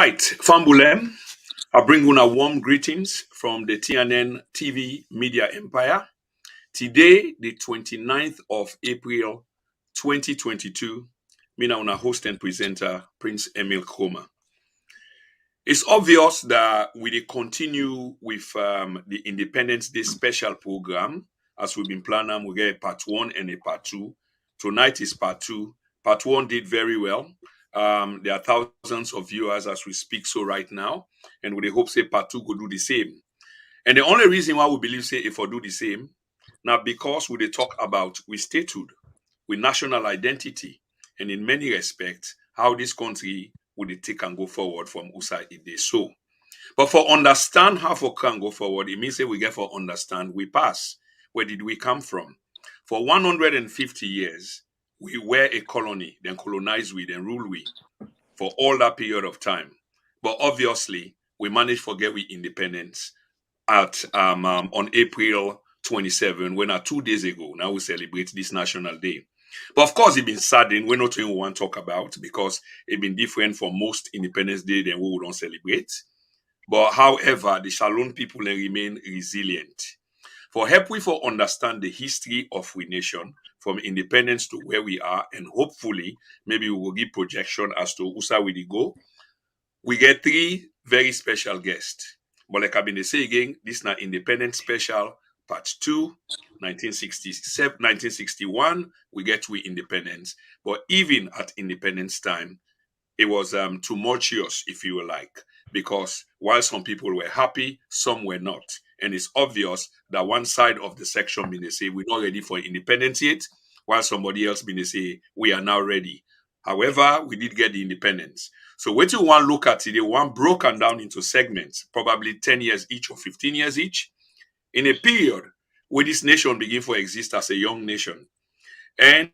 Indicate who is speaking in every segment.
Speaker 1: Right, Fambulem, I bring una warm greetings from the TNN TV media empire. Today, the 29th of April, 2022, me now una host and presenter, Prince Emil Koma. It's obvious that we dey continue with the Independence Day special program. As we've been planning, we get a part one and a part two. Tonight is part two. Part one did very well. There are thousands of viewers as we speak so right now, and we dey hope say part two could do the same. And the only reason why we believe say if we do the same, now because we dey talk about we statehood, with national identity, and in many respects, how this country would it take and go forward from USA it dey so. But for understand how for can go forward, it means that we get for understand we pass. Where did we come from? For 150 years, we were a colony, then colonized we, then rule we for all that period of time. But obviously, we managed to get we independence at on April 27, when 2 days ago, now we celebrate this National Day. But of course, it's been saddened. We're not even want to talk about because it's been different from most Independence Day than we don't celebrate. But however, the Salone people remain resilient. For help we for understand the history of we nation from independence to where we are, and hopefully maybe we will give projection as to USA will go. We get three very special guests. But like I've been saying again, this is not Independence Special Part 2, 1967, 1961, we get to independence. But even at independence time, it was tumultuous, if you will like, because while some people were happy, some were not. And it's obvious that one side of the section been they say we're not ready for independence yet, while somebody else been they say we are now ready. However, we did get the independence. So what you want to look at today, one broken down into segments, probably 10 years each or 15 years each, in a period where this nation began to exist as a young nation. And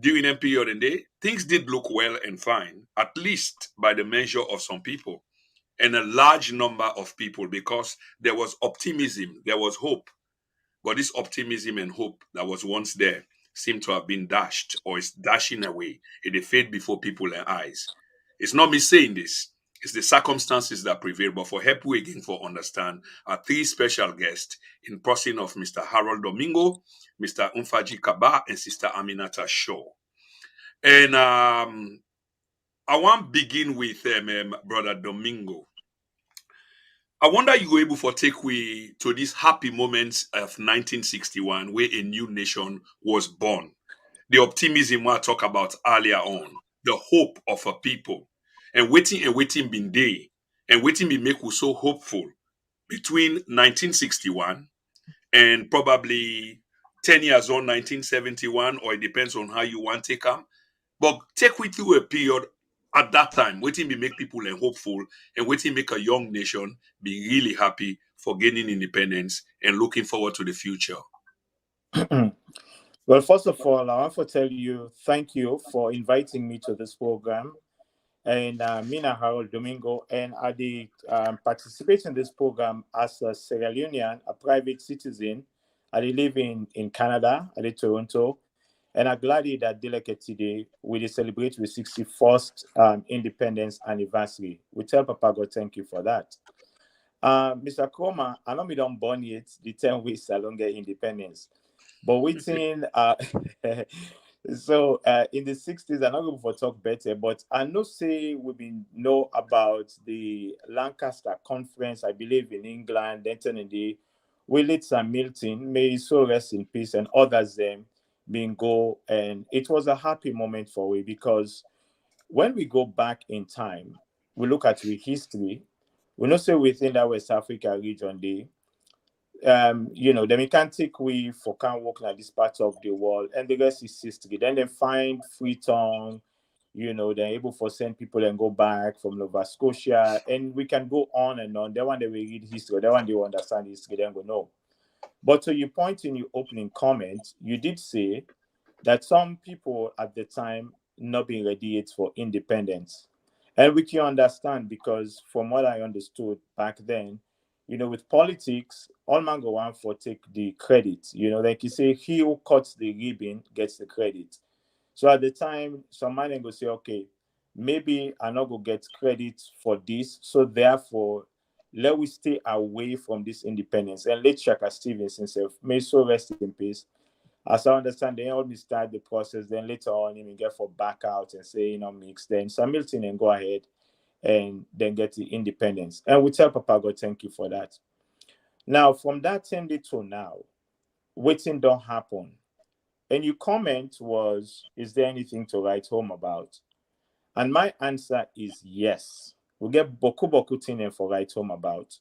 Speaker 1: during that period and day, things did look well and fine, at least by the measure of some people and a large number of people, because there was optimism, there was hope. But this optimism and hope that was once there seemed to have been dashed or is dashing away. It fade before people's eyes. It's not me saying this. It's the circumstances that prevail. But for help we again for understand, our three special guests in person of Mr. Harold Domingo, Mr. Umfaji Kaba, and Sister Aminata Shaw. And I want to begin with Brother Domingo. I wonder you were able to take we to these happy moments of 1961 where a new nation was born. The optimism I talked about earlier on, the hope of a people, and waiting been day, and waiting be make us so hopeful between 1961 and probably 10 years on 1971, or it depends on how you want to take them. But take we through a period at that time, waiting be make people and hopeful, and waiting make a young nation be really happy for gaining independence and looking forward to the future.
Speaker 2: Well, first of all, I want to tell you thank you for inviting me to this program. And Mina Harold Domingo, and I did participate in this program as a Sierra Leonean, a private citizen. I live in Canada, I live Toronto, and I'm glad that delicate today we celebrate the 61st independence anniversary. We tell Papa God thank you for that. Mr. Koma, I know we don't born yet the 10 weeks Salone get independence, but waiting. So in the 60s, I'm not going to talk better, but I know say we been know about the Lancaster Conference, I believe in England, then in the Willits and Milton, may his soul rest in peace, and others them being go. And it was a happy moment for we, because when we go back in time, we look at the history, we know say within that West Africa region, then we can take we for can work like this part of the world, and the rest is history. Then they find Freetown, they're able for send people and go back from Nova Scotia, and we can go on and on. That one they will read history, that one they will understand history, then go no. But to your point in your opening comment, you did say that some people at the time not being ready yet for independence. And we can understand, because from what I understood back then, with politics, all man go on for take the credit. Like you say, he who cuts the ribbon gets the credit. So at the time, some man go say, okay, maybe I'm not going to get credit for this. So therefore, let we stay away from this independence. And let Shaka Stevens himself, may so rest in peace. As I understand, they help me start the process. Then later on, he may get for back out and say, mix. Then Hamilton and go ahead and then get the independence. And we tell Papa God, thank you for that. Now, from that 10 day to now, waiting don't happen. And your comment was, is there anything to write home about? And my answer is yes. We get boku thing for write home about.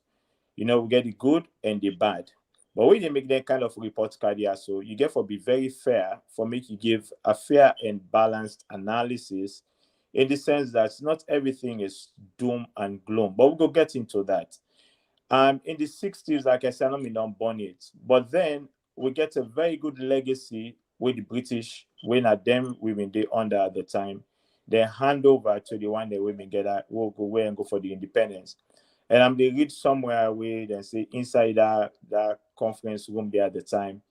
Speaker 2: We get the good and the bad. But when they make that kind of report card here, so you get for be very fair for me to give a fair and balanced analysis in the sense that not everything is doom and gloom. But we'll go get into that. In the 60s, like I said, I'm not born it. But then we get a very good legacy with the British, when at them women they under at the time. They hand over to the one that women get at, will go away and go for the independence. And they read somewhere where they say inside that conference room there at the time,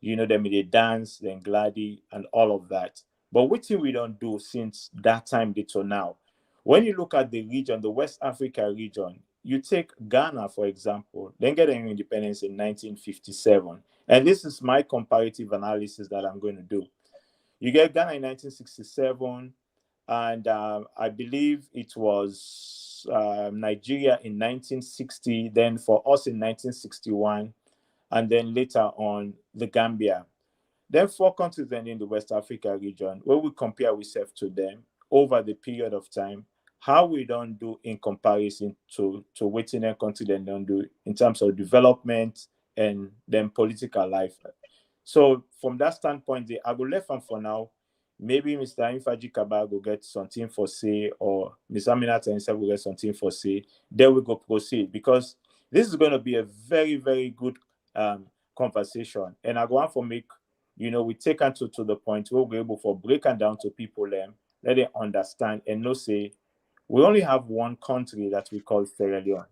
Speaker 2: them they dance, then gladdy and all of that. But what thing we don't do since that time to now, when you look at the region, the West Africa region, you take Ghana, for example, then get their independence in 1957. And this is my comparative analysis that I'm going to do. You get Ghana in 1967, and I believe it was Nigeria in 1960, then for us in 1961, and then later on the Gambia. Then 4 countries then in the West Africa region, where we compare ourselves to them over the period of time, how we don't do in comparison to waiting a country they don't do in terms of development and then political life. So from that standpoint, I will left them for now. Maybe Mr. Infaji Kaba will get something for say, or Mr. Aminata himself will get something for say. Then we go proceed, because this is going to be a very, very good conversation. And I go on for make, we take on to the point where we're able for breaking down to people, let them understand and know say, we only have one country that we call Sierra Leone.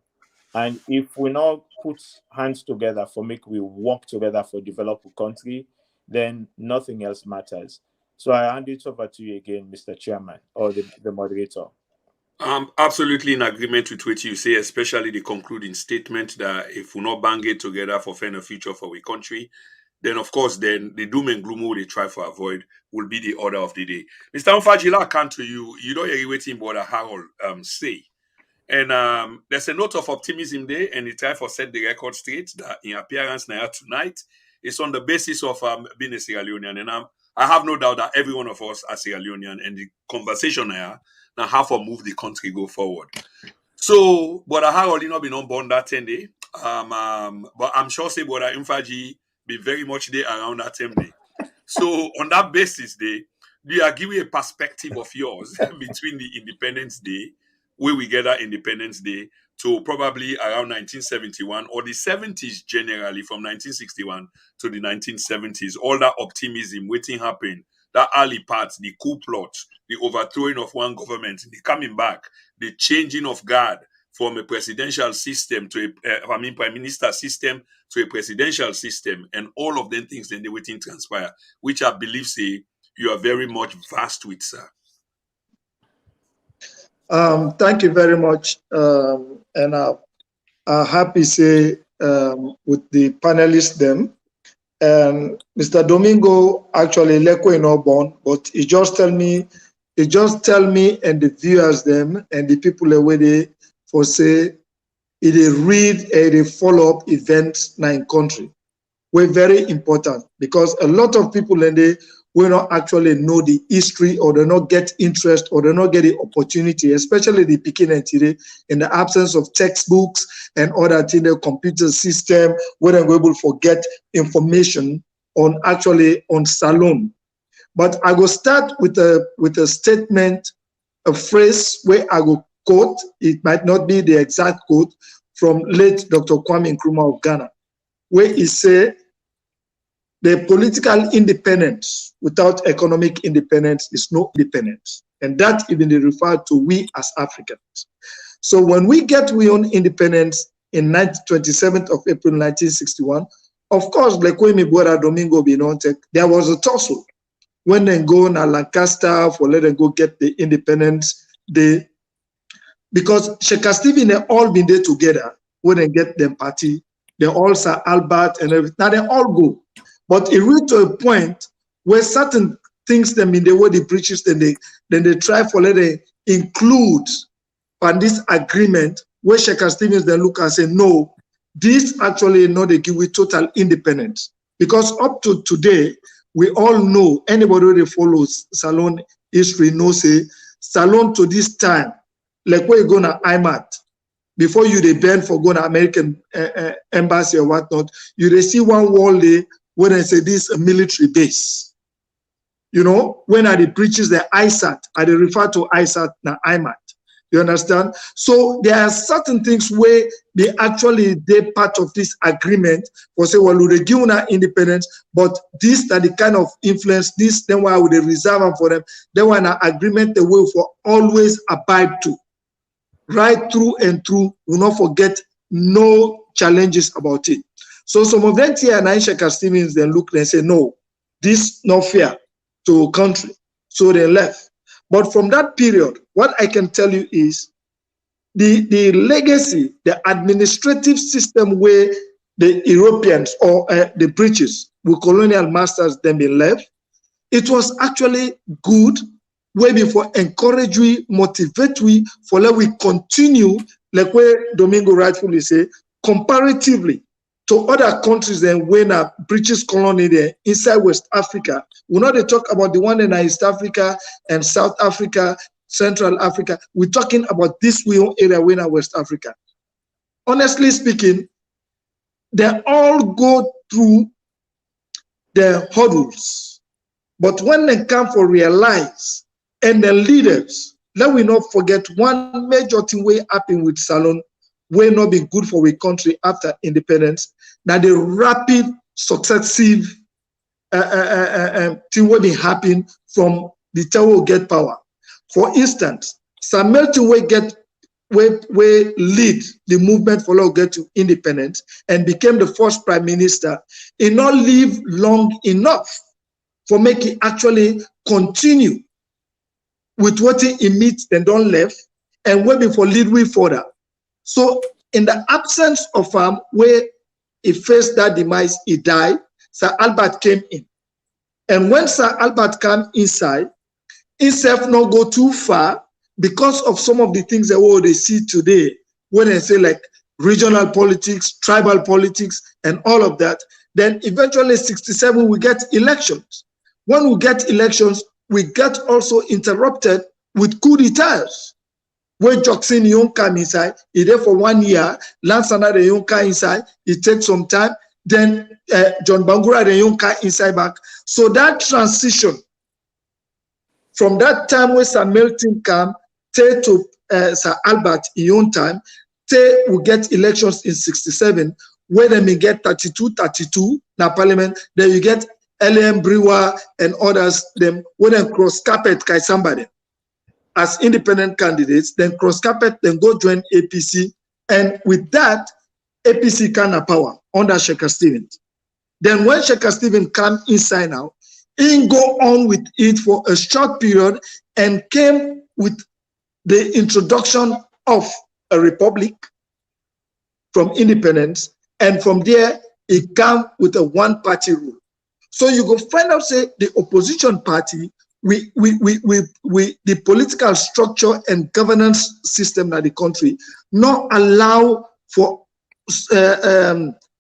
Speaker 2: And if we not put hands together for make we work together for develop a country, then nothing else matters. So I hand it over to you again, Mr. Chairman, or the moderator.
Speaker 1: I'm absolutely in agreement with what you say, especially the concluding statement that if we not bang it together for fair future for our country, then of course, then the doom and gloom we try to avoid will be the order of the day. Mr. Mfajila, I can't to you. You don't hear waiting what Harold say. And there's a note of optimism there, and he tried to set the record straight that in appearance now tonight is on the basis of being a Sierra Leonean. And I have no doubt that every one of us are Sierra Leonean, and the conversation now how to move the country go forward. So, but I have already not been on born that 10 day. But I'm sure say Brother Infaji be very much there around that 10 day. So on that basis, do you give me a perspective of yours between the Independence Day, where we get our Independence Day, to probably around 1971 or the 70s generally, from 1961 to the 1970s, all that optimism waiting happen, that early part, the coup plot, the overthrowing of one government, the coming back, the changing of guard from a presidential system to prime minister system to a presidential system, and all of them things then they waiting transpire, which I believe say you are very much vast with, sir.
Speaker 3: Thank you very much, and I'm happy say with the panelists them. And Mr. Domingo actually Leko in born, but he just tell me and the viewers them and the people away they for say it read a follow-up event in country. We're very important because a lot of people in they will not actually know the history, or they not get interest, or they not get the opportunity, especially the beginning today, in the absence of textbooks and other things, the computer system, where they're able to get information on Salone. But I will start with a statement, a phrase where I will quote. It might not be the exact quote from late Dr. Kwame Nkrumah of Ghana, where he said, the political independence without economic independence is no independence. And that even they refer to we as Africans. So when we get we own independence in 27th of April 1961, of course, like when my brother Domingo Binonte, there was a tussle when they go to Lancaster for let them go get the independence because Sheikh Stephen, they all been there together when they get them party. They all Sir Albert and everything. Now they all go. But it reached to a point where certain things them in the way they preaches, then they try for let they include on this agreement where Sheikh Stevens then look and say, no, this actually not they give with total independence. Because up to today, we all know, anybody who follows Salone history knows say Salone to this time, like where you go to IMAT, before you they ban for going to American embassy or whatnot, you they see one wall there when they say this a military base. You know, when are the preachers the ISAT, are they refer to ISAT now IMAT. You understand? So there are certain things where they actually they part of this agreement for say, well, we give them independence, but this are the kind of influence, this then why would they reserve them for them? They want an agreement they will for always abide to. Right through and through, will not forget no challenges about it. So some of them here and Aisha Stevens then look and say, no, this not fair to country. So they left. But from that period, what I can tell you is the legacy, the administrative system where the Europeans or the British with colonial masters then been left, it was actually good way before encourage we, motivate we, for let we continue, like where Domingo rightfully say, comparatively to other countries than when a British colony there inside West Africa. We know they talk about the one in East Africa and South Africa, Central Africa. We're talking about this area in West Africa. Honestly speaking, they all go through the hurdles. But when they come for realize, and the leaders, let we not forget one major thing way happened with Salone, will not be good for a country after independence. Now the rapid successive thing will be happen from the time we get power. For instance, Samuel will get will lead the movement for law get to independence and became the first prime minister. He not live long enough for make it actually continue with what he meets and don't left and wait before lead way further. So in the absence of where he faced that demise, he died, Sir Albert came in. And when Sir Albert came inside, himself not go too far because of some of the things that they see today, when they say like regional politics, tribal politics, and all of that, then eventually 67 we get elections. When we get elections, we get also interrupted with coup d'etats. When Jackson Young come inside, he there for 1 year, Lance another Young come inside, it takes some time, then John Bangura the Young come inside back. So that transition from that time when Sir Milton come, to Sir Albert in your own time, we get elections in 67, where they may get 32 now parliament, then you get L.M. Brewer and others, them when they cross carpet by somebody as independent candidates, then cross carpet, then go join APC, and with that, APC can have power under Sheikh Stevens. Then when Sheikh Stevens come inside now, he go on with it for a short period and came with the introduction of a republic from independence, and from there, it came with a one-party rule. So you go find out, say, the opposition party, the political structure and governance system of the country not allow for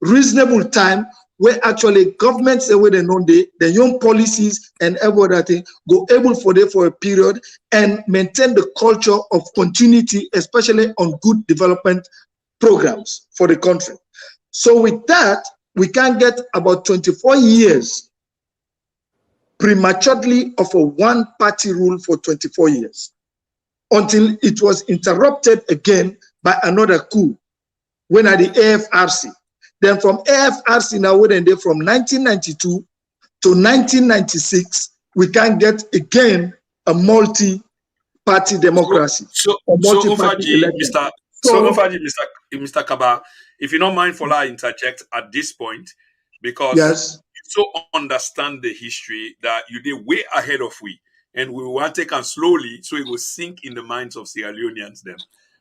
Speaker 3: reasonable time where actually governments, the way they know the young policies and every other thing go able for them for a period and maintain the culture of continuity, especially on good development programs for the country. So with that, we can get about 24 years prematurely of a one-party rule for 24 years until it was interrupted again by another coup when at the AFRC. Then from AFRC now, from 1992 to 1996, we can get again a multi-party democracy.
Speaker 1: So Mr. Kaba, if you don't mind for I interject at this point, because
Speaker 3: yes,
Speaker 1: you so understand the history that you did way ahead of we. and we want to take them slowly so it will sink in the minds of Sierra Leoneans them.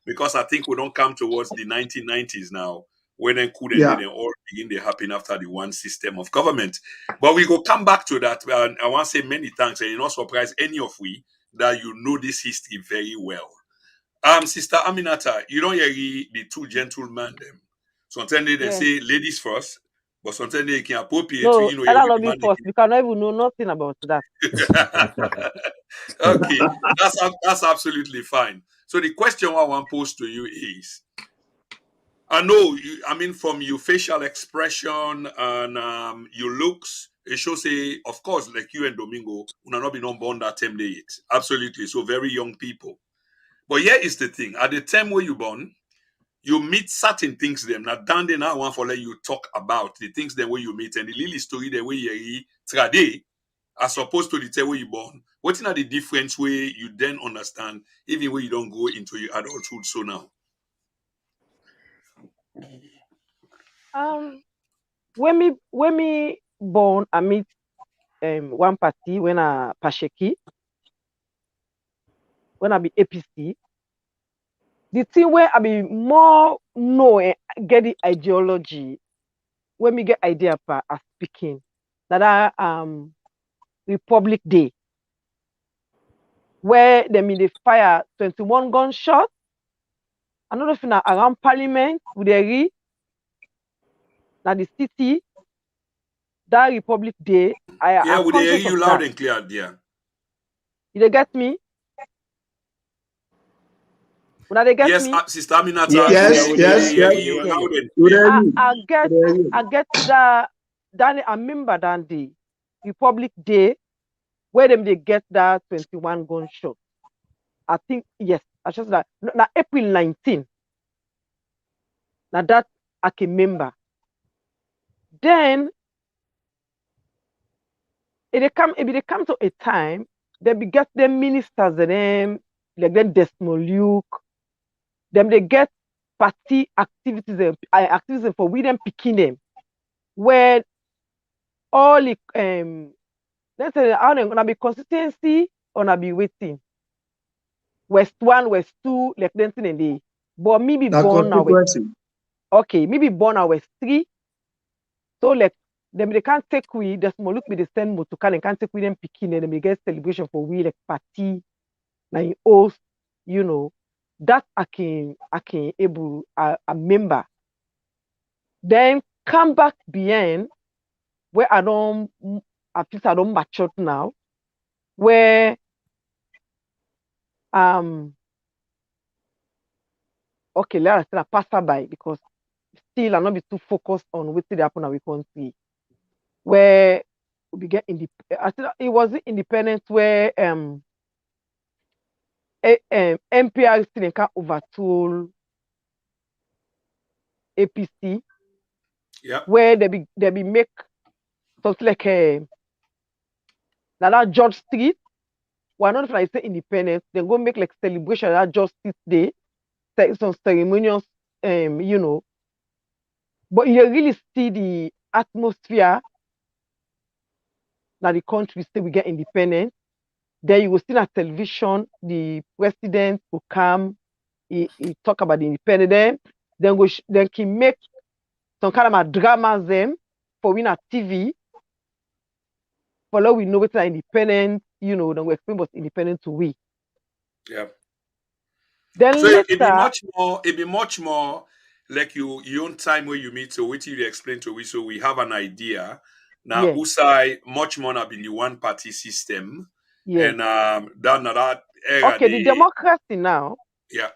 Speaker 1: Because I think we don't come towards the 1990s now, when then could and
Speaker 3: Yeah.
Speaker 1: then all begin to happen after the one system of government. But we go come back to that. And I want to say many thanks, and you're not surprised any of we that you know this history very well. Sister Aminata, you don't hear the two gentlemen them. Sometimes they
Speaker 4: Yeah.
Speaker 1: say ladies first, but sometimes they can appropriate to,
Speaker 4: No,
Speaker 1: you know,
Speaker 4: that
Speaker 1: every
Speaker 4: not be
Speaker 1: man.
Speaker 4: first. We cannot even know nothing about that.
Speaker 1: Okay, that's absolutely fine. So the question I want to pose to you is, I know you, I mean, from your facial expression and your looks, it shows say, of course, like you and Domingo, we not been born that time they yet. Absolutely. So very young people. But here is the thing: at the time where you born, you meet certain things them. Now down there now I want for let you talk about the things them where you meet and the little story the way you trade as opposed to the time where you born. What are the difference way you then understand even when you don't go into your adulthood so now?
Speaker 4: When me born, I meet one party when I Pasheki, when I be APC. The thing where I be more know get the ideology, when me get idea pa as speaking, that Republic Day, where they mean they fire 21 gunshots. Another thing around Parliament with the read that the city, that Republic Day,
Speaker 1: Yeah,
Speaker 4: I'm
Speaker 1: would they hear
Speaker 4: conscious of
Speaker 1: you loud
Speaker 4: that.
Speaker 1: and clear, dear?
Speaker 4: You they get me? When they get
Speaker 1: Yes,
Speaker 4: me,
Speaker 1: Sister Aminata,
Speaker 2: Yeah,
Speaker 3: Yes,
Speaker 2: we
Speaker 1: they
Speaker 2: hear
Speaker 3: yes,
Speaker 2: you.
Speaker 1: hear
Speaker 3: yes.
Speaker 2: We
Speaker 1: you
Speaker 2: hear
Speaker 4: yeah.
Speaker 1: loud
Speaker 2: you.
Speaker 1: and
Speaker 3: Good
Speaker 1: clear.
Speaker 3: evening.
Speaker 4: I get
Speaker 3: Good evening.
Speaker 4: I get that I remember that day, Republic Day, where them they get that 21 gunshot. I think yes, I just that now April 19. Now that I can remember. Then it come to a time they be get them ministers and them like them Desmond Luke, them they get party activities and activism for we them picking them where all the let's say how they gonna be consistency or gonna be waiting. West 1, West 2, like them thing and they but me be
Speaker 3: Now,
Speaker 4: born now West
Speaker 3: consequences.
Speaker 4: okay, me be born now West 3. So like them they can't take we the small look be the same motor can can't take we them picking and them they get celebration for we like party like host, you know. That I can able a member. Then come back behind where I feel I don't mature now, where okay, let us say pass by because still I'm not be too focused on what did happen and we can't see. Where we get I think it was independence where MPR still can overtool APC,
Speaker 1: Yeah.
Speaker 4: where they be make something like that George Street. Why not if I say independence, then go make like celebration that Justice Day, some ceremonious, you know. But you really see the atmosphere that the country still we get independence. Then you will see on television, the president will come, he talk about the independence, then then he make some kind of a dramas them for win at TV. For now we know it's independent, you know, then we explain what's independent to we.
Speaker 1: Yeah.
Speaker 4: Then
Speaker 1: So
Speaker 4: later,
Speaker 1: it'd be much more like your own time where you meet. So wait till you explain to we so we have an idea. Now
Speaker 4: yeah,
Speaker 1: Usai much more have been the one party system.
Speaker 4: yeah.
Speaker 1: And that era
Speaker 4: Okay, the
Speaker 1: they
Speaker 4: democracy now,
Speaker 1: yeah.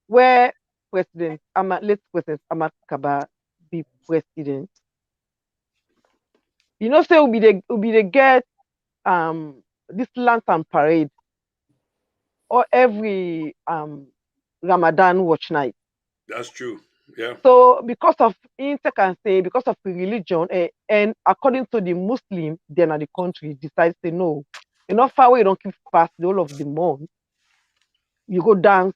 Speaker 4: where late President Ahmad Kaba be president, you know, say we be the get this lantern parade or every Ramadan watch night.
Speaker 1: That's true. Yeah.
Speaker 4: So because of can say because of the religion and according to the Muslim, then the country decides to no, enough far away you don't keep fast the whole of the month. You go dance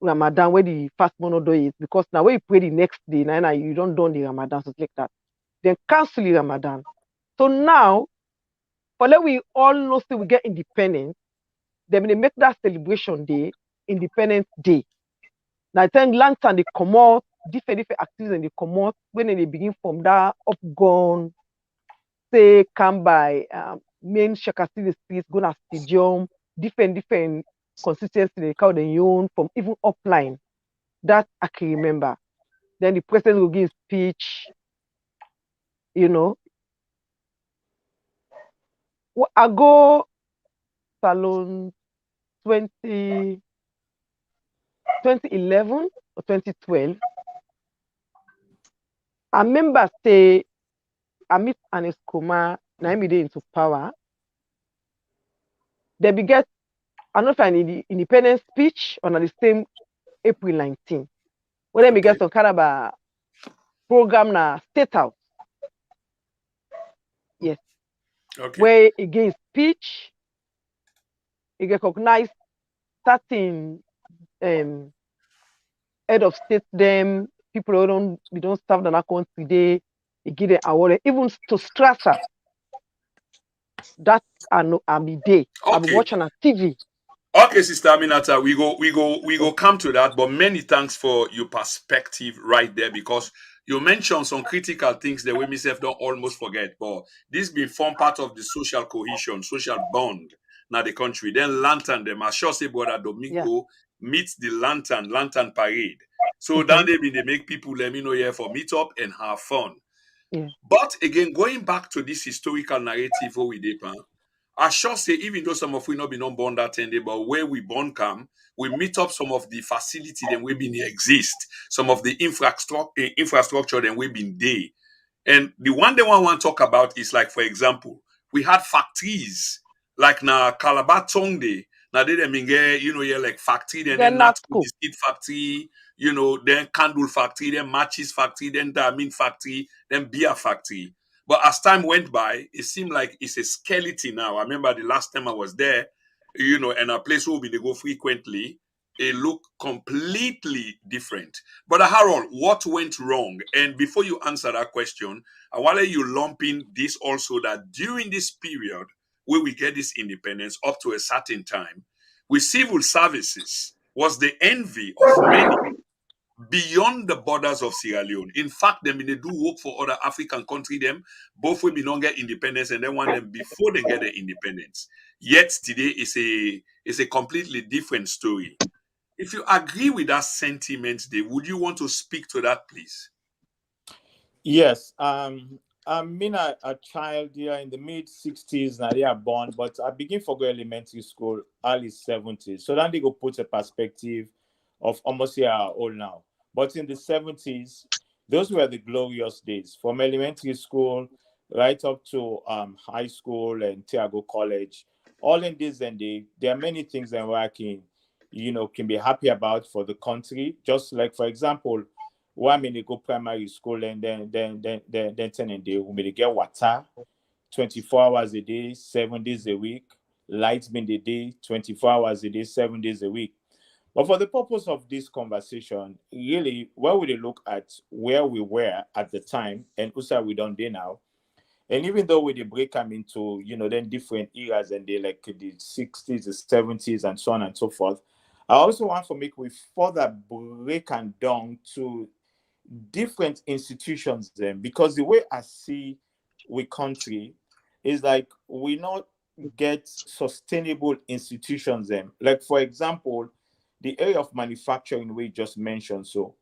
Speaker 4: Ramadan where the fast monodo is because now when you pray the next day, now you don't do the Ramadan, so like that. Then cancel the Ramadan. So now, for let we all know, say we get independence, then they make that celebration day Independence Day. Now, I think lantern they come out, different activities and they come out when they begin from that up-gone, say, come by main Shakasi streets, go to stadium, different consistency they call the own from even upline. That I can remember. Then the president will give speech, you know. I go Salone 2011 or 2012. I remember say I meet Anis Kuma, now me dey into power. They be get another an independence speech on the same April 19. When they be get some kind of a program na State House. Yes.
Speaker 1: Okay.
Speaker 4: Where again speech, it recognize certain head of state them, people who don't serve the country today, they give them award. Even to Strasser, that I know I'm day. I'm watching on TV.
Speaker 1: Okay, Sister Aminata, we go come to that, but many thanks for your perspective right there, because you mentioned some critical things that we myself don't almost forget. But this been form part of the social cohesion, social bond now the country. Then lantern them. I sure say brother Domingo meets the lantern parade. So then they make people let me know here for meet up and have fun.
Speaker 4: Yeah.
Speaker 1: But again, going back to this historical narrative where we did, I sure say even though some of we not be non born that 10 day, but where we born come, we meet up some of the facility that we been exist, some of the infrastructure that we been there. And the one they want to talk about is like, for example, we had factories like na Calabar Tongue. Now they them get, like factory, then not biscuit factory, then candle factory, then matches factory, then diamond factory, then beer factory. But as time went by, it seemed like it's a skeleton now. I remember the last time I was there, and a place where we go frequently, it looked completely different. But Harold, what went wrong? And before you answer that question, I want to let you lump in this also, that during this period where we get this independence up to a certain time, with civil services was the envy of many beyond the borders of Sierra Leone. In fact, they do work for other African countries, them both will be not get independence and then want them before they get their independence. Yet today is a completely different story. If you agree with that sentiment, Dave, would you want to speak to that, please?
Speaker 2: Yes. I mean, a child here in the mid 60s, now they are born, but I begin for go elementary school early 70s. So then they go put a perspective of almost here old now. But in the 70s, those were the glorious days from elementary school right up to high school and Tiago College. All in this and there are many things that I can be happy about for the country. Just like, for example, when they go primary school and then 10 and day, we get water 24 hours a day, 7 days a week, lights been the day, 24 hours a day, 7 days a week. But for the purpose of this conversation, really, where would they look at where we were at the time and also we don't do now? And even though we break them into, then different eras and they like the 60s, the 70s, and so on and so forth, I also want to make we further break them down to different institutions then, because the way I see we country is like we not get sustainable institutions then. Like for example, the area of manufacturing we just mentioned. So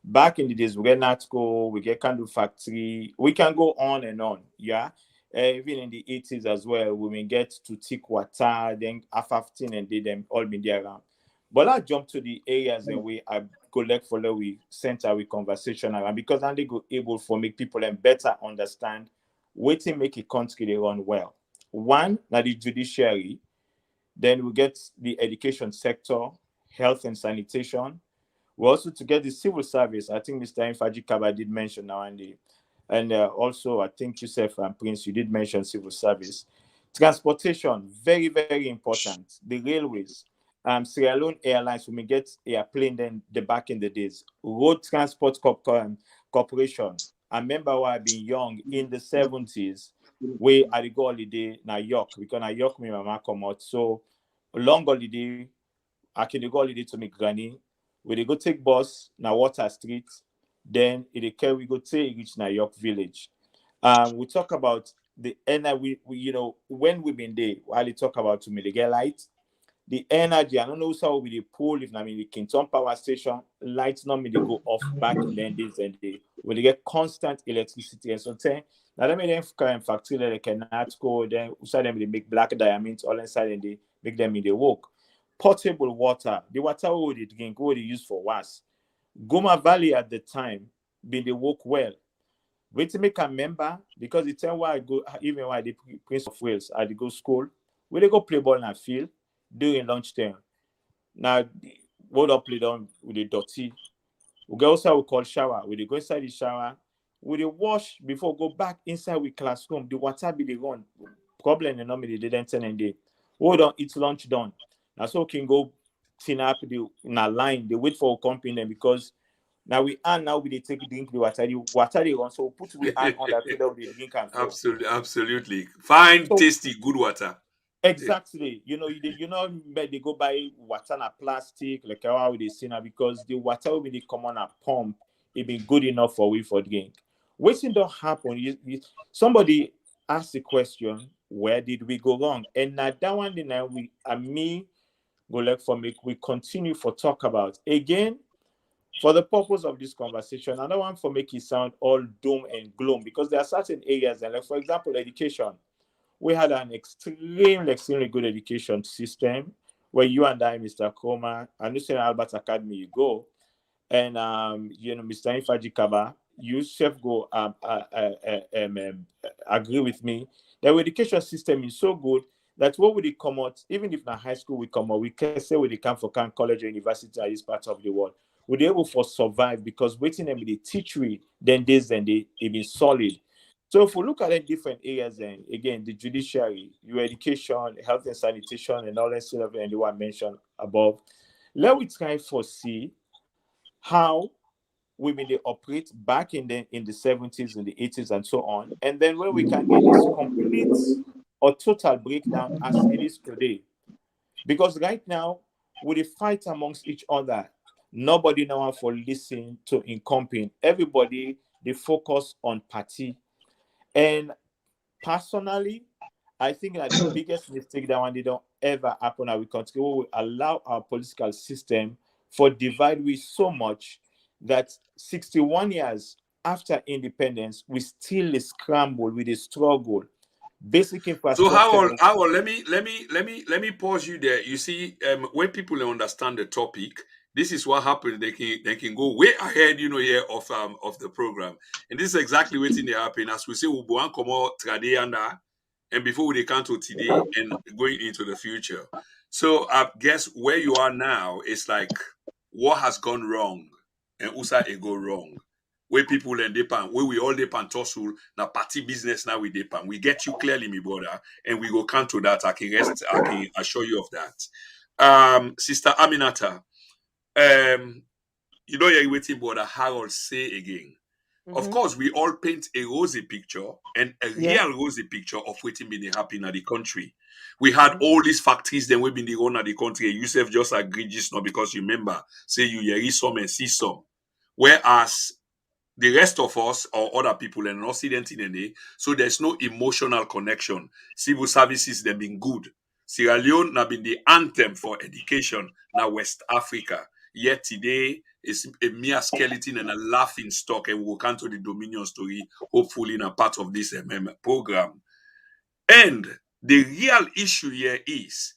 Speaker 2: back in the days, we get Natco, we get candle factory, we can go on and on. Yeah. Even in the 80s as well, we may get to Tik Water, then F15 and they them all been there around. But I jump to the areas and we I collect for we center we conversation around, because then they go able for make people and better understand what to make a country they run well. One, now the judiciary, then we get the education sector, health and sanitation. We also to get the civil service. I think Mr. Infaji Kaba did mention now and also I think yourself and Prince, you did mention civil service. Transportation, very, very important. The railways. Sierra Leone Airlines, we may get airplane then the back in the days. Road Transport Corporation. I remember when I've been young in the 70s, where I dey go holiday na York, because na York me mama come out. So long holiday, I can dey go holiday to my granny. We dey go take bus na Water Street, then it dey carry we go take reach na York Village. We talk about the energy. We you know when we been there, while we talk about to me they get light, the energy. I don't know how we dey pull if I mean the Kingston Power Station lights not me they go off back in the days and they when they get constant electricity and something. Now let me then factory like cannot go then inside them they make black diamonds all inside and they make them in the work. Potable water, the water we dey drink, we dey use for was. Goma Valley at the time been they work well. Wait to make a member because the time why I go even why the Prince of Wales I dey go school, we dey go play ball in a field during lunchtime. Now what up play down with the dirty. We go outside we call shower. We dey go inside the shower. We dey wash before go back inside with classroom. The water be the run. Problem and normally they didn't and day. We don't eat lunch done. Now so we can go clean up the in a line. They wait for company them because now we take drink the water they run. So we put we hand on that so that we drink and flow.
Speaker 1: Absolutely. Fine,
Speaker 2: So
Speaker 1: tasty, good water.
Speaker 2: exactly, they go buy water na plastic like how we dey see now because the water will be the common a pump. It be good enough for we for drink. Waiting don't happen. Somebody asked the question, where did we go wrong? And now that one then we and me go like for me we continue for talk about again. For the purpose of this conversation, I don't want to make it sound all doom and gloom because there are certain areas, and like for example, education. We had an extremely good education system where you and I, Mr. Koma, and Mr. Albert Academy, you go, and Mr. Infaji Kaba, you self go agree with me that our education system is so good that what would it come out, even if na high school we come out, we can say we come for college or university at this part of the world, we're able for survive because waiting them they teach we, then this, then they been solid. So if we look at the different areas, and again, the judiciary, your education, health and sanitation, and all that stuff, and the one mentioned above, let we try to see how women they operate back in the 70s, in the 80s, and so on, and then when we can get this complete or total breakdown as it is today. Because right now, with a fight amongst each other, nobody now for listening to incumbent. Everybody they focus on party. And personally, I think that the biggest mistake that one they don't ever happen and we continue will allow our political system for divide we so much that 61 years after independence, we still scramble with a struggle. Basic
Speaker 1: So
Speaker 2: infrastructure.
Speaker 1: how let me pause you there. You see, when people understand the topic, this is what happens. They can go way ahead, here of the program, and this is exactly what in the happen. As we say, we want come out tradianda, and before they come to today and going into the future. So I guess where you are now is like what has gone wrong, and usa it go wrong. Where people and depan, where we all depan tussle, now party business now we depan. We get you clearly, me brother, and we go count to that. I can assure you of that. Sister Aminata, you're waiting, brother Harold say again. Of course, we all paint a rosy picture and a real rosy picture of waiting being happening in the country. We had all these factories, then we've been the owner of the country. And Yusuf just agreed just not because you remember, say you hear some and see some. Whereas the rest of us or other people and not see them in the day, so there's no emotional connection. Civil services, they've been good. Sierra Leone have been the anthem for education, now West Africa. Yet today is a mere skeleton and a laughing stock, and we'll come to the Dominion story, hopefully in a part of this program. And the real issue here is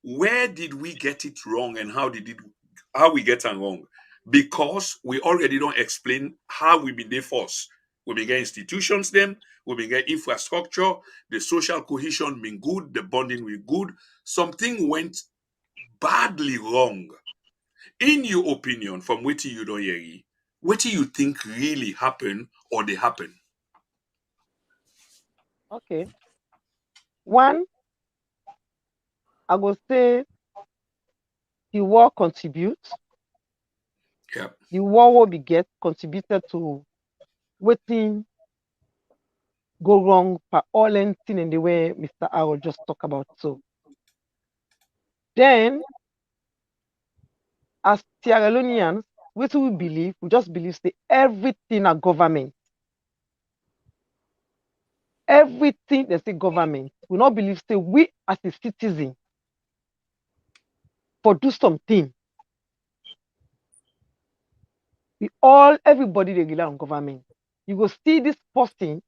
Speaker 1: where did we get it wrong and how we get it wrong? Because we already don't explain how we been there first. We been get institutions them, we been get infrastructure, the social cohesion been good, the bonding been good. Something went badly wrong. In your opinion, from what you don't hear, what do you think really happened or they happen?
Speaker 4: Okay. One, I will say the war contributes.
Speaker 1: Yeah.
Speaker 4: The war will be get contributed to waiting go wrong for all anything in the way Mr. Arrow just talked about. So then, as Sierra Leoneans, what we believe, we just believe say everything a government. Everything they say government. We not believe say we as a citizen for do something. Everybody they rely on government. You go see this person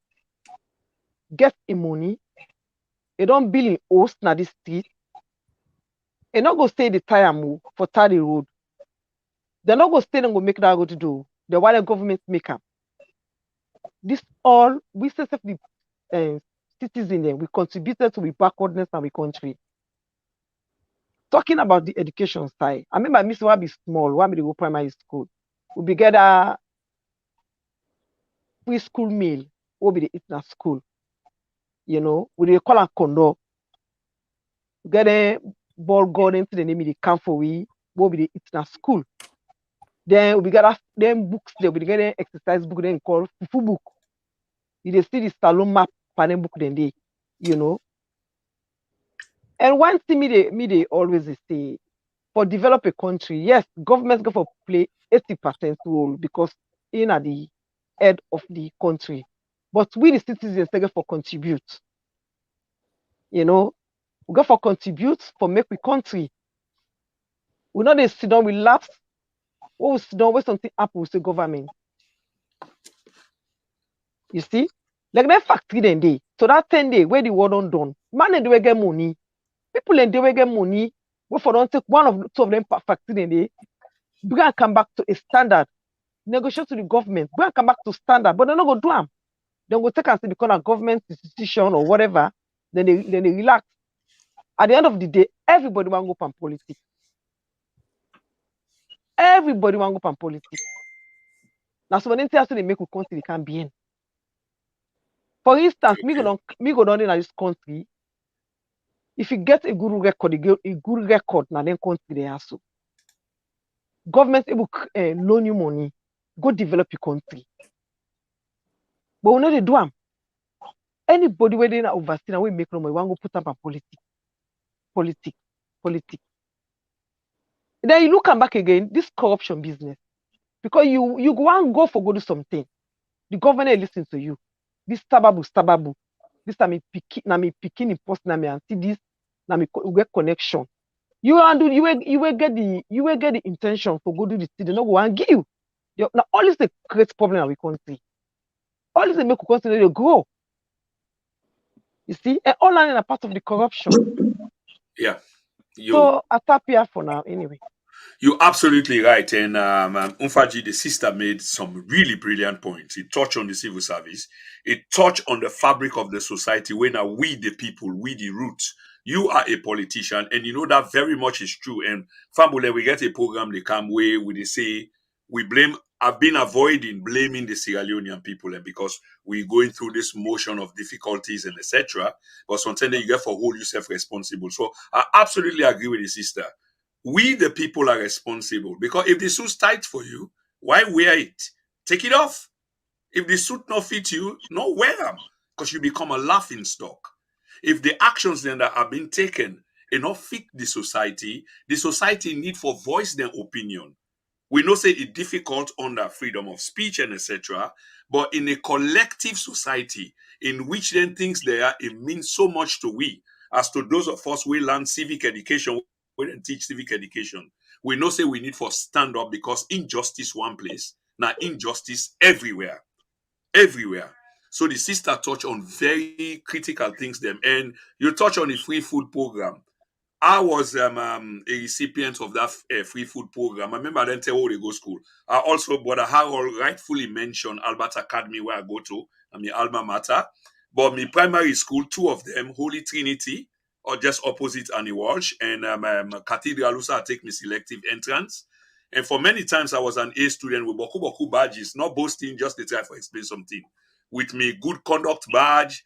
Speaker 4: get a money, they don't build in host na this street, they not go stay the tire move for the road. They not go stay and go make that road to do. The while the government make up. This all we say the citizen we contributed to the backwardness of the country. Talking about the education side, I remember Miss Wabi small, Wabi go primary school. We be get a free school meal, we be eat in school. You know, we dey call and condo. Get a ball garden to the name of the camp for we be eat in school. Then we get them books there, we get an exercise book then called Fufu book. You dey see the Salone map panel book then they, you know. And one thing me they always say, for develop a country, yes, governments go for play 80% role because in at the head of the country. But we the citizens they go for contribute. You know, we go for contribute for make we country. We know they sit down, we lapse. When we sit down, when something happen, we say government. You see? Like that factory then day. So that 10 day where the work done, man and they will get money. People and they will get money. We for don't take one of two of them factory then day. We can come back to a standard. Negotiate to the government. We can come back to standard, but they're not gonna do them. Then we'll take and say become a government institution or whatever. Then they relax. At the end of the day, everybody want to go on politics. Everybody want to go on politics. Now, so when they make a country, they can't be in. For instance, me go down in this country. If you get a good record, now then country they are so. Government able loan you money, go develop your country. But we know they do them. Anybody where they na oversee and we make no money, we want to put up on politics. Then you look back again, this corruption business. Because you go for go do something. The governor listen to you. This stababu. This na me picking in post na me and see this na me get connection. You will get the intention for go do the thing. They no go and give you. Now all this a great problem in our country. All this make country they grow. You see, and all that is a part of the corruption.
Speaker 1: Yeah.
Speaker 4: So I tap here for now anyway.
Speaker 1: You're absolutely right. And Umfaji, the sister, made some really brilliant points. It touched on the civil service. It touched on the fabric of the society where now we, the people, we, the roots. You are a politician, and you know that very much is true. And Fambule, we get a program, they come where they say, I've been avoiding blaming the Sierra Leonean people and because we're going through this motion of difficulties and etc. But sometimes you get for hold yourself responsible. So I absolutely agree with the sister. We, the people, are responsible because if the suit's tight for you, why wear it? Take it off. If the suit not fit you, no wear them because you become a laughing stock. If the actions then that are being taken and not fit the society need for voice their opinion. We know say it's difficult under freedom of speech and etc. But in a collective society in which then things there, it means so much to we as to those of us who learn civic education. We don't teach civic education. We know say we need for stand up because injustice one place, now injustice everywhere. So the sister touched on very critical things them, and you touch on the free food program. I was a recipient of that free food program. I remember I didn't tell where they go school. I also, Brother Harold rightfully mentioned Albert Academy where I go to, I mean alma mater. But my primary school, two of them, Holy Trinity, or just opposite Annie Walsh, and Cathedral also I take me selective entrance. And for many times I was an A student with boku badges, not boasting, just to try to explain something. With me good conduct badge,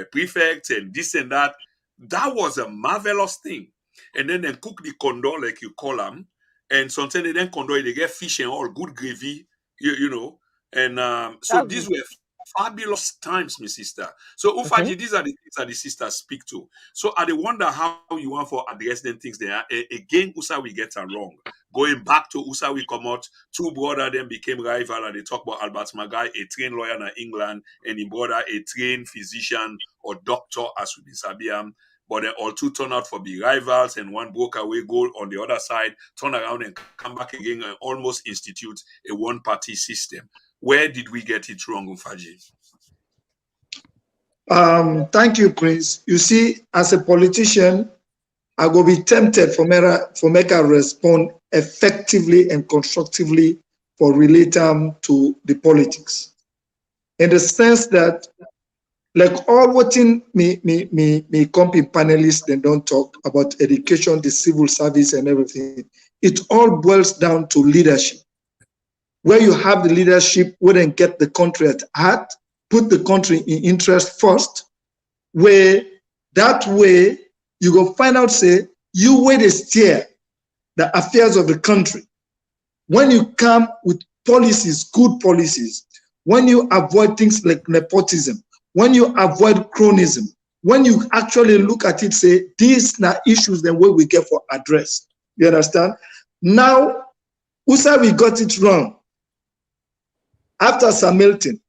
Speaker 1: prefect, and this and that. That was a marvelous thing. And then they cook the condor like you call them, and sometimes they then condor they get fish and all good gravy, you know. And so these were fabulous times, my sister. So Ufaji, these are the things that the sisters speak to. So I wonder how you want for address them things there. Again, Usa we get it wrong. Going back to Usa we come out, two brother then became rival, and they talk about Albert Magai, a trained lawyer in England, and his brother a trained physician or doctor as we be Sabiam. But then all two turn out for be rivals, and one broke away, go on the other side, turn around and come back again and almost institute a one-party system. Where did we get it wrong, Ufaji?
Speaker 3: Thank you, Prince. You see, as a politician, I will be tempted for make a respond effectively and constructively for relating to the politics. In the sense that, like all what in me company panelists, they don't talk about education, the civil service and everything. It all boils down to leadership. Where you have the leadership, wouldn't get the country at heart, put the country in interest first, where that way you go find out, say, you way to steer the affairs of the country. When you come with policies, good policies, when you avoid things like nepotism, when you avoid chronism, when you actually look at it, say, these are issues then where we get for address. You understand? Now, Usa, we got it wrong. After Sir Milton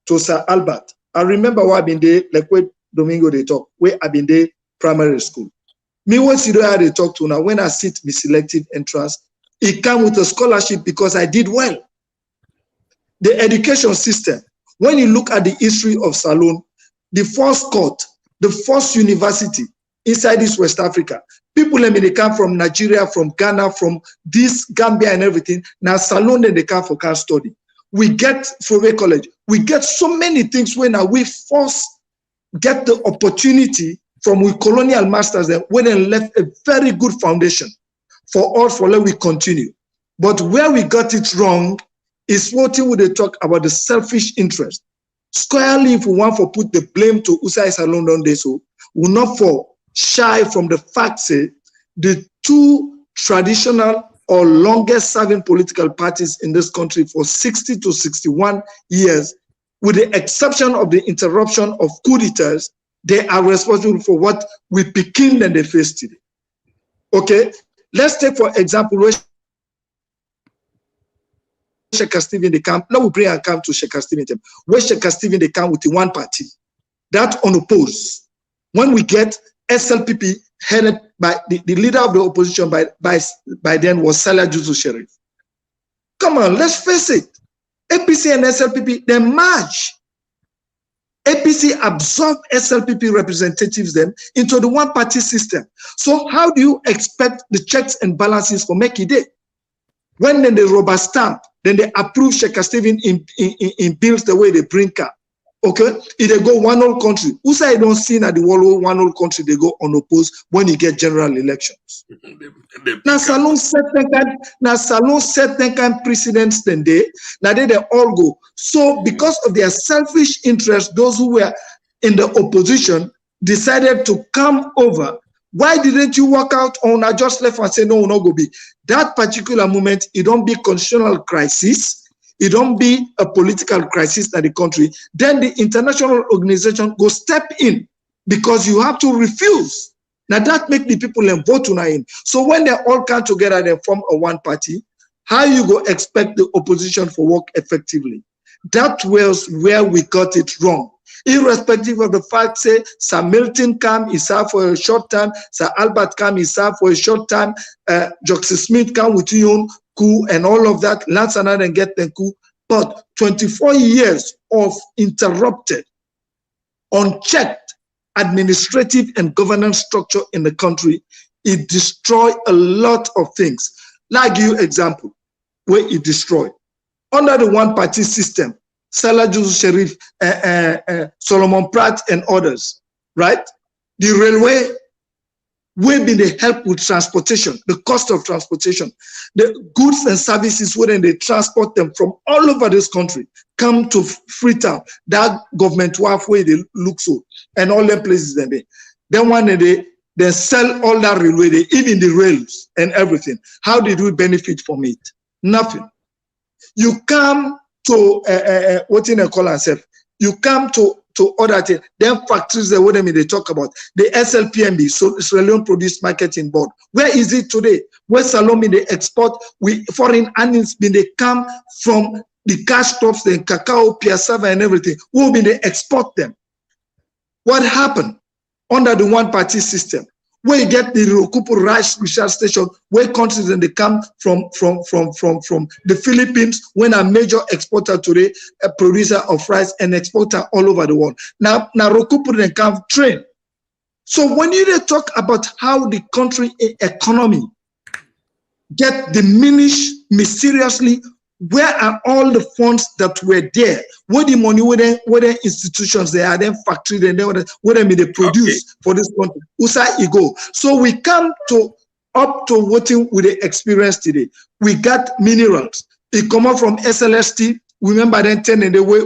Speaker 3: to Sir Albert, I remember where I've been there, like where Domingo they talk, where I've been there primary school. Me, once you know how they talk to now, when I sit me selective entrance, it came with a scholarship because I did well. The education system, when you look at the history of Salone, the first court, the first university inside this West Africa, people they come from Nigeria, from Ghana, from this Gambia and everything. Now Salone, then they come for can study. We get Fourier College. We get so many things when we first get the opportunity from we colonial masters that when they left a very good foundation for us for let we continue. But where we got it wrong is what would they talk about the selfish interest. Squarely, if we want to put the blame to Usai Salone on this, so will not fall shy from the fact say the two traditional or longest serving political parties in this country for 60 to 61 years, with the exception of the interruption of coup d'etats, they are responsible for what we begin and they face today. Okay, let's take for example where Sheikh Stephen they come. Now we bring and come to Sheikh Stephen. Where Sheikh Stephen they come with the one party, that unopposed. When we get SLPP headed by the leader of the opposition by then was Salah Judicial Sheriff. Come on, let's face it. APC and SLPP, they merge. APC absorbed SLPP representatives them into the one-party system. So how do you expect the checks and balances for make it day? When then they rubber stamp, then they approve Sheikh Stephen in bills the way they bring up. Okay, if they go one whole country, who say I don't see that the world one whole country they go unopposed when you get general elections. Now Salone set kind precedents then they all go. So because of their selfish interest, those who were in the opposition decided to come over. Why didn't you walk out on a just left and say no, we'll not go be? That particular moment, it don't be constitutional crisis. It don't be a political crisis in the country, then the international organization go step in because you have to refuse. Now that make the people and vote tonight. So when they all come together, they form a one party. How you go expect the opposition to work effectively? That was where we got it wrong. Irrespective of the fact, say, Sir Milton come, he served for a short time, Sir Albert come, he served for a short time, Joxy Smith come with you, coup and all of that, Lance and then get the coup. But 24 years of interrupted, unchecked administrative and governance structure in the country, it destroyed a lot of things. Like you example, where it destroyed. Under the one-party system, Salah Judicial Sheriff, Solomon Pratt and others, right? The railway will be the help with transportation, the cost of transportation, the goods and services when they transport them from all over this country, come to Freetown, that government way they look so, and all them places then they. Then one day, they sell all that railway, even the rails and everything. How did we benefit from it? Nothing. You come to what in a call ourselves, You come to other things. Then factories, the way they talk about the SLPMB, so Salone Produce Marketing Board. Where is it today? Where Salome they export, foreign earnings they come from the cash crops, the cacao, piassava, and everything. Who they export them? What happened under the one-party system? Where you get the Rokupu Rice Research Station, where countries and they come from the Philippines, when a major exporter today, a producer of rice and exporter all over the world. Now Rokupu then come train. So when you talk about how the country economy get diminished mysteriously, where are all the funds that were there? Where the money, where the institutions they are, then factory, then where they produce for this country? Usa ego. So we come up to what we experience today. We got minerals. It come up from SLST. Remember then 10 in the way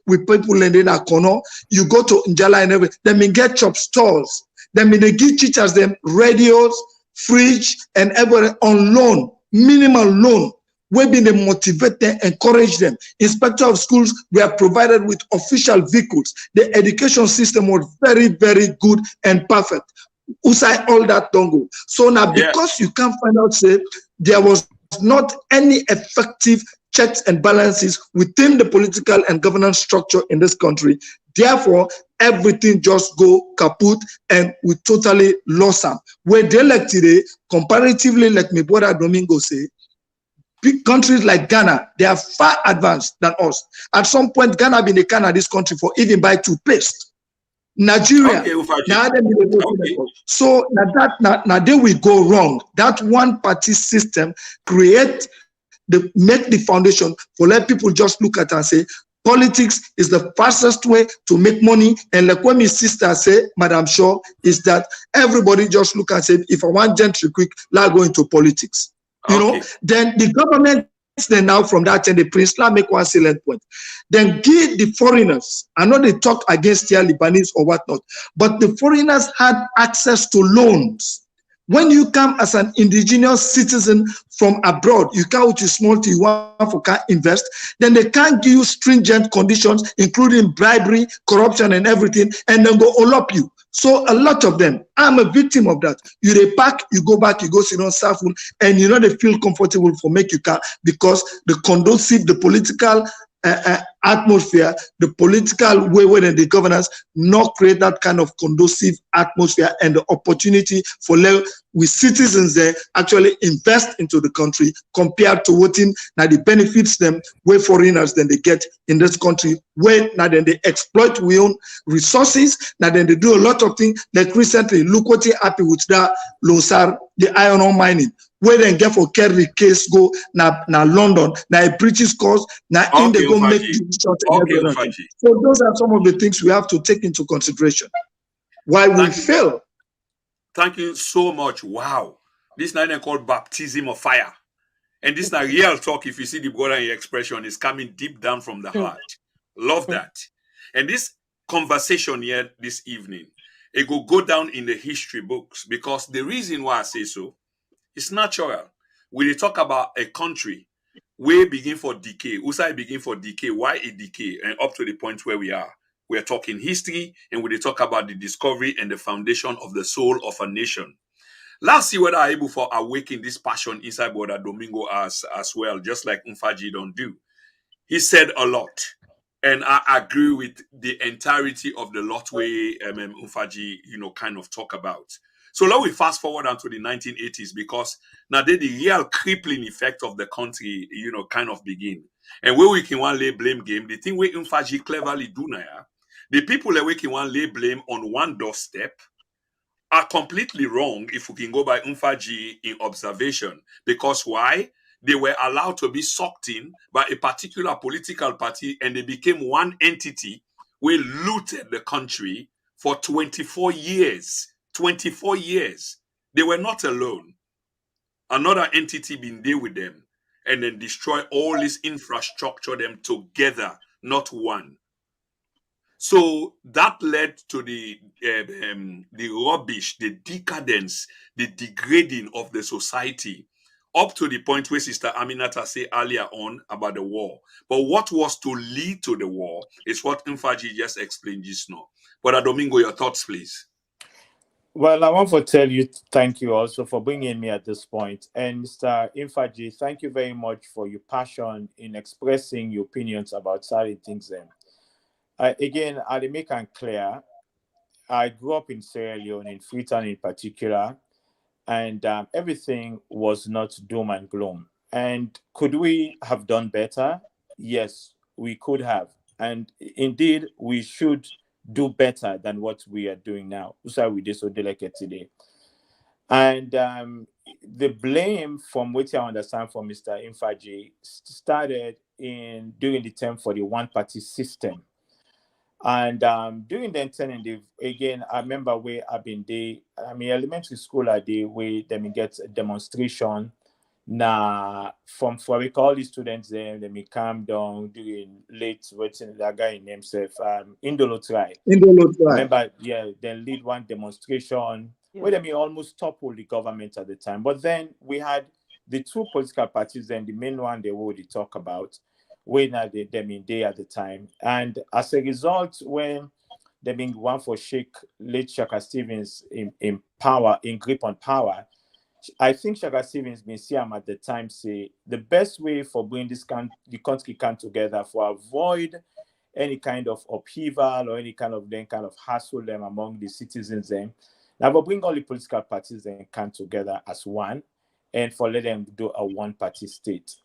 Speaker 3: we people in the corner. You go to Njala and everything. Then we get shop stores. Then they give teachers them radios, fridge, and everything on loan, minimal loan. We been they motivate them, encourage them. Inspector of schools were provided with official vehicles. The education system was very, very good and perfect. Usai all that don't go. So now because you can't find out, say there was not any effective checks and balances within the political and governance structure in this country. Therefore, everything just go kaput and we totally lost them. Where they like today, comparatively, like my brother Domingo say, big countries like Ghana, they are far advanced than us. At some point, Ghana been the kind of this country for even buy toothpaste. Nigeria, so now there we go wrong. That one party system make the foundation for let people just look at and say politics is the fastest way to make money. And like when my sister say, Madam Shaw, is that everybody just look and say, if I want gentry quick, let's go into politics. You know, then the government then now from that and the Prince make one salient point. Then give the foreigners, I know they talk against the Lebanese or whatnot, but the foreigners had access to loans. When you come as an indigenous citizen from abroad, you come with your small to you want for can invest, then they can't give you stringent conditions, including bribery, corruption, and everything, and then go all up you. So a lot of them, I'm a victim of that. You they pack, you go back, you go sit on Safun, and you know they feel comfortable for make you car because the conducive, the political atmosphere, the political way where the governance not create that kind of conducive atmosphere and the opportunity for we citizens there actually invest into the country compared to what in now the benefits them where foreigners then they get in this country where now then they exploit we own resources. Now then they do a lot of things like recently look what happened with that Losar, the iron ore mining. Where then get for carry case go now London, now a British cause, now in they go make decisions. So those are some of the things we have to take into consideration. Why we fail.
Speaker 1: Thank you so much. Wow. This is called baptism of fire. And this is a real talk. If you see the brother in your expression, is coming deep down from the heart. Love that. And this conversation here this evening, it will go down in the history books because the reason why I say so, it's natural. When you talk about a country, we begin for decay. USA begin for decay. Why it decay? And up to the point where we are. We're talking history, and we talk about the discovery and the foundation of the soul of a nation. Let's see whether I'm able to awaken this passion inside Brother Domingo as well, just like Umfaji don't do. He said a lot, and I agree with the entirety of the lot way Umfaji, kind of talk about. So let we fast forward onto the 1980s because now the real crippling effect of the country, kind of begin. And where we can one lay blame game, the thing where Umfaji cleverly do now, the people that we can one lay blame on one doorstep are completely wrong if we can go by Umfaji in observation. Because why? They were allowed to be sucked in by a particular political party and they became one entity where looted the country for 24 years. 24 years. They were not alone. Another entity been there with them and then destroy all this infrastructure them together, not one. So that led to the rubbish, the decadence, the degrading of the society up to the point where Sister Aminata said earlier on about the war. But what was to lead to the war is what Mfaji just explained just now. Brother Domingo, your thoughts, please.
Speaker 2: Well, I want to tell you thank you also for bringing me at this point. And Mr. Infaji, thank you very much for your passion in expressing your opinions about certain things. Again, I'll make it clear, I grew up in Sierra Leone, in Freetown in particular, and everything was not doom and gloom. And could we have done better? Yes, we could have. And indeed, we should do better than what we are doing now. That's why we did so delicate today. And the blame, from which I understand from Mr. Infaji, started in during the term for the one-party system. And during the alternative, again, I remember where I've been there. I mean, elementary school I did where they may get a demonstration. Now, from for we call the students there, they may come down during late waiting that guy in himself, Indolo try. Remember, yeah, then lead one demonstration where they may almost topple the government at the time. But then we had the two political parties, and the main one they already talk about, when they mean they at the time. And as a result, when they being one for Sheikh late Shaka Stevens in power, in grip on power, I think Shaka Stevens been see him at the time say the best way for bringing the country come together for avoid any kind of upheaval or any kind of hassle them among the citizens then. Now but bring all the political parties and come together as one and for let them do a one-party state.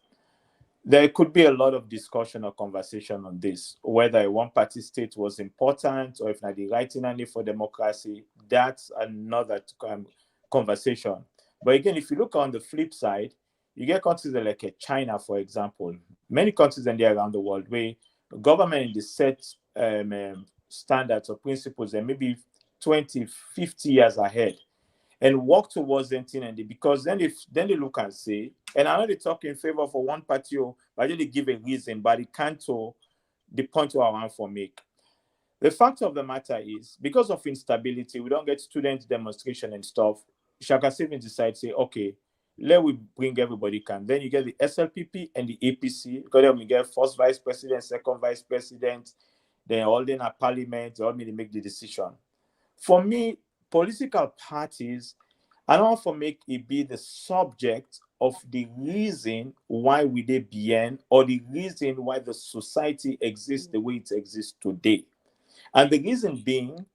Speaker 2: There could be a lot of discussion or conversation on this, whether a one-party state was important or if not the right thing for democracy. That's another conversation. But again, if you look on the flip side, you get countries like China, for example, many countries in there around the world where government in the set standards or principles and maybe 20, 50 years ahead and work towards them because then they look and say, and I know they talk in favor for one party, but they give a reason, but it can't to the point where I want to make. The fact of the matter is, because of instability, we don't get student demonstration and stuff. Shaka Stevens decides, say, okay, let we bring everybody can. Then you get the SLPP and the APC, because then we get first vice president, second vice president, then all in a parliament, they all need to make the decision. For me, political parties, I don't want to make it be the subject of the reason why we they begin or the reason why the society exists the way it exists today. And the reason being,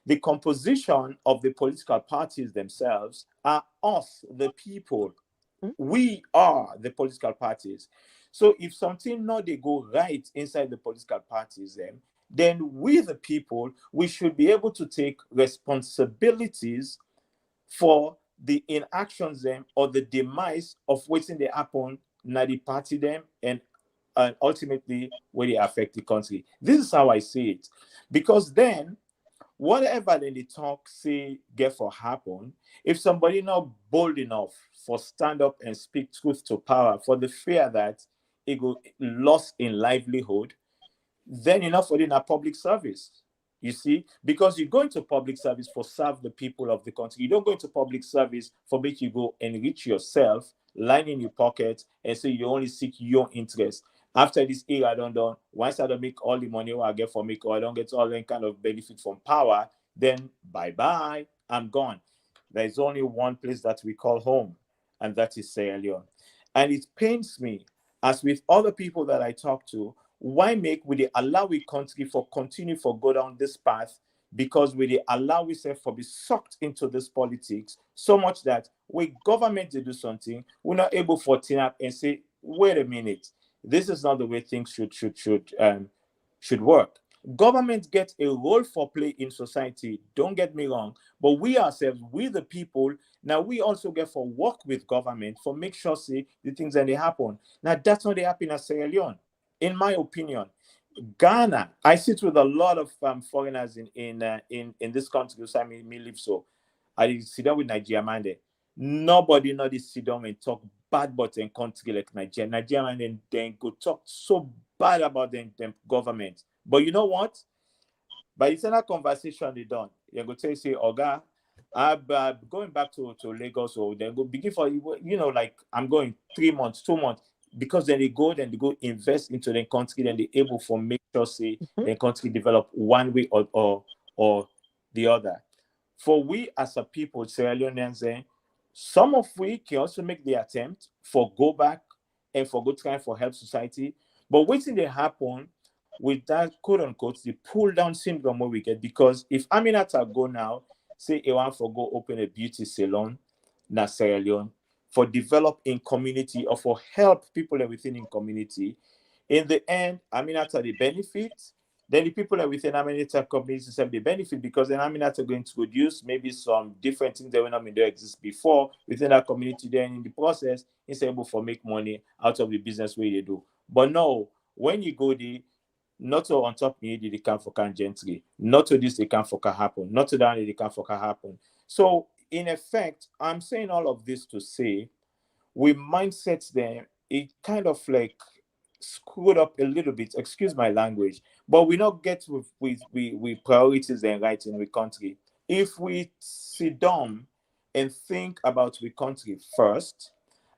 Speaker 2: the composition of the political parties themselves are us, the people. We are the political parties. So if something not they go right inside the political parties, then we, the people, we should be able to take responsibilities for the inactions them or the demise of waiting they happen na the party them and ultimately where they affect the country. This is how I see it. Because then whatever then they talk, say, get for happen, if somebody not bold enough for stand up and speak truth to power for the fear that it go lost in livelihood, then you're not in a public service. You see, because you go into public service for serve the people of the country. You don't go into public service for make you go enrich yourself, line in your pocket, and say you only seek your interest. After this era done, once I don't make all the money I get from it, or I don't get all that kind of benefit from power, then bye-bye, I'm gone. There's only one place that we call home, and that is Sierra Leone. And it pains me, as with other people that I talk to, why make we they allow we country for continue for go down this path because we they allow we say for be sucked into this politics so much that when government to do something, we're not able to turn up and say, wait a minute, this is not the way things should work. Government get a role for play in society, don't get me wrong, but we ourselves, we the people, now we also get for work with government for make sure see the things that they happen. Now that's not they happen at Sierra Leone. In my opinion, Ghana, I sit with a lot of foreigners in this country because I me live so. I sit down with Nigeria man there. Nobody not sit down and talk bad about a country like Nigeria. Nigeria man then go talk so bad about them government. But you know what? By the same conversation they done, you go tell you say, Oga, Going back to Lagos, or then go begin for, like I'm going 3 months, 2 months, because then they go invest into the country, then they able for make sure say the country develop one way or the other. For we as a people, Sierra Leoneans, some of we can also make the attempt for go back and for good try for help society. But waiting they happen with that quote unquote the pull down syndrome where we get, because if Aminata go now, say he want for go open a beauty salon na Sierra Leone, for develop in community or for help people within in community, in the end, Aminata the benefit, then the people that within Aminata communities have the benefit, because then Aminata going to introduce maybe some different things that were not there exist before within that community. Then in the process, it's able for make money out of the business way they do. But no, when you go there, not to on top me, they can't for can gently, not to this they can't for can happen, not to that they can't for can happen. So in effect, I'm saying all of this to say, we mindsets there, it kind of like screwed up a little bit, excuse my language, but we not get with priorities and right in the country. If we sit down and think about the country first,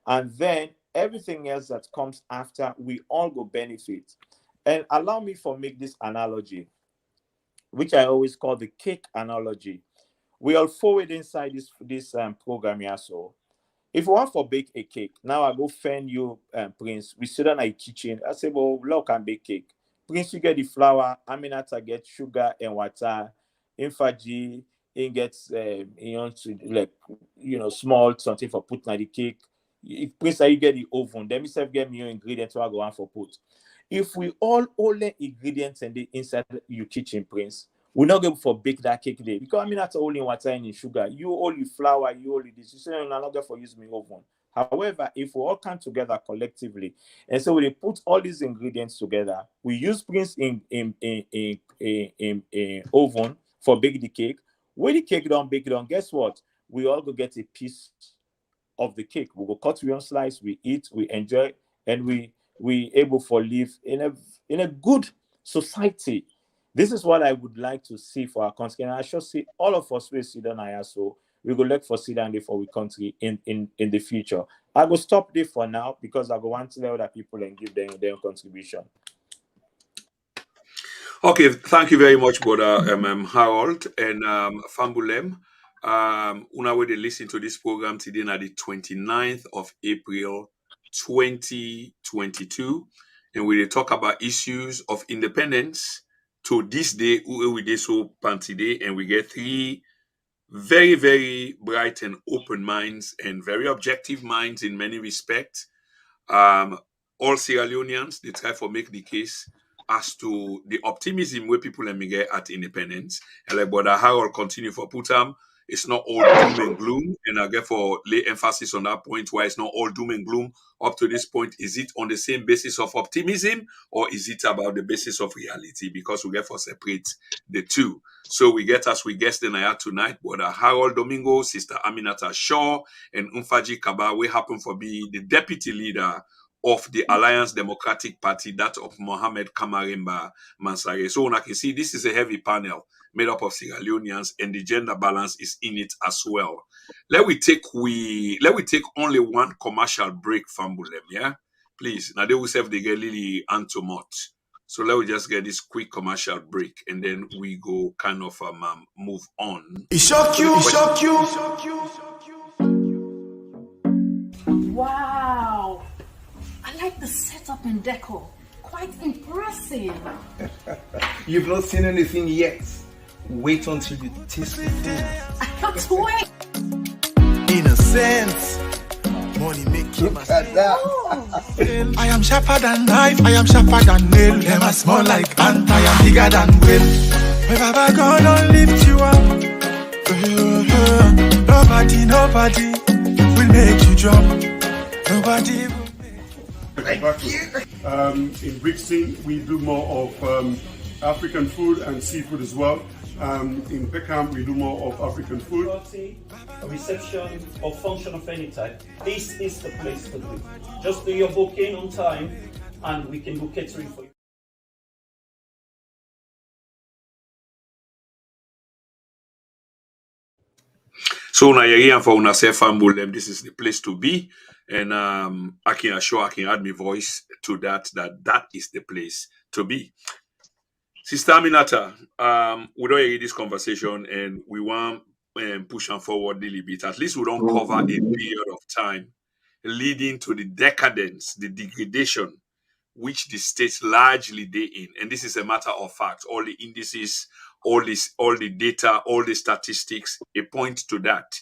Speaker 2: and then everything else that comes after, we all go benefit. And allow me for make this analogy, which I always call the cake analogy. We all forward inside this program here. So if you want for bake a cake, now I go find you, Prince. We sit down at the kitchen. I say, well, look, can bake cake. Prince, you get the flour. Aminata get sugar and water. Infaji, it gets, small something for putting on the cake. Prince, you get the oven. Then myself get me your ingredients so I go on for put. If we all the ingredients and the inside your kitchen, Prince, we're not going for bake that cake there, because that's only water and sugar. You only flour, you only this. You say I'm not going for use me oven. However, if we all come together collectively, and so we put all these ingredients together, we use Prince in oven for bake the cake. When the cake don't bake it on, guess what? We all go get a piece of the cake. We go cut one slice, we eat, we enjoy, and we able for live in a good society. This is what I would like to see for our country, and I should see all of us will sit down here, so we go look for sit down there for our country in the future. I will stop there for now, because I go want to let other people and give them their contribution.
Speaker 1: Okay, thank you very much, brother Harold and Fambulem. Una way they listen to this program today na the 29th of April 2022, and we dey talk about issues of independence to this day we dey so panty day, and we get three very, very bright and open minds and very objective minds in many respects. All Sierra Leoneans, they try for make the case as to the optimism where people let me get at independence. And like Brother Harold continue for Putam, it's not all doom and gloom. And I get for lay emphasis on that point why it's not all doom and gloom up to this point. Is it on the same basis of optimism, or is it about the basis of reality? Because we get for separate the two. So we get as we guest the Naya tonight, Brother Harold Domingo, Sister Aminata Shaw, and Umfaji Kaba, we happen for be the deputy leader of the Alliance Democratic Party, that of Mohamed Kamaremba Mansare. So I can see this is a heavy panel made up of Sierra Leoneans, and the gender balance is in it as well. Let we take only one commercial break, Fambulem, yeah? Please. Now they will say they get Lily Antomot. So let me just get this quick commercial break, and then we go kind of move on.
Speaker 5: It shock you.
Speaker 6: Wow. I like the setup and decor. Quite impressive.
Speaker 5: You've not seen anything yet. Wait until you taste the food.
Speaker 6: I can't wait.
Speaker 5: In a sense, money make you
Speaker 7: Look at that.
Speaker 6: Oh.
Speaker 5: I am sharper than knife, I am sharper than nail. Them are small like ant, I am bigger than whale. When Baba gonna lift you up, nobody will make you jump. Nobody will
Speaker 7: make you. In Brixton, we do more of African food and seafood as well. In Peckham, we do more of African food.
Speaker 8: A reception or function of any type, this is the place to do it. Just do your booking on time, and we can do catering for you.
Speaker 1: So and for una self this is the place to be. And I can assure I can add my voice to that is the place to be. Sister Aminata, we don't hear this conversation and we want push and forward a little bit. At least we don't cover a period of time leading to the decadence, the degradation which the states largely they in. And this is a matter of fact. All the indices, all the data, all the statistics, it points to that.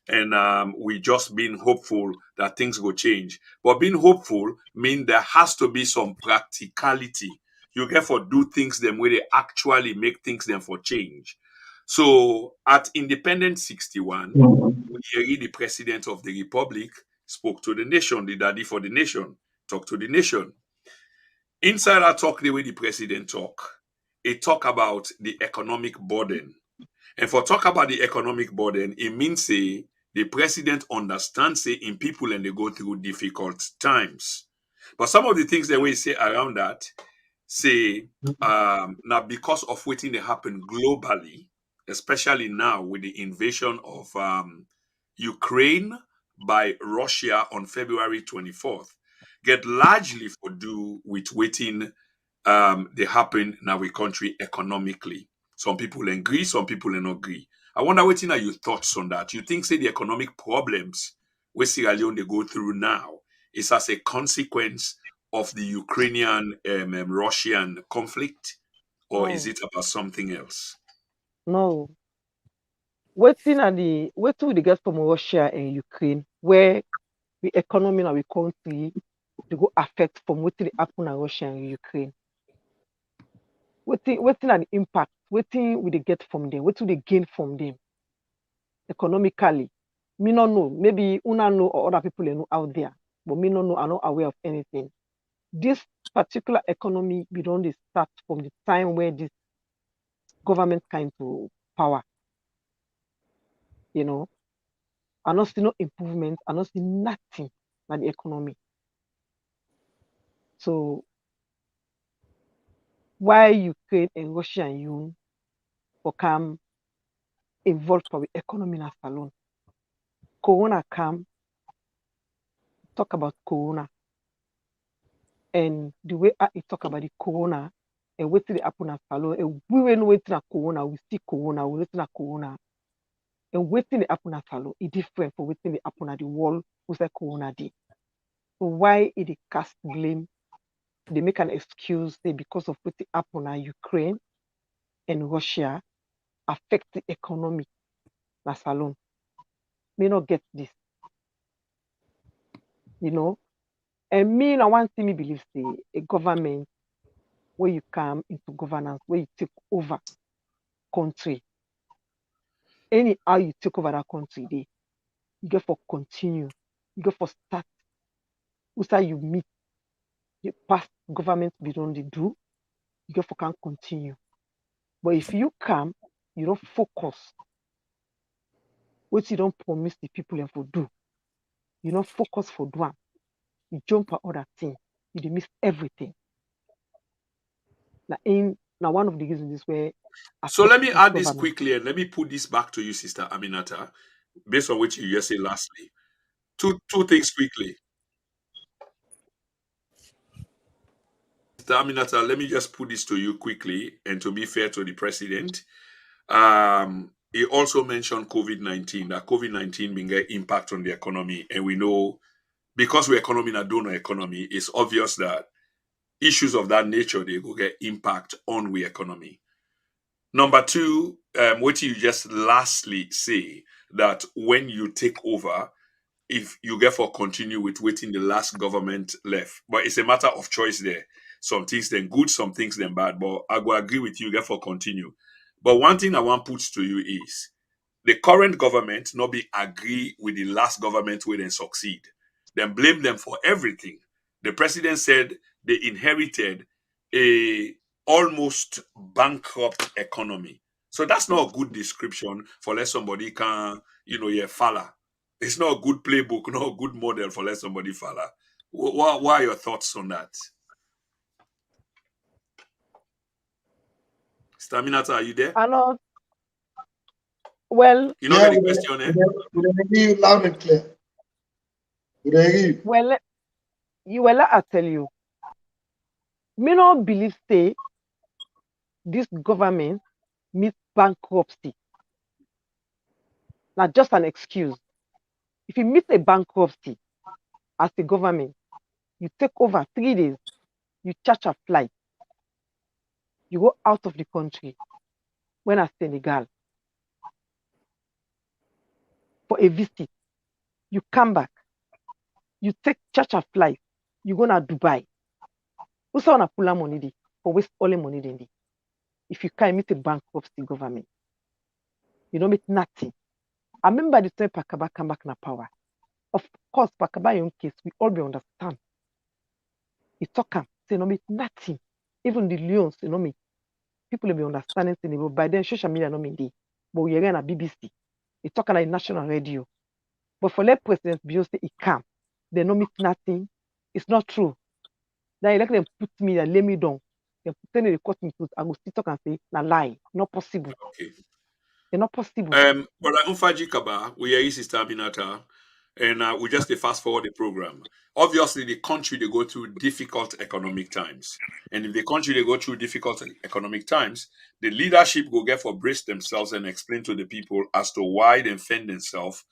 Speaker 1: And we just being hopeful that things will change. But being hopeful means there has to be some practicality. You get for do things them where they actually make things them for change. So at Independence 61, we hear the president of the republic spoke to the nation, the daddy for the nation, talked to the nation. Inside that talk, the way the president talk, it talk about the economic burden. And for talk about the economic burden, it means say the president understands say in people and they go through difficult times. But some of the things that we say around that say now because of what they happen globally, especially now with the invasion of Ukraine by Russia on February 24th, get largely for do with waiting they happen in our country economically. Some people agree, some people don't agree. I wonder what are your thoughts on that? You think say the economic problems where Sierra Leone they go through now is as a consequence of the Ukrainian Russian conflict, or is
Speaker 4: No,
Speaker 1: it about something else?
Speaker 4: no. Waiting we get from Russia and Ukraine, where the economy of the country they go affect from what they happen in Russia and Ukraine. Waiting are the impact, waiting we they get from them, what do they gain from them economically. Me not know. Maybe una know or other people they know out there, but me not know. I'm not aware of anything. This particular economy we don't start from the time where this government came to power. You know, I not see no improvement. I not see nothing in the economy. So why Ukraine and Russia and you become involved for the economy in Salone? Corona come, talk about Corona. And the way I talk about the Corona and what they happen at Salone, and we when waiting at Corona, we see Corona, we waiting at Corona. And waiting the happen at Salone is different from waiting the happen at the wall who say Corona did. So why it they cast blame? They make an excuse say because of what happened at Ukraine and Russia affect the economy na Salone. May not get this. You know? And me I want to see me believe say a government where you come into governance, where you take over country. Anyhow you take over that country, you get for continue, you get for start. Who say you meet the past government we don't do, you get for can continue. But if you come, you don't focus. What you don't promise the people and for do, you don't focus for do. You jump at other things, you miss everything. Now one of the reasons is where.
Speaker 1: So let me add this quickly and let me put this back to you, Sister Aminata, based on what you just said lastly. Two things quickly. Sister Aminata, let me just put this to you quickly, and to be fair to the president, he also mentioned COVID-19, that COVID-19 being an impact on the economy, and we know because we're economy not donor economy, it's obvious that issues of that nature they will get impact on the economy. Number two, what you just lastly say that when you take over, if you get for continue with waiting the last government left, but it's a matter of choice there. Some things then good, some things then bad. But I will agree with you, get for continue. But one thing I want put to you is the current government not be agree with the last government where they succeed. Then blame them for everything. The president said they inherited a almost bankrupt economy. So that's not a good description for let somebody can, follow. It's not a good playbook, not a good model for let somebody follow. What are your thoughts on that? Staminata, are you there?
Speaker 4: I know Well,
Speaker 1: You know
Speaker 3: Yeah,
Speaker 1: the question, eh?
Speaker 3: we hear you loud and clear. We hear you.
Speaker 4: well, I tell you, me not believe say this government meets bankruptcy. Not just an excuse. If you meet a bankruptcy as a government, you take over 3 days, you charge a flight, you go out of the country. When at Senegal for a visit, you come back, you take charge a flight, you go to Dubai. Who's on a pull money di for waste all the money di. If you can't meet a bankruptcy government, you don't meet nothing. I remember the time Pakaba come back na power. Of course, Pakaba in case we all be understand. He talk am, say no meet nothing. Even the Lions, you know me, people will be understanding Senegal. By then, social media no mean dey. But we are on BBC. He talk on a national radio. But for let President Beyonce, he come. They no meet nothing. It's not true. Then like them put me and lay me down. They put the court me to I go still talk and say, na lie. Not possible.
Speaker 1: Okay.
Speaker 4: It's not possible.
Speaker 1: Brother Umfaji Kaba, we are Sister Aminata, and we just fast forward the program. Obviously, the country they go through difficult economic times, and if the country they go through difficult economic times, the leadership will get for brace themselves and explain to the people as to why they find themselves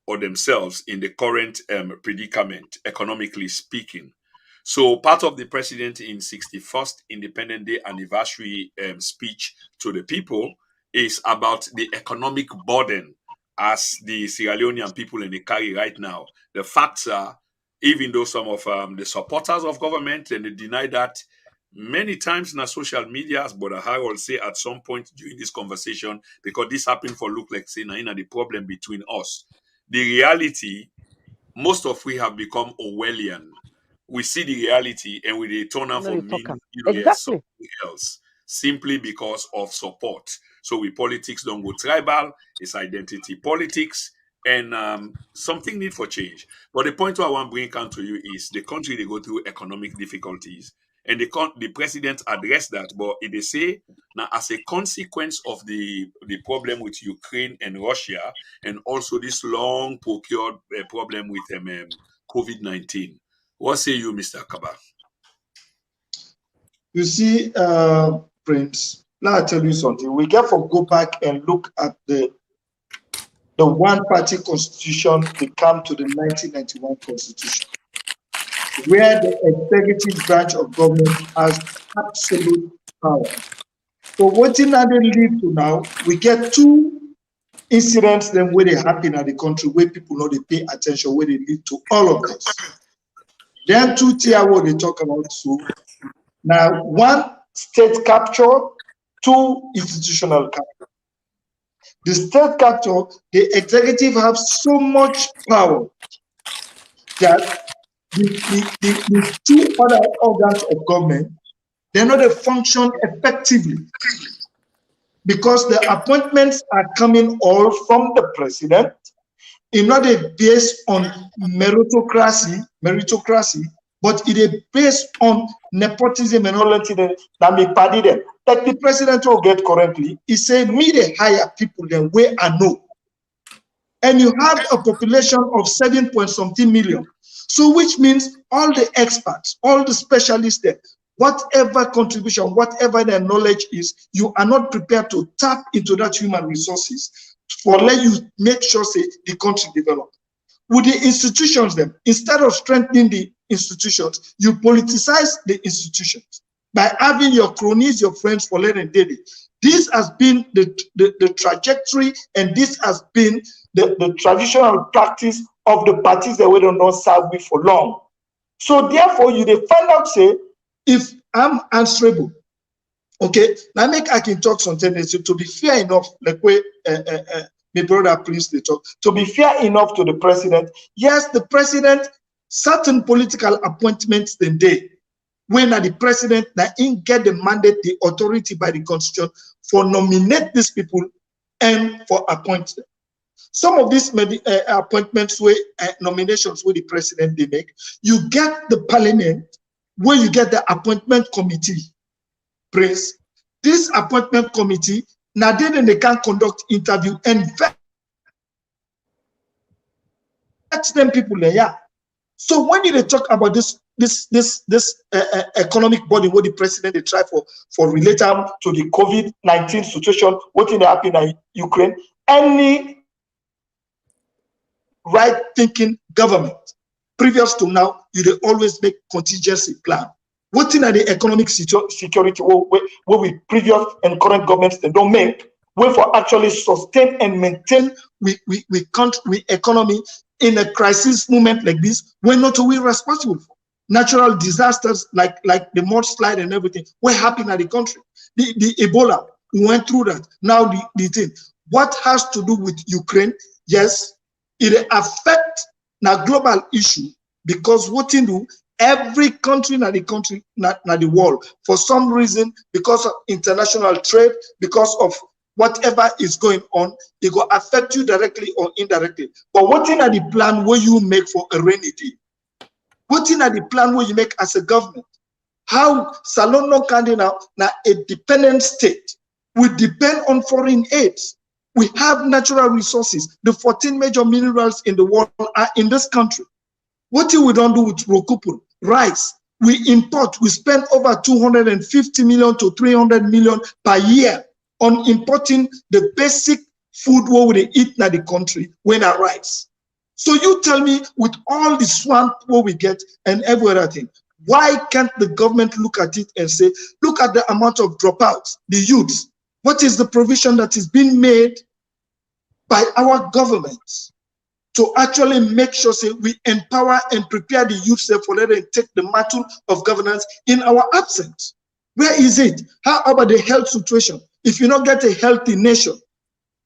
Speaker 1: or themselves in the current predicament, economically speaking. So part of the president in 61st Independence Day anniversary speech to the people is about the economic burden as the Sierra Leonean people in the carry right now. The facts are, even though some of the supporters of government and they deny that many times in social media, as Brother Harold say at some point during this conversation, because this happened for look like saying the problem between us. The reality, most of we have become Orwellian. We see the reality and we turn out
Speaker 4: No,
Speaker 1: for
Speaker 4: they
Speaker 1: mean,
Speaker 4: talk am.
Speaker 1: yes,
Speaker 4: Exactly.
Speaker 1: something else, simply because of support. So we politics don't go tribal, it's identity politics, and something need for change. But the point I want to bring out to you is the country they go through economic difficulties, and the president addressed that, but they say now as a consequence of the problem with Ukraine and Russia, and also this long procured problem with COVID-19. What say you, Mr. Kaba?
Speaker 3: You see, Prince, let me tell you something. We get to go back and look at the one-party constitution they come to the 1991 constitution, where the executive branch of government has absolute power. So what in they lead to now, we get two incidents then where they happen at the country where people know they pay attention, where they lead to all of this. Then two tier what they talk about. So now one, state capture, two, institutional capture. The state capture, the executive have so much power that the two other organs of government, they know they function effectively because the appointments are coming all from the president, in not based on meritocracy, but it is based on nepotism and all that may party them. Like the president will get currently, he said, me they hire people than where I know. And you have a population of 7.something million. So which means all the experts, all the specialists there, whatever contribution, whatever their knowledge is, you are not prepared to tap into that human resources for let you make sure say the country develop. With the institutions then, instead of strengthening the institutions, you politicize the institutions by having your cronies, your friends for letting daily. This has been the trajectory, and this has been the traditional practice of the parties that we don't know serve with for long. So therefore, you they find out, say, if I'm answerable, okay, now I can talk something to be fair enough, like where my brother please they talk, to be fair enough to the president. Yes, the president, certain political appointments then they, when the president that in get the mandate, the authority by the constitution for nominate these people and for appoint them. Some of these appointments where nominations where the president they make, you get the parliament where you get the appointment committee. Praise. This appointment committee, Now then they can conduct interview and vet them people there. Yeah. So when you talk about this economic body, what the president they try for related to the COVID-19 situation, what in happen in Ukraine, any right-thinking government previous to now, you they always make contingency plan. What in the economic security where we previous and current governments they don't make, where for actually sustain and maintain we economy in a crisis moment like this, we're not we responsible for. Natural disasters like the mudslide and everything, what happened at the country? The Ebola, we went through that. Now the thing. What has to do with Ukraine? Yes, it affects now global issue because what you do, every country in the world, for some reason, because of international trade, because of whatever is going on, it will affect you directly or indirectly. But what in the plan where you make for a rainy day? What in the plan where you make as a government? How Salone can now a dependent state? We depend on foreign aid. We have natural resources. The 14 major minerals in the world are in this country. What we don't do with Rokupur, rice, we import, we spend over 250 million to 300 million per year on importing the basic food where we eat in the country when I rice. So you tell me with all the swamp where we get and everything, why can't the government look at it and say, look at the amount of dropouts, the youths, what is the provision that is being made by our governments to actually make sure say, we empower and prepare the youth for letting them take the mantle of governance in our absence? Where is it? How about the health situation? If you don't get a healthy nation,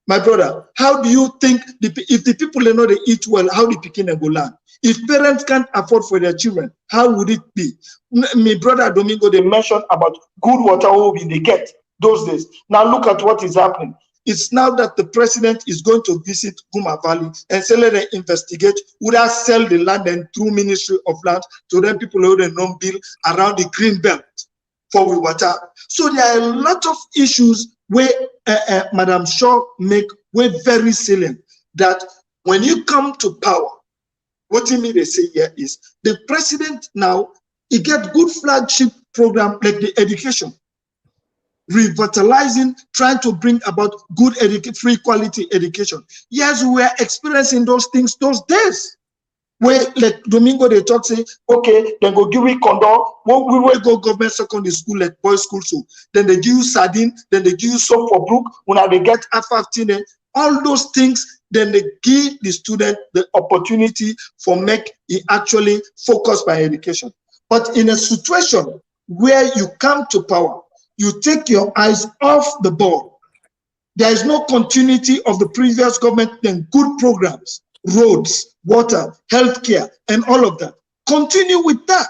Speaker 3: my brother, how do you think if the people they know they eat well, how the picking and go land? If parents can't afford for their children, how would it be? My brother Domingo, they mentioned about good water we they get those days. Now look at what is happening. It's now that the president is going to visit Guma Valley and say let them investigate, would I sell the land and through Ministry of Land to them people who they non bill around the green belt for we water. So there are a lot of issues where Madam Shaw make were very salient that when you come to power, what you mean they say here is the president now he get good flagship program like the education, revitalizing, trying to bring about good free quality education. Yes, we are experiencing those things those days. Where like Domingo they talk say, okay, then go give we condor, we will go government secondary school like boys school so. Then they give you sardine, then they give you soap for brook, when they get F15, all those things, then they give the student the opportunity for make it actually focus by education. But in a situation where you come to power, you take your eyes off the ball. There is no continuity of the previous government, then good programs, roads, water, healthcare, and all of that. Continue with that.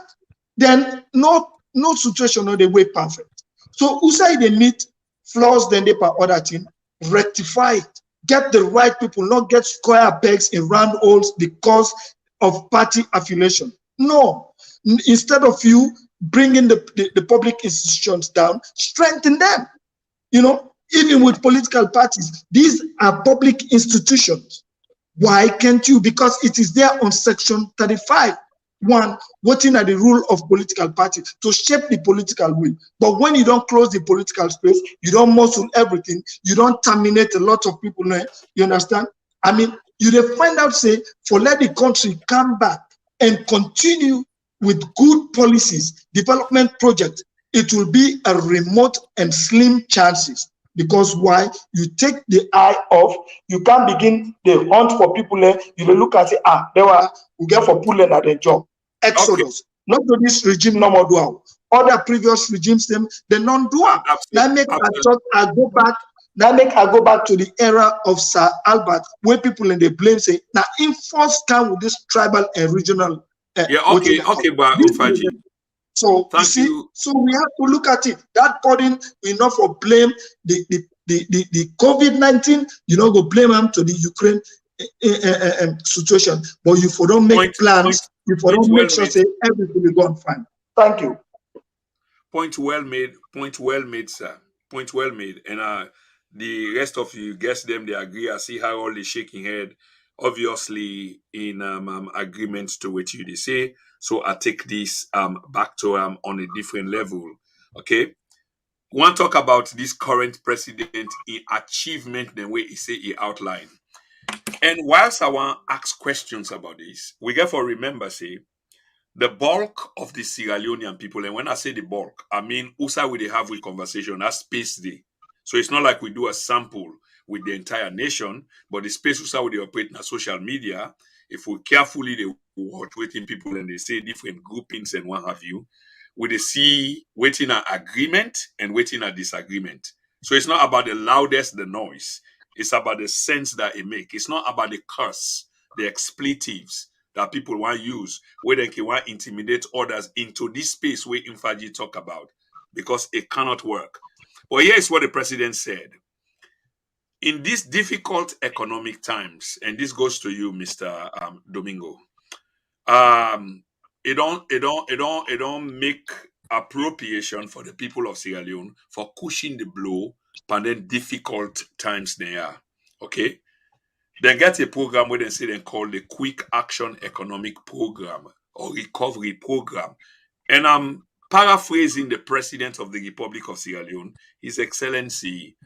Speaker 3: Then no situation or the way perfect. So usai they meet flaws, then they per other thing, rectify it. Get the right people, not get square pegs in round holes because of party affiliation. No. Instead of you bringing the public institutions down, strengthen them. You know, even with political parties, these are public institutions. Why can't you? Because it is there on section 35. One, voting at the rule of political parties to shape the political will. But when you don't close the political space, you don't muscle everything, you don't terminate a lot of people. You understand? I mean, you find out, say, for let the country come back and continue with good policies, development projects, it will be a remote and slim chances. Because why? You take the eye off, you can't begin the hunt for people there. You will look and say, we get for pulling at the job. Exodus. Okay. Not to this regime no more do. Other previous regimes they non do. Now make I go back. Now make I go back to the era of Sir Albert, where people in the blame say, now in first come with this tribal and regional.
Speaker 1: But Ufaji.
Speaker 3: So you see, so we have to look at it. That burden, we not for blame the COVID-19, you know, go blame them to the Ukraine situation. But if you don't make plans, if you don't make sure say everything will go on fine. Thank you.
Speaker 1: Point well made, sir. Point well made. And The rest of you guess them, they agree. I see Harold is shaking head, obviously in agreement to what you they say. So I take this back to on a different level. Okay. We want to talk about this current president in achievement the way he say he outlined. And whilst I want to ask questions about this, we get for remember say the bulk of the Sierra Leonean people, and when I say the bulk, I mean also we they have with conversation, that's space day. So it's not like we do a sample with the entire nation, but the space also they operate in social media. If we carefully they watch waiting people and they say different groupings and what have you, we they see waiting an agreement and waiting a disagreement. So it's not about the loudest the noise, it's about the sense that it make. It's not about the curse, the expletives that people want to use, where they can want intimidate others into this space where Infaji talk about, because it cannot work. But here is what the president said. In these difficult economic times, and this goes to you, Mr. Domingo, it don't make appropriation for the people of Sierra Leone for cushioning the blow and then difficult times they are. Okay? They get a program where they say they call the Quick Action Economic Program or Recovery Program. And I'm paraphrasing the President of the Republic of Sierra Leone, His Excellency,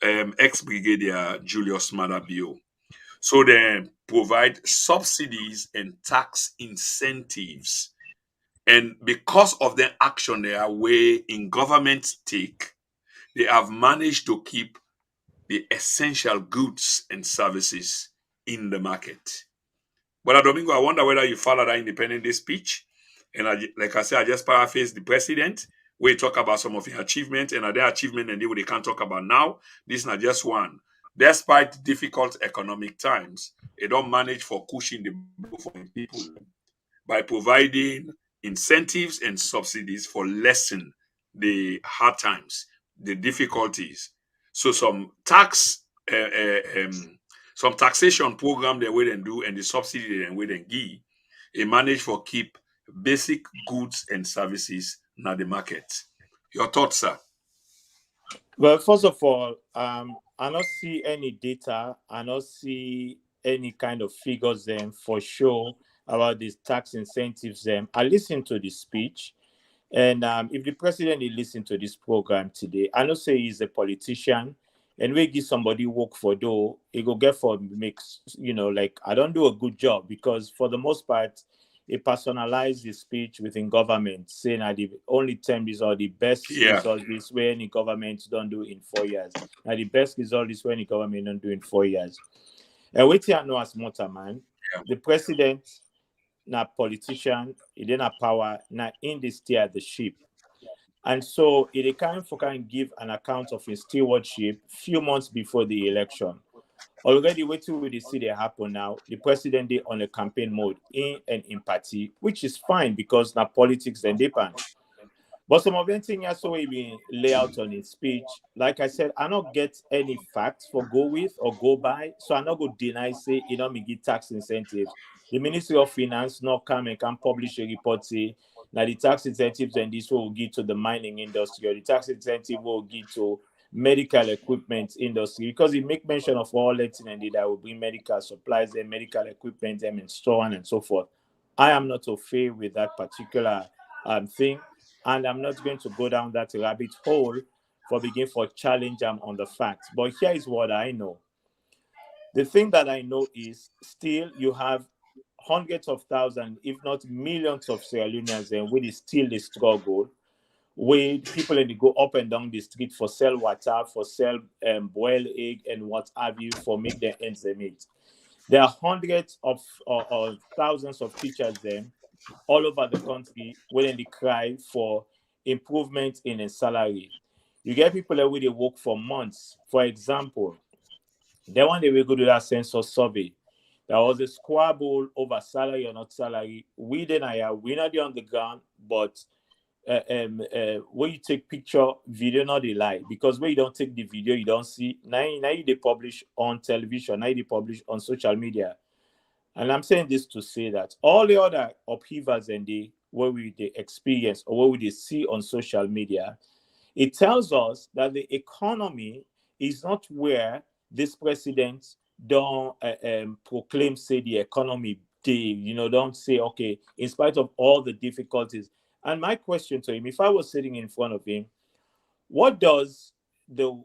Speaker 1: ex-Brigadier Julius Madabio. So they provide subsidies and tax incentives. And because of the action they are way in government take, they have managed to keep the essential goods and services in the market. But Domingo, I wonder whether you follow that Independence Day speech. And like I said, I just paraphrase the president, where he talk about some of his achievements and other achievement and they can't talk about now. This is not just one. Despite difficult economic times, they don't manage for pushing the blow for people by providing incentives and subsidies for lessen the hard times, the difficulties. So some some taxation program they will then do and the subsidy they will then give, they manage for keep basic goods and services in the market. Your thoughts, sir?
Speaker 2: Well, first of all, I don't see any data. I don't see any kind of figures then for sure about these tax incentives. I listened to the speech, and if the president is listening to this program today, I know say he's a politician, and we give somebody work for though, he go get for mix. Like I don't do a good job because for the most part, he personalized the speech within government, saying that the only term result, the best result is when the government don't do in 4 years. Now the best result is when the government don't do in 4 years. And wait here know as Motorman, the president, not politician, he didn't have power, not in the steer the ship. And so it can give an account of his stewardship few months before the election. Already waiting with the see they happen now. The president is on a campaign mode in and in party, which is fine because now politics then depend. But some of the things also been lay out on his speech. Like I said, I don't get any facts for go with or go by. So I not go deny say you know me give tax incentives. The Ministry of Finance not come and can publish a report say now the tax incentives and this will give to the mining industry or the tax incentive will give to medical equipment industry because it make mention of all that and that will bring medical supplies and medical equipment and so on and so forth. I am not okay with that particular thing, and I'm not going to go down that rabbit hole for challenge on the facts. But here is what I know. The thing that I know is still you have hundreds of thousands, if not millions of Sierra Leoneans and with still the struggle where people they go up and down the street for sell water, for sell boiled egg and what have you for make their ends meet. There are hundreds of or thousands of teachers then all over the country when they cry for improvement in a salary. You get people that will work for months. For example, then when they will go to that census survey, there was a squabble over salary or not salary. We we're not on the ground, but when you take picture, video not a lie because when you don't take the video, you don't see. Now they publish on television, now they publish on social media. And I'm saying this to say that all the other upheavals and where we they experience or what we they see on social media, it tells us that the economy is not where this president don't proclaim, say, the economy day, don't say, okay, in spite of all the difficulties. And my question to him, if I was sitting in front of him, what does the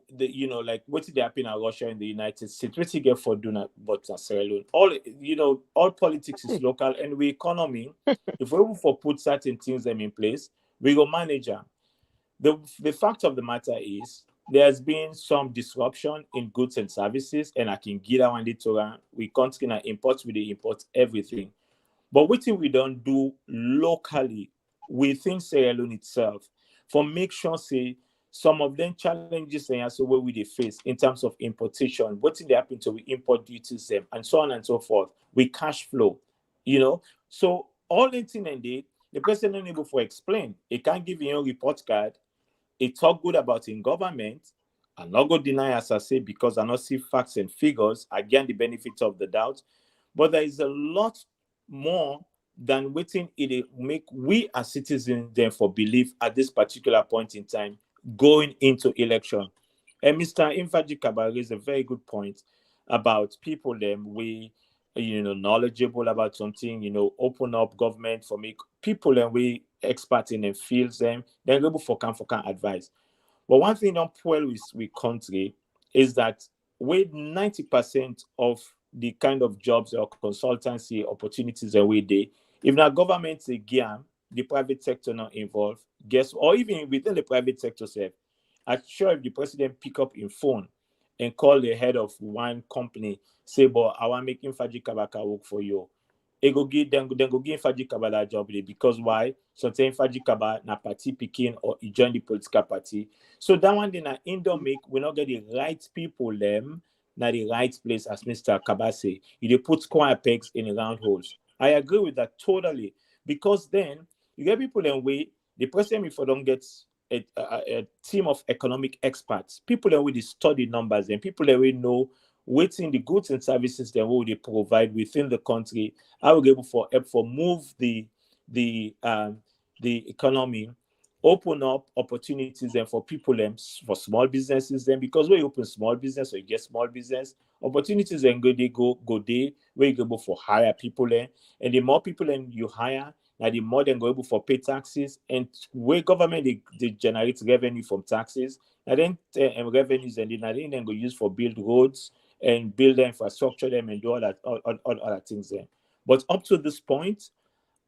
Speaker 2: like what did happen in Russia and the United States? What you get for doing that but Salone? All politics is local, and we economy, if we for put certain things them in place, we go manage them. The fact of the matter is there's been some disruption in goods and services, and I can get around it to we continue to import, we import everything. But what we don't do locally within Sierra Leone itself for make sure say some of them challenges and also where we face in terms of importation, what they happen to we import duties them and so on and so forth. We cash flow, So all the thing and the president unable to explain. He can't give you a report card. He talk good about in government. I'm not going to deny, as I say, because I not see facts and figures. Again, the benefit of the doubt. But there is a lot more than waiting it make we as citizens therefore believe at this particular point in time going into election. And Mr. Infaji Kaba raised a very good point about people them we knowledgeable about something, open up government for make people and we expert in and fields them, they're able for can advice. But one thing don't well with country is that with 90% of the kind of jobs or consultancy opportunities away there, if now government again, the private sector not involved, or even within the private sector, I'm sure if the president pick up in phone and call the head of one company, say, but I want making Faji Kabaka work for you. Then go give Faji Kaba that job there because why? Sometimes Faji Kaba na party picking or he join the political party. So that one then in don't make we not get the right people them na the right place, as Mr. Kaba say. You put square pegs in round holes. I agree with that totally. Because then you get people in way the president if I don't get a team of economic experts, people that will study numbers and people that will know what's in the goods and services that will they provide within the country. I will be able for help for move the economy, open up opportunities then for people and for small businesses then because when you open small business or you get small business opportunities then go there where you go for hire people then and the more people then you hire. Now, the more than go able for pay taxes and where government they generate revenue from taxes, and then revenues and then go use for build roads and build the infrastructure them and do all other things there. But up to this point,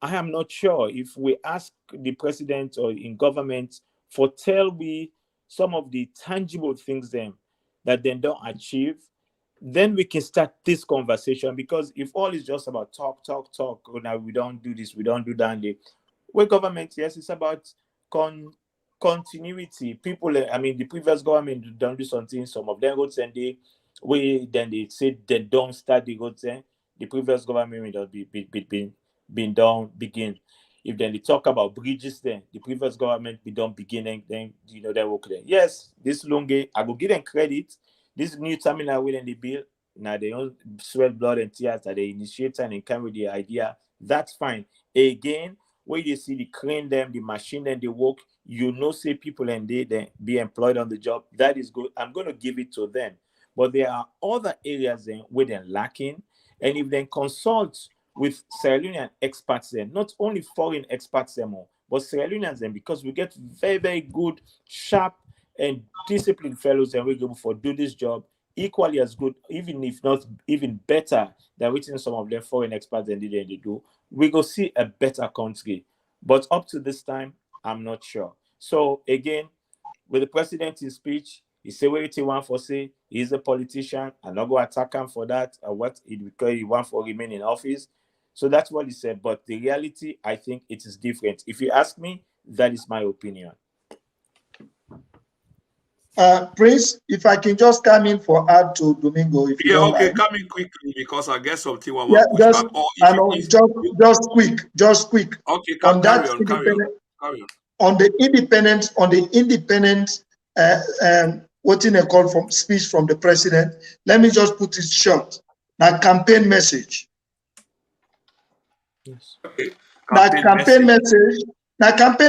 Speaker 2: I am not sure if we ask the president or in government for tell we some of the tangible things then that they don't achieve. Then we can start this conversation because if all is just about talk, now we don't do this, we don't do that. Well, government, yes, it's about continuity. People, the previous government don't do something. Some of them roads and they say they don't start the roads. The previous government will been done begin. If then they talk about bridges, then the previous government be done beginning. Then they work there. Yes, this longe I go give them credit. This new terminal within the bill, now they don't sweat blood and tears that they initiate and come with the idea. That's fine. Again, when you see the crane them, the machine and the work, say people and they be employed on the job. That is good. I'm going to give it to them. But there are other areas then where they're lacking. And if they consult with Sierra Leonean experts then, not only foreign experts them, but Sierra Leoneans then, because we get very, very good, sharp, and disciplined fellows and we're able for do this job equally as good, even if not even better than waiting some of them foreign experts than they do. We go see a better country. But up to this time, I'm not sure. So again, with the president's speech, he said what he want for say he's a politician. I'm not going to attack him for that or what he want for remain in office. So that's what he said. But the reality, I think it is different. If you ask me, that is my opinion.
Speaker 3: Prince, if I can just come in for add to Domingo, if you don't
Speaker 1: okay,
Speaker 3: mind.
Speaker 1: come in quickly because I guess something one
Speaker 3: Yeah,
Speaker 1: push back. Or if
Speaker 3: just quick.
Speaker 1: Okay,
Speaker 3: On that
Speaker 1: carry on.
Speaker 3: On the independent, what in a call from speech from the president. Let me just put it short. Now, campaign message.
Speaker 1: Yes. Okay.
Speaker 3: Campaign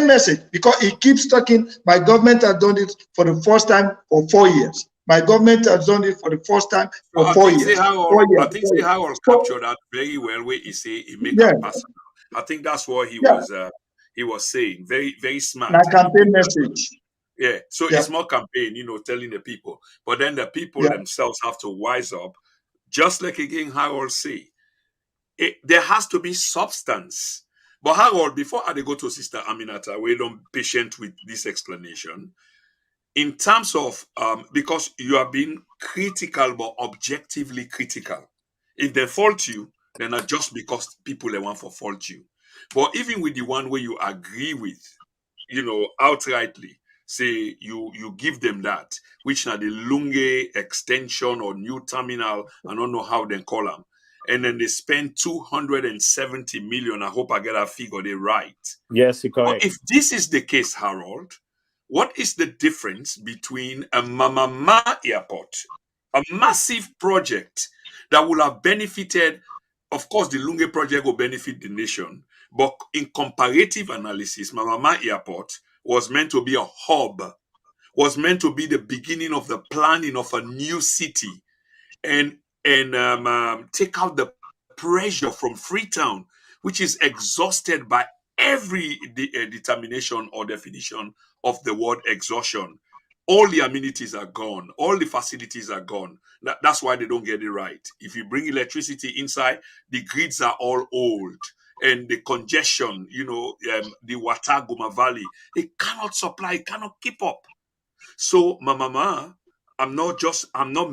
Speaker 3: message, because he keeps talking, my government has done it for the first time for 4 years. My government has done it for the first time for 4 years. 4 years.
Speaker 1: I think say Harold
Speaker 3: So,
Speaker 1: captured that very well where he say he make
Speaker 3: yeah,
Speaker 1: a personal. I think that's what he
Speaker 3: yeah,
Speaker 1: was saying. Very, very smart.
Speaker 3: my
Speaker 1: And he
Speaker 3: campaign
Speaker 1: did that.
Speaker 3: message.
Speaker 1: Yeah. So
Speaker 3: Yeah,
Speaker 1: it's more campaign, telling the people. But then the people
Speaker 3: yeah.
Speaker 1: themselves have to wise up. Just like again Harold say, there has to be substance. But Harold, before I go to Sister Aminata, we don't patient with this explanation. In terms of because you are being critical but objectively critical. If they fault you, then not just because people they want for fault you. But even with the one where you agree with, outrightly, say you give them that, which now the Lunge extension or new terminal, I don't know how they call them. And then they spend 270 million. I hope I get that figure they right.
Speaker 2: Yes, you're
Speaker 1: But
Speaker 2: correct.
Speaker 1: if this is the case, Harold, what is the difference between a Mamama airport, a massive project that will have benefited, of course, the Lunge project will benefit the nation, but in comparative analysis, Mamama airport was meant to be a hub, was meant to be the beginning of the planning of a new city, and take out the pressure from Freetown, which is exhausted by every determination or definition of the word exhaustion. All the amenities are gone. All the facilities are gone. That's why they don't get it right. If you bring electricity inside, the grids are all old. And the congestion, the Watagoma Valley, it cannot supply, it cannot keep up. So, Mama, I'm not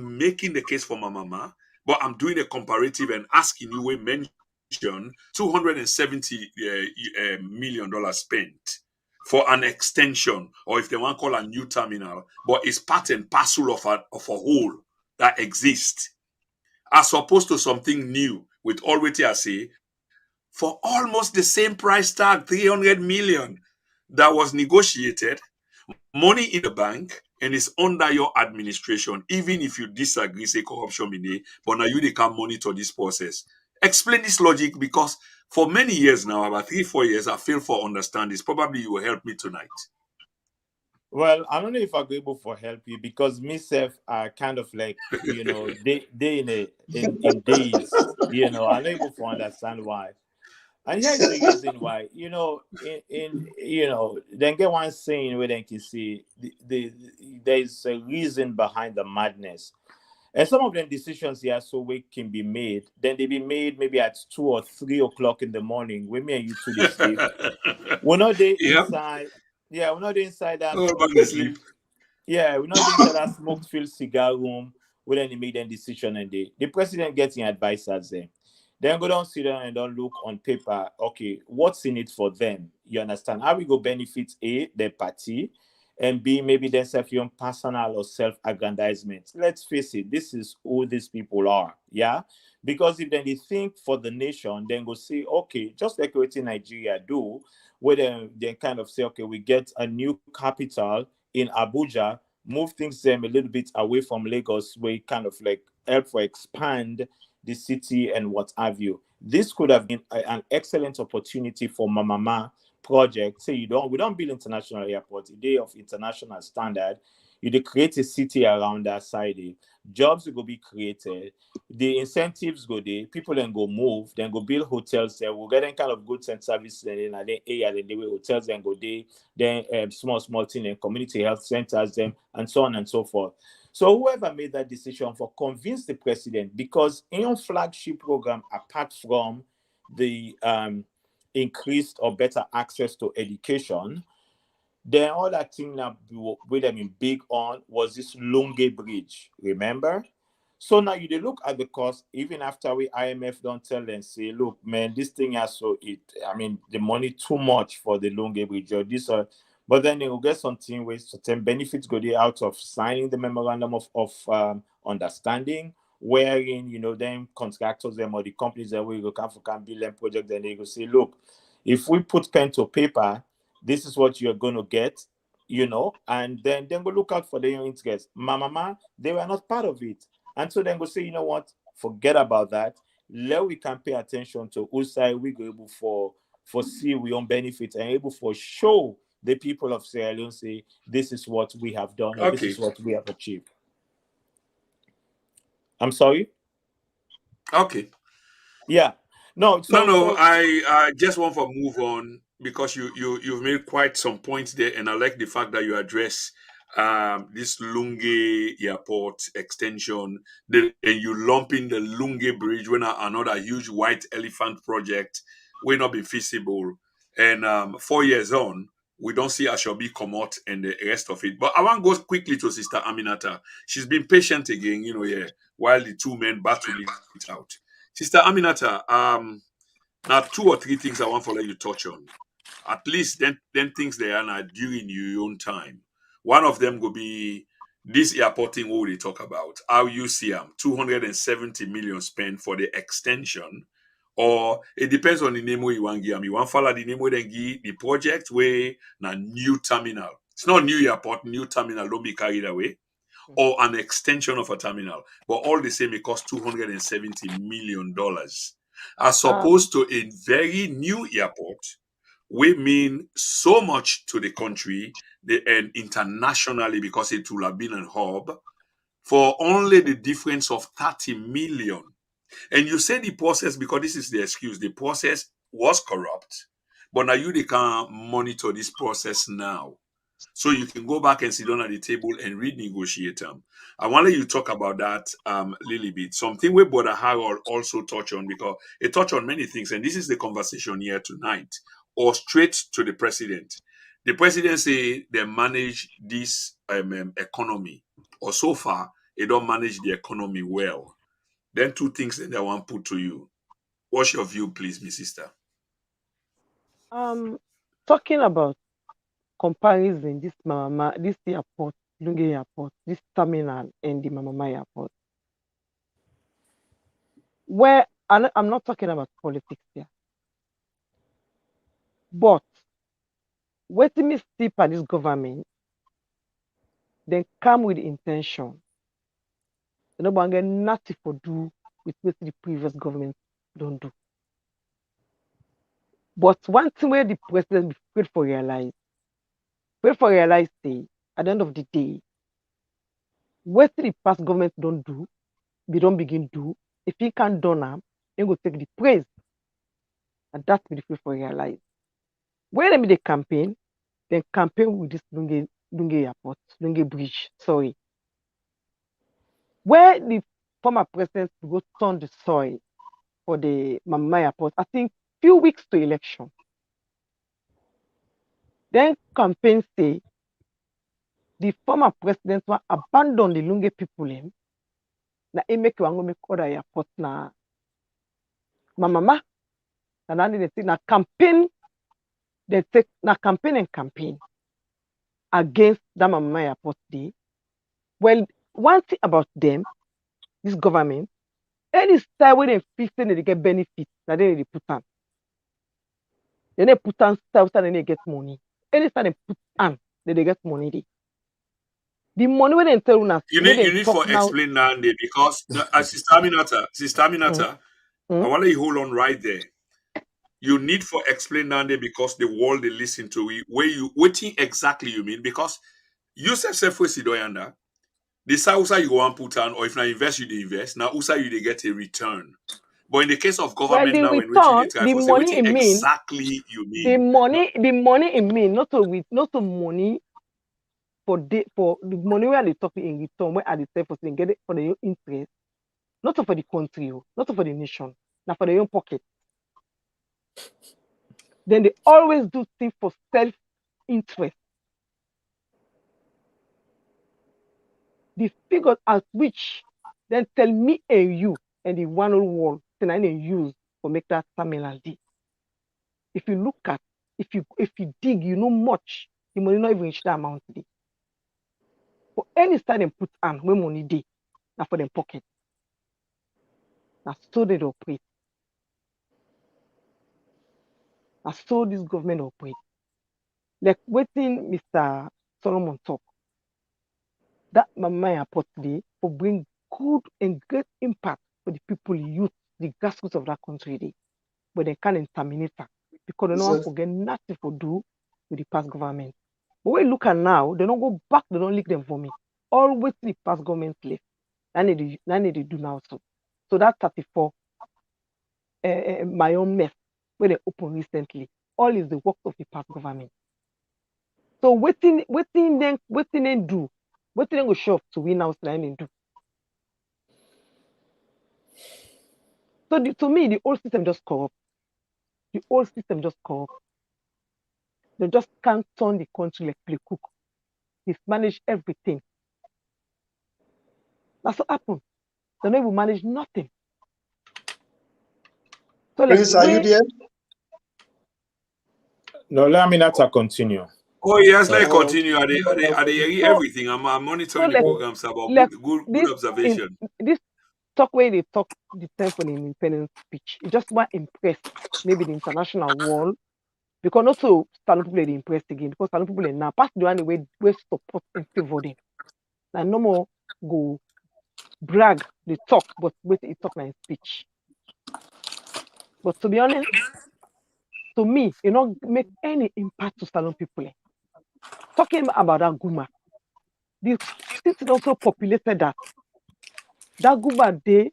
Speaker 1: making the case for Mama, but I'm doing a comparative and asking you a mention $270 million spent for an extension, or if they want to call a new terminal, but it's part and parcel of a whole that exists, as opposed to something new with already I say for almost the same price tag, 300 million, that was negotiated, money in the bank, and it's under your administration, even if you disagree, say corruption be there, but now you they can monitor this process. Explain this logic, because for many years now, about 3-4 years, I fail for understand this. Probably you will help me tonight.
Speaker 2: Well, I don't know if I'll be able to help you because myself are kind of like, they in days, I'm able to understand why. And here's the reason why, then get one saying where they can see there's a reason behind the madness. And some of them decisions here so we can be made. Then they be made maybe at 2 or 3 o'clock in the morning when me and you two they sleep. We're not there
Speaker 1: Yep.
Speaker 2: inside. Yeah, we're not there inside that
Speaker 1: Oh, but
Speaker 2: smoke
Speaker 1: they
Speaker 2: filled.
Speaker 1: sleep.
Speaker 2: Yeah, we're not there inside that smoke filled cigar room where then they make them decision and the president gets in advisors there. Then go down, sit down and don't look on paper. Okay, what's in it for them? You understand? How we go benefit A, their party, and B, maybe their self-own personal or self-aggrandizement. Let's face it, this is who these people are. Yeah. Because if then they think for the nation, then go say, okay, just like what in Nigeria do, where they kind of say, okay, we get a new capital in Abuja, move things them a little bit away from Lagos, where it kind of like help for expand the city and what have you. This could have been an excellent opportunity for Mamama project. Say we don't build international airport, a day of international standard. You create a city around that side. Jobs will be created. The incentives go there. People then go move. Then go build hotels there. We'll get them kind of goods and services in the area. Then the way hotels then go there. Then small thing and community health centers them and so on and so forth. So whoever made that decision for convince the president, because in your flagship program, apart from the increased or better access to education, the other thing that we have been big on was this Lunge Bridge, remember? So now you look at the cost, even after we IMF don't tell them, say, look, man, this thing has the money too much for the Lunge Bridge or this or, but then they will get something with certain benefits go there out of signing the memorandum of understanding, wherein, then contractors them or the companies that we can build them project, then they go say, look, if we put pen to paper, this is what you're going to get, and then go look out for their interest. Mama, they were not part of it. And so then go say, you know what, forget about that. Let we can pay attention to whose side we go able for see we own benefit and able for show the people of Sierra Leone say this is what we have done or this is what we have achieved. I'm sorry.
Speaker 1: Okay.
Speaker 2: Yeah. No. So
Speaker 1: I just want to move on because you've made quite some points there, and I like the fact that you address this Lunge Airport extension, and you lump in the Lunge Bridge when another huge white elephant project will not be feasible. And 4 years on, we don't see Ashobi come out and the rest of it. But I want to go quickly to Sister Aminata. She's been patient again, while the two men battle it out. Sister Aminata, now 2 or 3 things I want to let you touch on. At least then things they are now during your own time. One of them will be this airport thing we talk about. How you see 270 million spent for the extension, or it depends on the name where you want to give. You want to follow the name where they give the project where na new terminal. It's not new airport, new terminal. Don't be carried away. Or an extension of a terminal, but all the same, it costs $270 million, as opposed to a very new airport, we mean so much to the country and internationally because it will have been a hub for only the difference of 30 million. And you say the process, because this is the excuse, the process was corrupt, but now they can monitor this process now. So you can go back and sit down at the table and renegotiate them. I want to let you talk about that little bit. Something where Brother Harold also touch on, because it touch on many things, and this is the conversation here tonight, or straight to the president. The president say they manage this economy, or so far they don't manage the economy well. Then 2 things that I want to put to you. What's your view, please, my sister?
Speaker 4: Talking about comparison, this airport, Lunge Airport, this terminal, and the Mama Airport, where I'm not talking about politics here, but what me see by this government, they come with intention. They don't get nothing to do with what the previous government don't do. But one thing where the president wait for realize, say, at the end of the day, what the past government don't do, we don't begin do. If he can't do them, they go take the praise. And that's what the for realize. When they campaign with this Lunge Airport, Lunge Bridge, sorry. Where the former president go turn the soil for the Mama Airport, I think few weeks to election. Then campaign say the former president will abandon the Lunge people na make other airport na Mama. And then they say na campaign, they take na campaign against that Mama Airport day. Well, one thing about them, this government, any style where they feel they get benefits, that they put on. Then they put on style so they get money. Any time they put on, they get money. The money when they tell us,
Speaker 1: you need to explain that because Sister Aminata, I want you hold on right there. You need to explain that because the world they listen to it, what exactly you mean, because you self the Usa you want put on, or if now invest you invest, now Usa you they get a return. But in the case of government now, when
Speaker 4: the money
Speaker 1: it mean exactly you mean
Speaker 4: the money it mean not to money for the money where they talk in return where are the self for get it for the interest, not for the country, not for the nation, not for their own pocket. Then they always do things for self-interest. The figures at which then tell me and you and the one old world then I use for make that terminal D. If you look at, if you dig, you know much, the money not even reach that amount today. For any style they put on when money day, now for them pocket. Now so they operate. Now so this government operate. Like waiting Mr. Solomon talk. That Mama Airport today will bring good and great impact for the people, youth, the grassroots of that country today. But they can't terminate that because they don't forget nothing to do with the past government. But when you look at now, they don't go back, they don't leak them for me. Always the past government left. I need to do now. So that 34 my own mess where they open recently. All is the work of the past government. So waiting then do, waiting then go show up to win house and do. So to me, the old system just corrupt. The old system just corrupt. They just can't turn the country like play cook. Mismanage everything. That's what happened. They don't even manage nothing. So like,
Speaker 3: Prince, are you there?
Speaker 2: No, let me not continue.
Speaker 1: Oh yes, let's continue. Are they everything? I'm monitoring the programs about good observation.
Speaker 4: This talk where they talk the time for the independence speech. It just want impress maybe the international world. Because also Salone people are impressed again. Because Salone people are now past the one way support and favor them. And no more go brag, they talk, but wait, it talk like speech. But to be honest, to me, it not make any impact to Salone people. Talking about that Guma, the city also populated that Guma they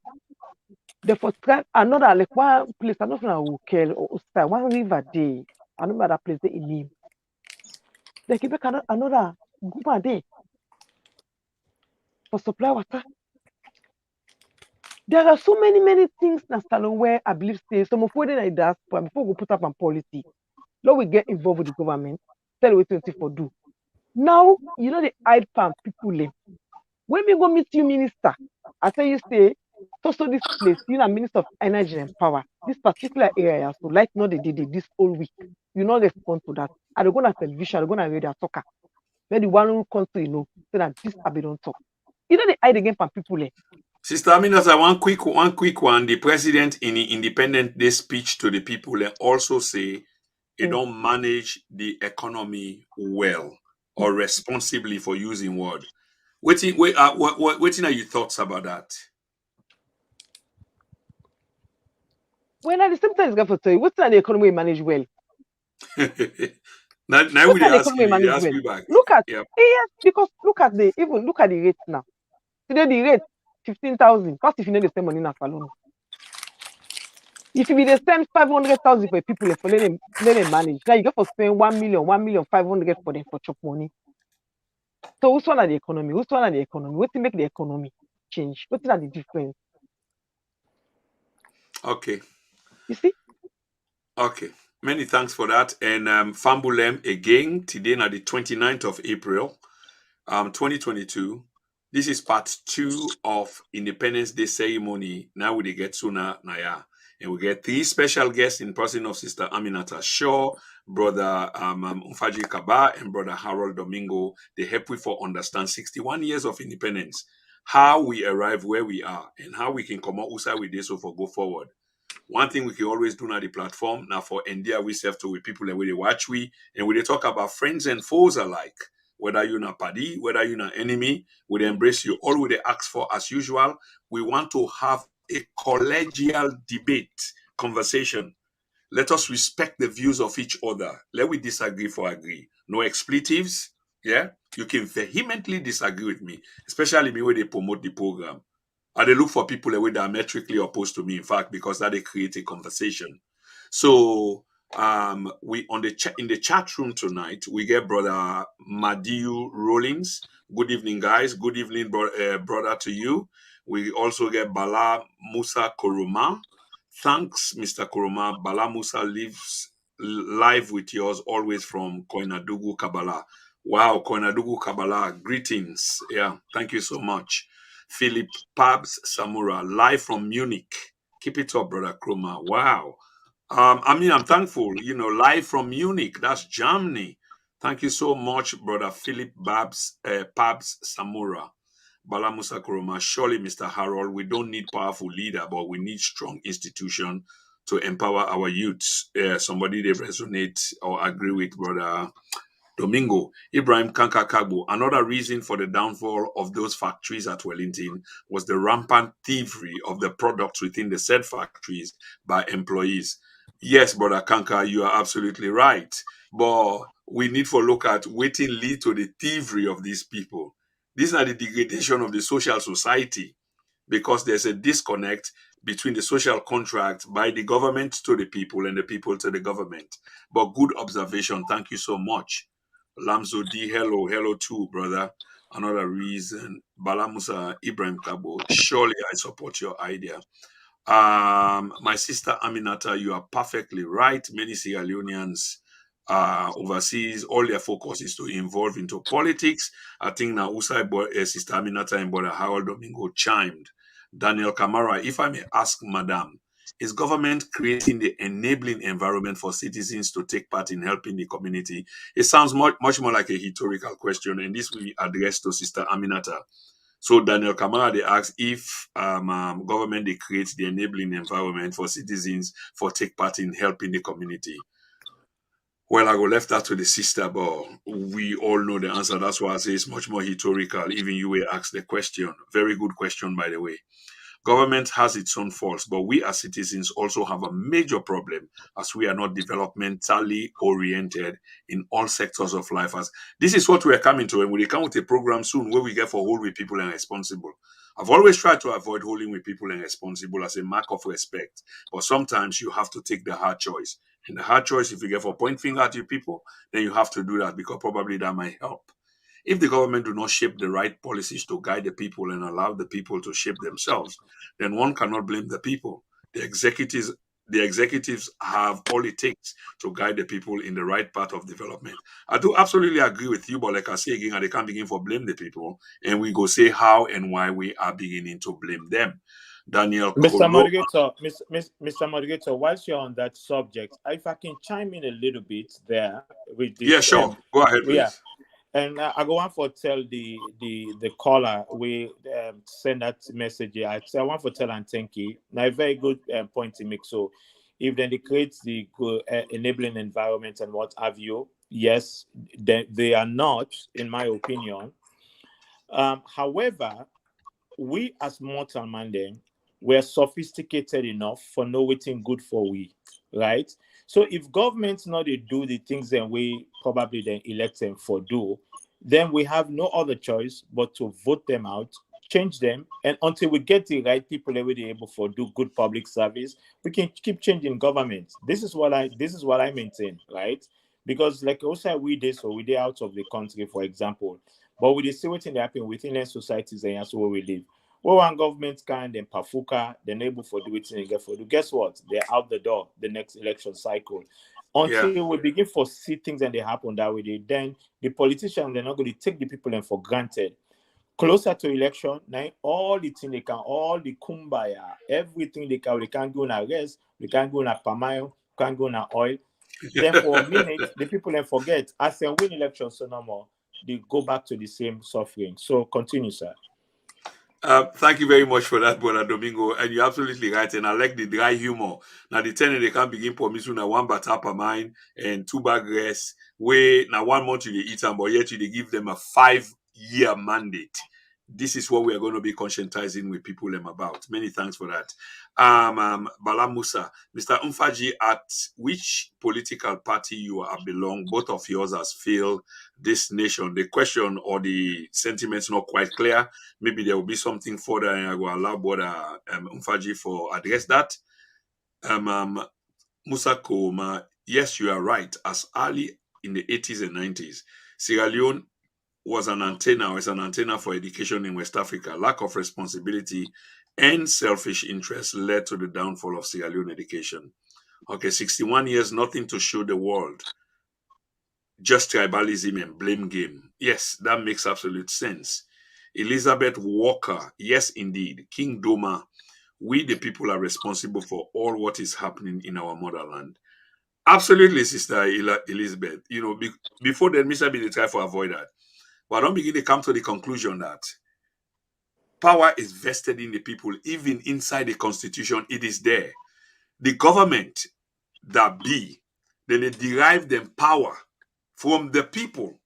Speaker 4: for try another like one place, I don't know who or one river day. I don't know that place they in. They keep another Guma day for supply water. There are so many things in Salone where I believe say some of what they does before we put up on policy. Now we get involved with the government, tell what 24 do. Now you know the hide farm people live. When we go meet you, minister, I tell you say, so this place, you know, Minister of Energy and Power, this particular area, so like no they did it this whole week. You know respond to that. I don't go on television, I don't go on radio talker. Then the one who comes to so that this I don't talk. You know they hide again from people there.
Speaker 1: Sister Aminata, one quick one. The president in the Independent Day speech to the people also say he don't manage the economy well or responsibly for using word. What are your thoughts about that?
Speaker 4: When at the same time it's going to tell you, what's the economy manage well?
Speaker 1: now we ask you back.
Speaker 4: Look at yes, because look at the rates now. Today the rate 15,000. First, if you know the same money in Salone. If you be the same 500,000 for people for let them manage. Now you got to spend 1,500,000 for them for chop money. So who's one of the economy? What to make the economy change? What is the difference?
Speaker 1: Okay.
Speaker 4: You see?
Speaker 1: Okay. Many thanks for that. And Fambulem again today na the 29th of April, 2022. This is part 2 of Independence Day ceremony. Now we get sooner Naya. And we get 3 special guests in person of Sister Aminata Shaw, Brother Umfaji Kaba, and Brother Harold Domingo. They help we for understand 61 years of independence, how we arrive where we are, and how we can come out outside with this so for go forward. One thing we can always do now the platform now for India we serve to with people and we they watch and we they talk about friends and foes alike. Whether you're not party, whether you're not enemy, we embrace you. All we they ask for as usual. We want to have a collegial debate, conversation. Let us respect the views of each other. Let we disagree for agree. No expletives. Yeah, you can vehemently disagree with me, especially me when they promote the program. I they look for people that are diametrically opposed to me, in fact, because that they create a conversation. So we in the chat room tonight, we get Brother Madiu Rollins. Good evening, guys. Good evening, brother, to you. We also get Bala Musa Koroma. Thanks, Mr. Koroma. Bala Musa lives live with yours always from Koinadugu, Kabbalah. Wow, Koinadugu, Kabbalah. Greetings. Yeah, thank you so much. Philip Pabs Samura, live from Munich. Keep it up, Brother Kroma. Wow. I'm thankful, live from Munich. That's Germany. Thank you so much, Brother Philip Pabs Samura. Bala Musa Kuroma. Surely, Mr. Harold, we don't need powerful leader, but we need strong institution to empower our youths. Somebody they resonate or agree with, Brother Domingo. Ibrahim Kankakagbo. Another reason for the downfall of those factories at Wellington was the rampant thievery of the products within the said factories by employees. Yes, Brother Kanka, you are absolutely right. But we need to look at waiting lead to the thievery of these people. These are the degradation of the social society. because there's a disconnect between the social contract by the government to the people and the people to the government. But good observation. Thank you so much. Lamzo D, hello too, brother. Another reason. Balamusa Ibrahim Kabo, surely I support your idea. My sister Aminata, you are perfectly right. Many Sierra Leoneans overseas, all their focus is to involve into politics. I think now Usai Sister Aminata and Brother Harold Domingo chimed. Daniel Kamara, if I may ask, Madam, is government creating the enabling environment for citizens to take part in helping the community? It sounds much more like a rhetorical question, and this will be addressed to Sister Aminata. So Daniel Kamara, they ask if government they create the enabling environment for citizens for take part in helping the community. Well, I go left that to the sister, but we all know the answer. That's why I say it's much more rhetorical. Even you will ask the question. Very good question, by the way. Government has its own faults, but we as citizens also have a major problem as we are not developmentally oriented in all sectors of life. As this is what we are coming to, and we come with a program soon where we get for hold with people and responsible. I've always tried to avoid holding with people and responsible as a mark of respect, but sometimes you have to take the hard choice. And the hard choice, if you get for point finger at your people, then you have to do that because probably that might help. If the government do not shape the right policies to guide the people and allow the people to shape themselves, then one cannot blame the people. The executives have all it takes to guide the people in the right path of development. I do absolutely agree with you, but like I say again, they can't begin for blame the people, and we go say how and why we are beginning to blame them. Daniel
Speaker 2: Mr.
Speaker 1: Kolo.
Speaker 2: Moderator, Mr. Moderator, whilst you're on that subject, if I can chime in a little bit there with this.
Speaker 1: Yeah, sure. Go ahead, please.
Speaker 2: Yeah. And I go on for tell the caller we send that message. I want for tell and thank you. Now a very good point to make. So if then they create the enabling environment and what have you, yes, they are not, in my opinion. However, we as mortal man then we're sophisticated enough for knowing good for we, right? So if governments not they do the things that we probably then elect them for do, then we have no other choice but to vote them out, change them, and until we get the right people already able for do good public service, we can keep changing government. This is what I maintain, right? Because like also we did so we did out of the country, for example, but we see what happen within their societies and that's where we live. Well, one government can then pafuka, then able for do it and get for do. Guess what? They're out the door the next election cycle. Until we begin to see things and they happen that way, then the politicians they're not going to take the people in for granted. Closer to election, now all the thing they can, all the kumbaya, everything they can go on a rest, they can go on a palm oil, can go on a oil. Then for a minute, the people then forget. As they win elections, so no more, they go back to the same suffering. So continue, sir.
Speaker 1: Thank you very much for that, Brother Domingo. And you're absolutely right. And I like the dry humor. Now, the tenant, they can't begin promising now one batter per mine and 2 bag rest. Where now 1 month you eat them, but yet you they give them a 5-year mandate. This is what we are going to be conscientizing with people about. Many thanks for that. Bala Musa, Mr. Umfaji, at which political party you are belong, both of yours has failed this nation. The question or the sentiment's not quite clear. Maybe there will be something further, and I will allow Brother Umfaji for address that. Musa Koma, yes, you are right. As early in the 80s and 90s, Sierra Leone was an antenna for education in West Africa. Lack of responsibility and selfish interest led to the downfall of Sierra Leone education. Okay, 61 years, nothing to show the world. Just tribalism and blame game. Yes, that makes absolute sense. Elizabeth Walker, yes, indeed. King Doma, we the people are responsible for all what is happening in our motherland. Absolutely, Sister Elizabeth. You know, before then, Mr. B, they try to avoid that. But I don't begin to come to the conclusion that power is vested in the people, even inside the constitution, it is there. The government that be, then they derive them power from the people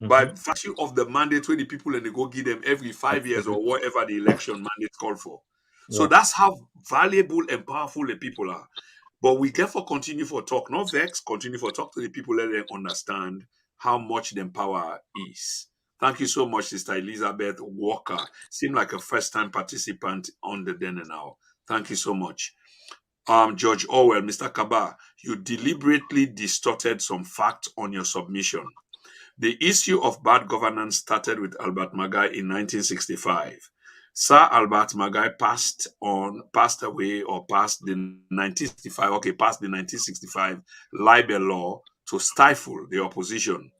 Speaker 1: by virtue of the mandate where the people and they go give them every 5 years or whatever the election mandate call for. So that's how valuable and powerful the people are. But we therefore continue for talk, not vex, continue for talk to the people, let them understand how much them power is. Thank you so much, Sister Elizabeth Walker. Seem like a first-time participant on the Then and Now. Thank you so much. George Orwell, Mr. Kaba, you deliberately distorted some facts on your submission. The issue of bad governance started with Albert Magai in 1965. Sir Albert Magai passed the 1965 libel law to stifle the opposition,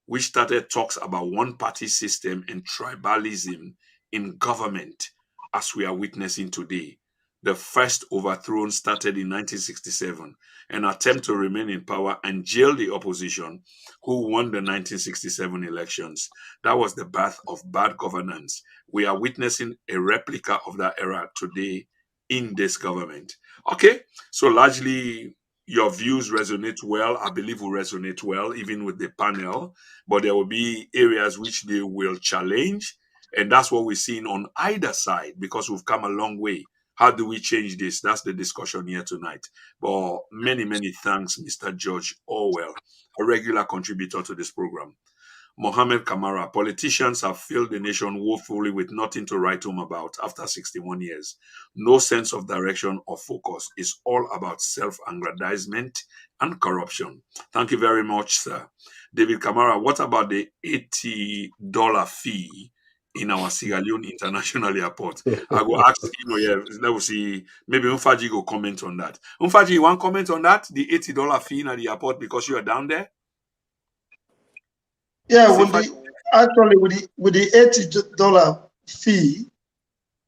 Speaker 1: which started talks about one-party system and tribalism in government, as we are witnessing today. The first overthrow started in 1967, an attempt to remain in power and jail the opposition who won the 1967 elections. That was the birth of bad governance. We are witnessing a replica of that era today in this government. Okay, so largely your views resonate well. I believe will resonate well, even with the panel, but there will be areas which they will challenge. And that's what we're seeing on either side, because we've come a long way. How do we change this? That's the discussion here tonight. But many, many thanks, Mr. George Orwell, a regular contributor to this program. Mohammed Kamara, politicians have filled the nation woefully with nothing to write home about after 61 years. No sense of direction or focus. It's all about self-aggrandizement and corruption. Thank you very much, sir. David Kamara, what about the $80 fee in our Sierra Leone International Airport? I will ask, let us see, maybe Umfaji will comment on that. Umfaji, you want to comment on that? The $80 fee in the airport because you are down there?
Speaker 3: Yeah, with the $80 fee,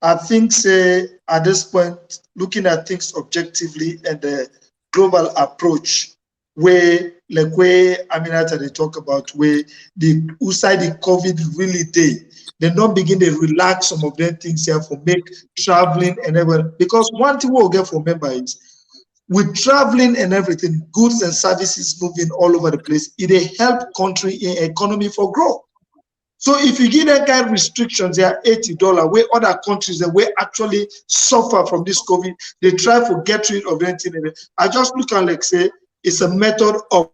Speaker 3: I think at this point, looking at things objectively and the global approach, where Aminata they talk about where the outside the COVID really they don't begin to relax some of them things here for make traveling and everything. Because one thing we'll get from member is with traveling and everything, goods and services moving all over the place, it help country in economy for growth. So if you give that kind of restrictions, they are $80, where other countries that will actually suffer from this COVID, they try to get rid of anything. I just look at like say it's a method of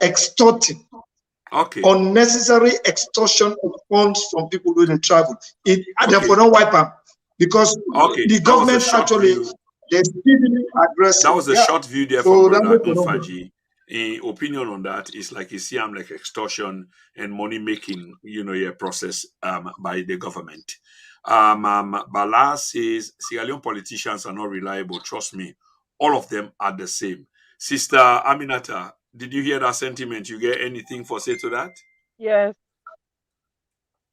Speaker 3: extorting.
Speaker 1: Okay.
Speaker 3: Unnecessary extortion of funds from people who they travel. Therefore, don't wipe them because the government actually they speedily address.
Speaker 1: That was a short view there from Brother Umfaji. Opinion on that is like you see, I'm like extortion and money making, process by the government. Bala says Sierra Leone politicians are not reliable. Trust me, all of them are the same. Sister Aminata, did you hear that sentiment? You get anything for say to that?
Speaker 4: Yes.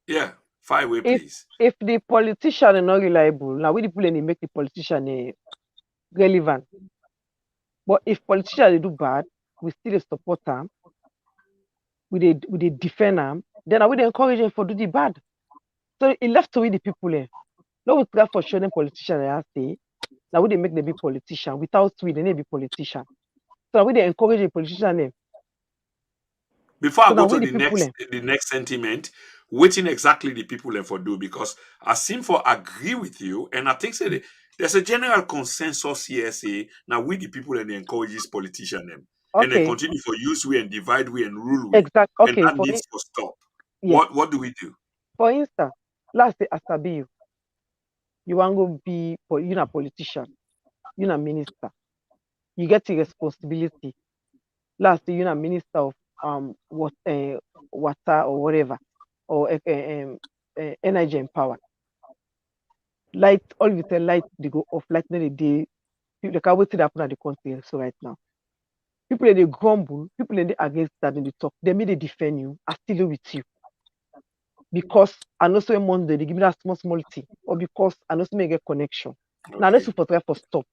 Speaker 1: Yeah, fire away, please.
Speaker 4: If the politician is not reliable, now we the people make the politician relevant. But if politicians they do bad, we still support them. We defend them. Then we encourage them for do the bad. So it left to with the people. No, we try for showing them politicians. I say now we make them be politician. Without we they be politician. So we encourage the politician.
Speaker 1: Before I go to the next sentiment, waiting exactly the people for do, because I seem for agree with you, and I think there's a general consensus here. Say now we the people and encourage this politician them, and they continue for use we and divide we and rule we.
Speaker 4: Exactly. Okay.
Speaker 1: And that needs to stop.
Speaker 4: Yes.
Speaker 1: What do we do?
Speaker 4: For instance, last day Asabi you want to be a politician, you're a minister, you get a responsibility. Last day you're a minister of water or whatever, or energy and power. Light, all you tell light they go off, light the day. They can't wait to happen at the country. So right now, people they grumble, people they against that in the talk, they may they defend you, I still with you. Because I know so Monday they give me that small thing, or because I know so make a connection. Now let's for try for stop.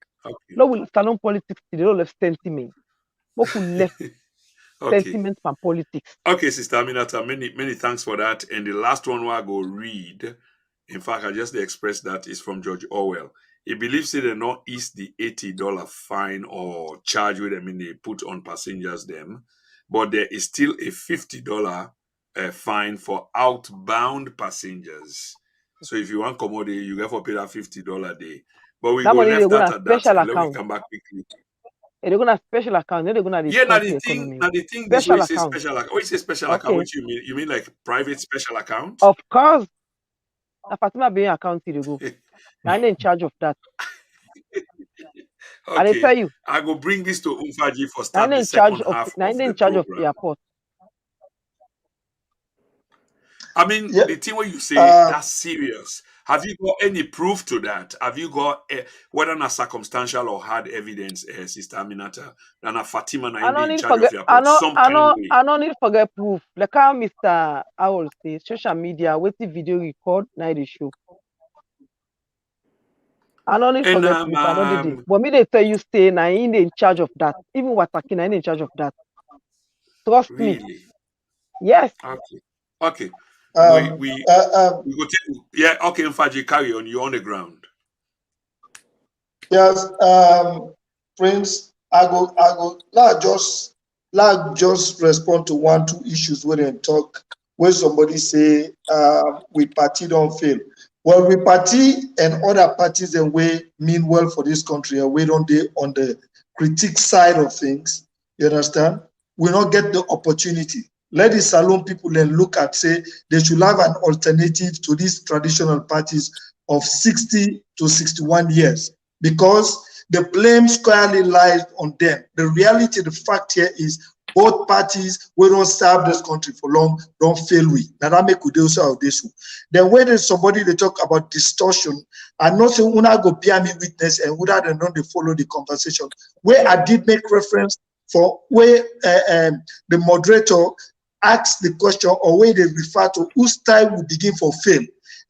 Speaker 4: No, will Salone politics, they don't have sentiment. What could left sentiment from politics?
Speaker 1: Okay, Sister Aminata, many thanks for that. And the last one where I go read, in fact, I just expressed that is from George Orwell. He believes they not ease the $80 fine or charge with them they put on passengers them, but there is still a $50 fine for outbound passengers. So if you want commodity, you get for pay that $50 a day. But we go left that at that. Let me come back quickly.
Speaker 4: They're gonna special account. They're gonna
Speaker 1: Yeah, now
Speaker 4: discuss the
Speaker 1: the
Speaker 4: economy.
Speaker 1: thing this way
Speaker 4: Special
Speaker 1: is a
Speaker 4: account.
Speaker 1: special account. What is a special account?
Speaker 4: Okay.
Speaker 1: What you mean? You mean like private special account?
Speaker 4: Of course, a Fatima being account to go. I'm in charge of that. I
Speaker 1: Okay,
Speaker 4: tell you,
Speaker 1: I go bring this to Umfaji for
Speaker 4: I'm
Speaker 1: start the
Speaker 4: in charge
Speaker 1: second
Speaker 4: of.
Speaker 1: half
Speaker 4: I'm
Speaker 1: of
Speaker 4: in
Speaker 1: the
Speaker 4: charge of
Speaker 1: program.
Speaker 4: airport.
Speaker 1: I mean,
Speaker 3: Yeah.
Speaker 1: the thing where you say that's serious. Have you got any proof to that? Have you got whether not circumstantial or hard evidence, Sister Aminata, and a Fatima na
Speaker 4: I don't
Speaker 1: in
Speaker 4: need
Speaker 1: charge
Speaker 4: forget.
Speaker 1: of your report, some kind of way?
Speaker 4: I don't need forget proof. Like how Mr. I will say social media with the video record now the show. I don't need
Speaker 1: And
Speaker 4: forget proof. I don't need it. But me they tell you stay now in charge of that. Even Watakin, I'm in charge of that. Trust me.
Speaker 1: really?
Speaker 4: Yes.
Speaker 1: Okay. We go take, yeah. Okay, Umfaji, carry on. You're on the ground.
Speaker 3: Yes, Prince, I go. Let just respond to 1-2 issues where they talk. Where somebody say we party don't fail. Well, we party and other parties and we mean well for this country and we don't they on the critique side of things. You understand? We don't get the opportunity. Let the Salone people then look at say they should have an alternative to these traditional parties of 60 to 61 years, because the blame squarely lies on them. The reality, the fact here is both parties we don't serve this country for long, don't fail we. Now that make we do so of this. Then when there's somebody they talk about distortion, I not say una go bear me witness and would they don't they follow the conversation. Where I did make reference for where the moderator asked the question or where they refer to whose time will begin for fail.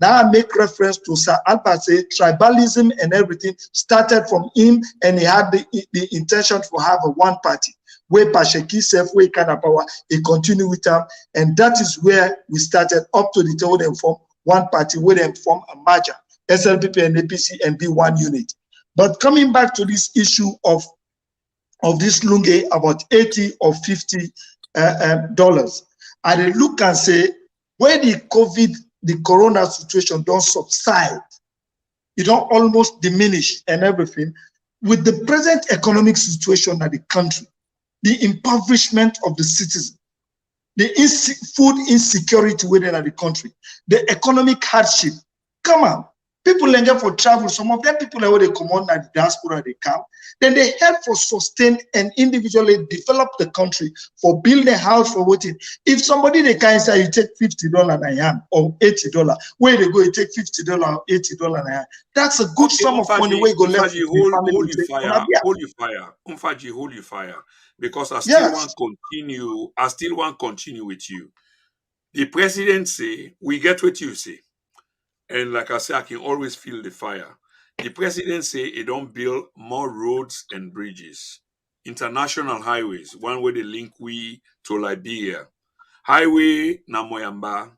Speaker 3: Now I make reference to Sir Albert say tribalism and everything started from him, and he had the intention to have a one party. Where Pasheki self, where kind of power, he continued with them, and that is where we started up to the time they form one party, where they form a merger, SLPP and APC and be one unit. But coming back to this issue of this lunge about 80 or 50 dollars, I look and say where the corona situation don't subside, it don't almost diminish and everything. With the present economic situation of the country, the impoverishment of the citizens, the food insecurity within the country, the economic hardship, come on. People engage for travel. Some of them people are where they come on at the diaspora, they come. Then they help for sustain and individually develop the country, for build a house, for waiting. If somebody they can say you take $50 a yam or $80, where they go, you take $50 or $80 a yam. That's a good sum of money where you go left with the family.
Speaker 1: Hold your fire. Because I still want to continue with you. The president say, we get what you say. And like I say, I can always feel the fire. The president say he don't build more roads and bridges. International highways, one way they link we to Liberia. Highway na Moyamba,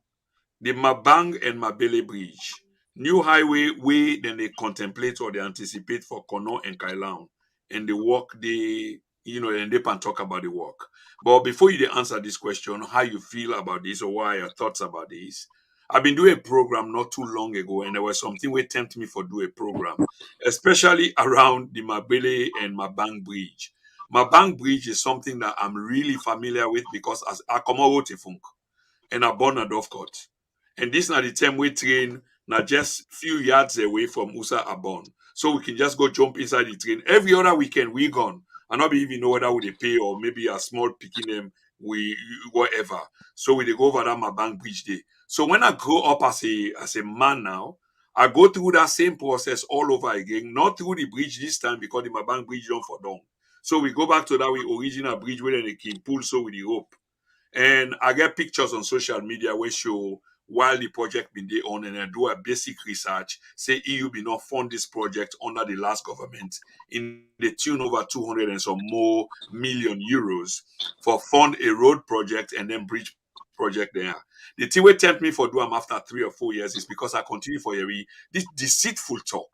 Speaker 1: the Mabang and Mabele Bridge. New highway way then they contemplate or they anticipate for Kono and Kailan. And the work they, and they can talk about the work. But before you answer this question, how you feel about this or what are your thoughts about this? I've been doing a program not too long ago, and there was something that tempted me for do a program, especially around the Mabele and Mabang Bridge. Mabang Bridge is something that I'm really familiar with because as I come out Funk and I born a Dovecot. And this now the time we train now just few yards away from Usa Abon. So we can just go jump inside the train. Every other weekend we gone. And not even know whether we pay or maybe a small picking them, we whatever. So we go over that Mabang Bridge day. So when I grow up as a man now, I go through that same process all over again, not through the bridge this time because the Mabang Bridge don't for down. So we go back to that original bridge where they can pull so with the rope. And I get pictures on social media where show while the project been there on, and I do a basic research, say EU be not fund this project under the last government in the tune over 200 and some more million euros for fund a road project and then bridge project there. The thing will tempt me for do them after 3 or 4 years is because I continue for this deceitful talk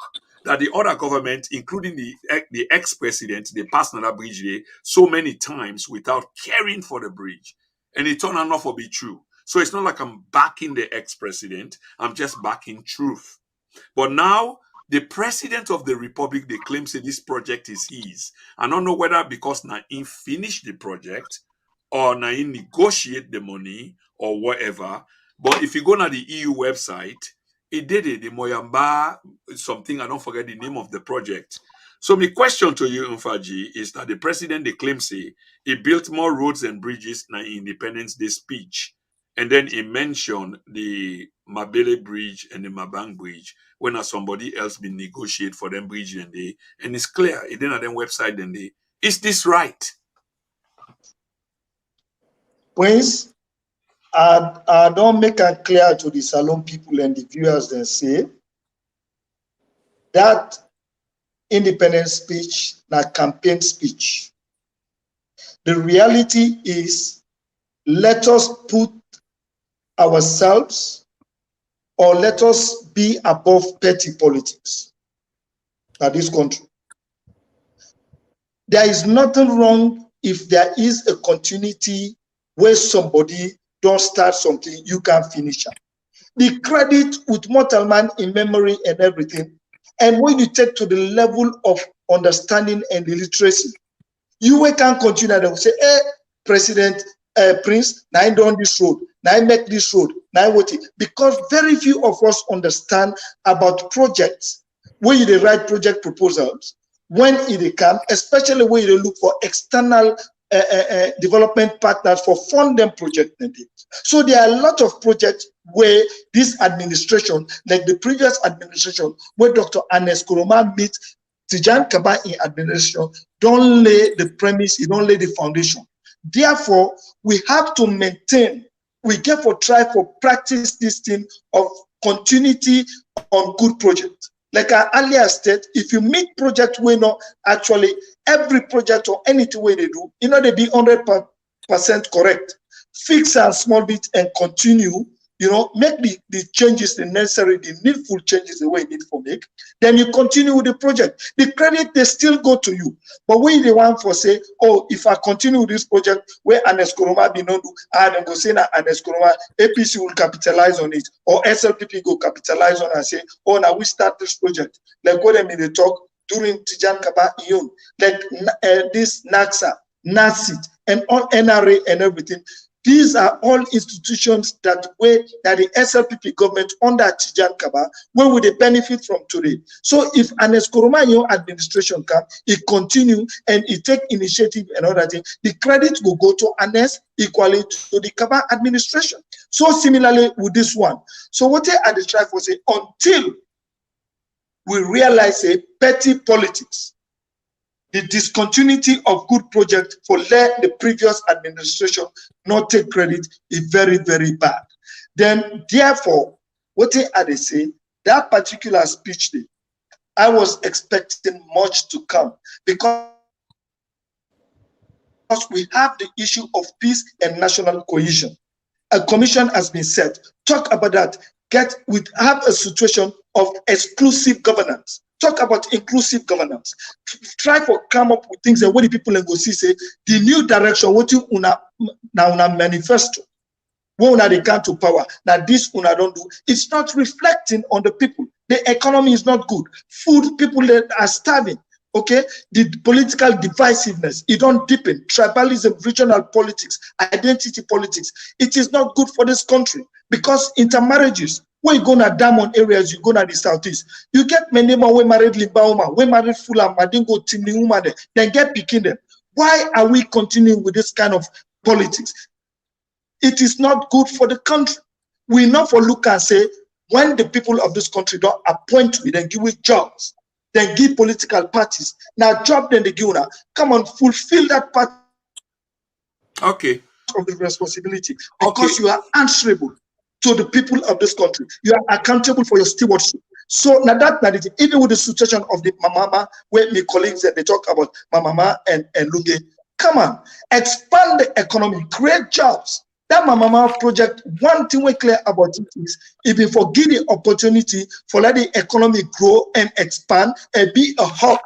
Speaker 1: that the other government, including the ex-president, they passed on that bridge there so many times without caring for the bridge. And it turned out not to be true. So it's not like I'm backing the ex-president. I'm just backing truth. But now The president of the republic, they claim say this project is his. I don't know whether because now he finished the project or now he negotiate the money or whatever. But if you go to the EU website, it did it, the Moyamba something, I don't forget the name of the project. So my question to you, Mfaji, is that the president, they claim say he built more roads and bridges in Independence Day speech. And then he mentioned the Mabele Bridge and the Mabang Bridge when somebody else been negotiate for them bridge and it's clear. It didn't have them website and is this right?
Speaker 3: Prince, I don't make it clear to the Salone people and the viewers and say that independence speech, not campaign speech. The reality is, let us put ourselves or let us be above petty politics in this country. There is nothing wrong if there is a continuity where somebody don't start something, you can finish it. The credit with mortal man in memory and everything. And when you take to the level of understanding and literacy, you can continue and say, hey, President Prince, now I done this road, now I make this road, now I what it. Because very few of us understand about projects, when you write project proposals, when it come, especially when you look for external development partners for fund them project. So there are a lot of projects where this administration, like the previous administration, where Dr. Anes Kuroma meets Tijan Kaba in administration, don't lay the premise, you don't lay the foundation. Therefore, we have to maintain, we get for try for practice this thing of continuity on good projects. Like I earlier said, if you make project we know actually every project or anything way they do, they be 100% correct. Fix a small bit and continue, make the changes, the necessary, the needful changes the way you need for make. Then you continue with the project. The credit, they still go to you. But when they want for say, oh, if I continue with this project where Anes Kuroma be not do, and go say that Anes Kuroma, APC will capitalize on it, or SLPP go capitalize on and say, oh, now we start this project. Like what they talk during Tijan Kaba Iyon, like this NAXA, NASIT, and all NRA and everything. These are all institutions that the SLPP government under Tijan Kaba, where would they benefit from today? So if Anes Kuroma administration come, it continue and it take initiative and all that thing, the credit will go to Anes equally to the Kaba administration. So similarly with this one. So what they are trying to say, until we realize a petty politics, the discontinuity of good projects for let the previous administration not take credit is very, very bad. Then, therefore, what they say, that particular speech day, I was expecting much to come because we have the issue of peace and national cohesion. A commission has been set. Talk about that. We have a situation of exclusive governance. Talk about inclusive governance. Try to come up with things that when the people go see say the new direction, what you una manifesto, when they come to power, now this una don't do, it's not reflecting on the people. The economy is not good. Food, people that are starving. Okay, the political divisiveness, it don't deepen. Tribalism, regional politics, identity politics. It is not good for this country because intermarriages. When you go to diamond areas, you go to the southeast. You get many more we married Limbauma, we married Fula, Madingo, Timniuma, then get picking them. Why are we continuing with this kind of politics? It is not good for the country. We not for look and say, when the people of this country don't appoint me, then give me jobs, then give political parties. Now job then they give now. Come on, fulfill that part
Speaker 1: of
Speaker 3: the responsibility because you are answerable to the people of this country. You are accountable for your stewardship. So now that even with the situation of the Mamama, where my colleagues and they talk about Mamama and Lunge, come on, expand the economy, create jobs. That Mamama project, one thing we're clear about it is if you forgive the opportunity for let the economy grow and expand and be a hub.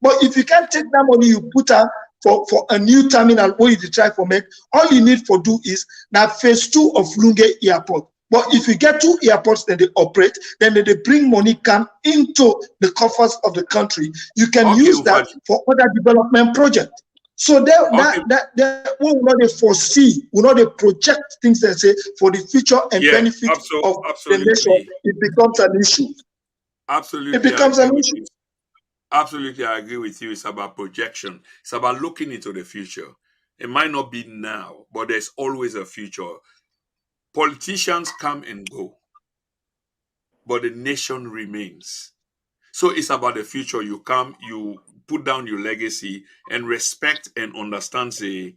Speaker 3: But if you can't take that money you put out for a new terminal where you try for make, all you need for do is now phase 2 of Lunge Airport. But if you get two airports that they operate, then they bring money come into the coffers of the country. You can use that for other development projects. So that we will not foresee, will not project things and say for the future and benefit of the nation, it becomes an issue.
Speaker 1: Absolutely,
Speaker 3: it becomes an issue.
Speaker 1: Absolutely, I agree with you. It's about projection. It's about looking into the future. It might not be now, but there's always a future. Politicians come and go, but the nation remains. So it's about the future. You come, you put down your legacy and respect and understand the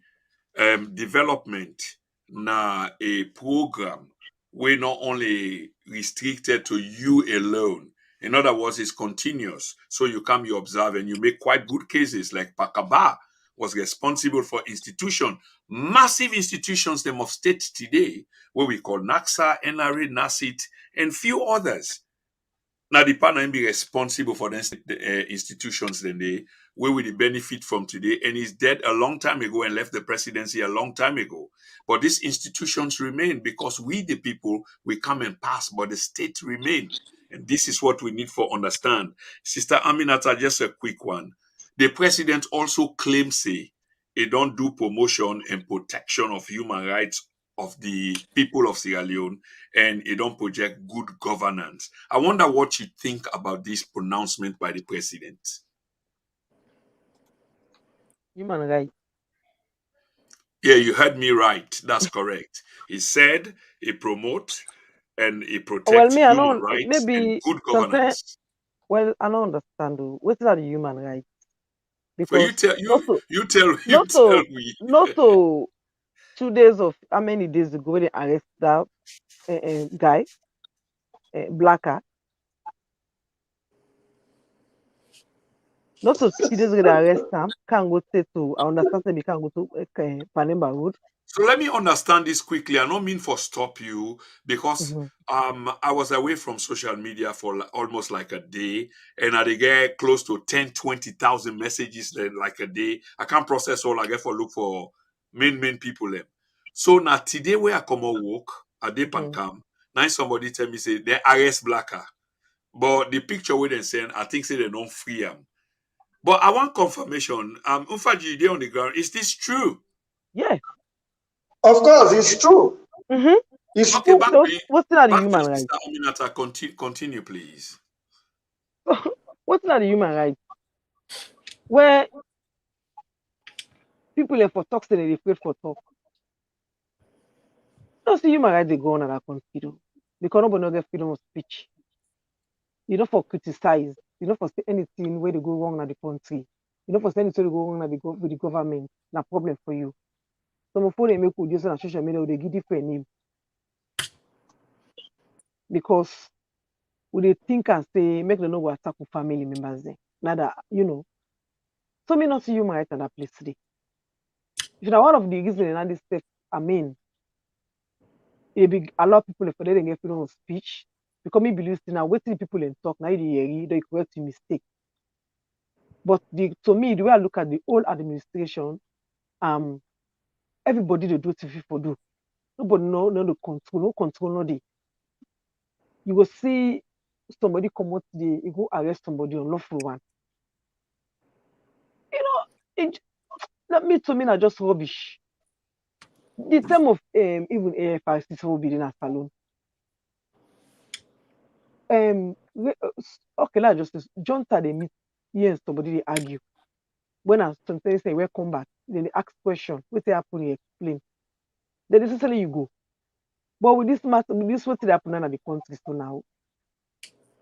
Speaker 1: development na a program where not only restricted to you alone. In other words, it's continuous. So you come, you observe, and you make quite good cases. Like Pakaba was responsible for institution, massive institutions, them of state today, where we call NAXA, NRA, NASIT, and few others. Now the partner be responsible for the institutions then they where will they benefit from today, and he's dead a long time ago and left the presidency a long time ago. But these institutions remain because we the people we come and pass, but the state remain, and this is what we need for understand. Sister Aminata, just a quick one. The president also claims he don't do promotion and protection of human rights of the people of Sierra Leone, and it don't project good governance. I wonder what you think about this pronouncement by the president.
Speaker 4: Human rights.
Speaker 1: Yeah, you heard me right. That's correct. He said he promotes and he protects
Speaker 4: I
Speaker 1: human
Speaker 4: don't
Speaker 1: rights
Speaker 4: maybe
Speaker 1: and good
Speaker 4: something.
Speaker 1: governance.
Speaker 4: Well, I don't understand though. What are the human rights?
Speaker 1: For you
Speaker 4: Because
Speaker 1: you tell me.
Speaker 4: not so 2 days of how many days ago when they arrest that guy, Blacker. Not so 2 days ago they arrest him. Can't go to. I understand that we can't go to Panemba Road.
Speaker 1: So let me understand this quickly. I don't mean for stop you because I was away from social media for almost like a day, and I get close to 10, 20,000 messages then like a day. I can't process all I get for look for main people them. So now today where I come out work, I did come. Now somebody tell me say they arrest Blacker. But the picture where they send, I think say they don't free him. But I want confirmation. Ufaji there on the ground. Is this true?
Speaker 4: Yeah.
Speaker 3: Of course, it's true.
Speaker 4: It's
Speaker 1: okay,
Speaker 4: true. What's the human rights?
Speaker 1: Aminata, continue, please.
Speaker 4: What's the human rights? Where people are for talk, they afraid for talk. Don't see human rights they go on in our country because nobody not get freedom of speech. You don't for criticize. You don't for say anything where they go wrong in the country. You don't for say anything go wrong with the government. No problem for you. Some of they make produce on social media, they give different name. Because we they think and say, make them know what attack with family members there. Now that, so me not see human rights in that place today. If you know one of the reasons in this step, it a lot of people for they get freedom of speech. Because me believe now waiting people and talk, now they correct the mistake. But to me, the way I look at the whole administration, everybody they do TV for do. Nobody know the control, no control, no day. You will see somebody come out today, you go arrest somebody on lawful one. To me, not just rubbish. The term of even AFRC will be in a Salone. Okay, like just John they meet here somebody they argue. When I sometimes say welcome back, then they ask question, what they happen, they explain. Then necessarily you go. But with this matter, this what happen in the country so now,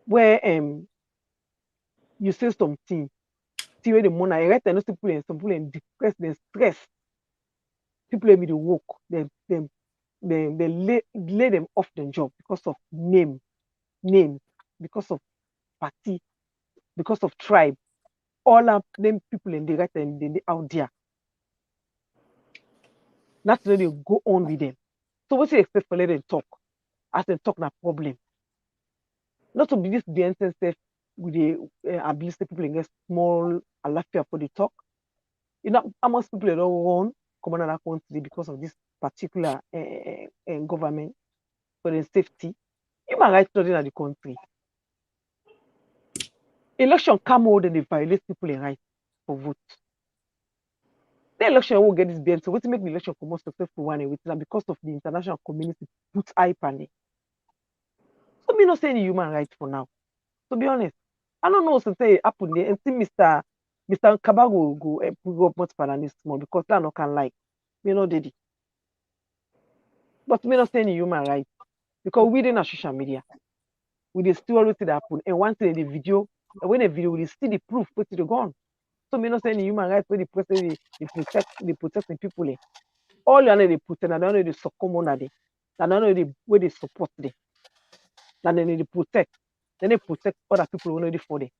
Speaker 4: where you say something, see where the money right and some people and depressed, then stress. People let me to work, then lay them off the job because of name, because of party, because of tribe. All of them people in the right and they out there. That's when they go on with them. So what you expect for let them talk? As they talk na problem. Not to be this the self with the ability people in get small alafia for the talk. Most people don't run come on that country because of this particular government. for their safety. Human rights not in the country. Election come out and they violate people in rights for vote. The election will get this bent. So what to make the election more successful one and because of the international community put hype on it. So me not saying human rights for now. To be honest, I don't know what to say happen there and see Mr. Kabago go up much for this small because that no can like. Me not did it. But me not saying human rights because we didn't social media. We dey still always see that happen. And once in the video, and when a video we see the proof, put it gone. So me not saying human rights where the person they protect the people. All you know they protect, and they succumb on them. And they where they support them. And then they protect. Then they protect other people who know they for them.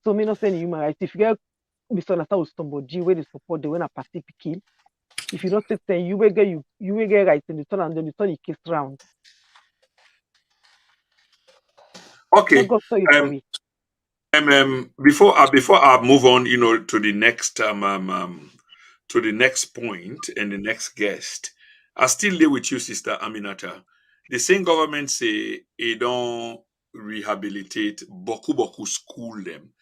Speaker 4: So me not saying human rights. If you get misunderstand with somebody where they support them when a party kill, if you don't take them, you will get rights in the turn and then you turn the case round.
Speaker 1: Okay. Before I move on, to the next point and the next guest, I still live with you, Sister Aminata. The same government say it don't rehabilitate boku school them.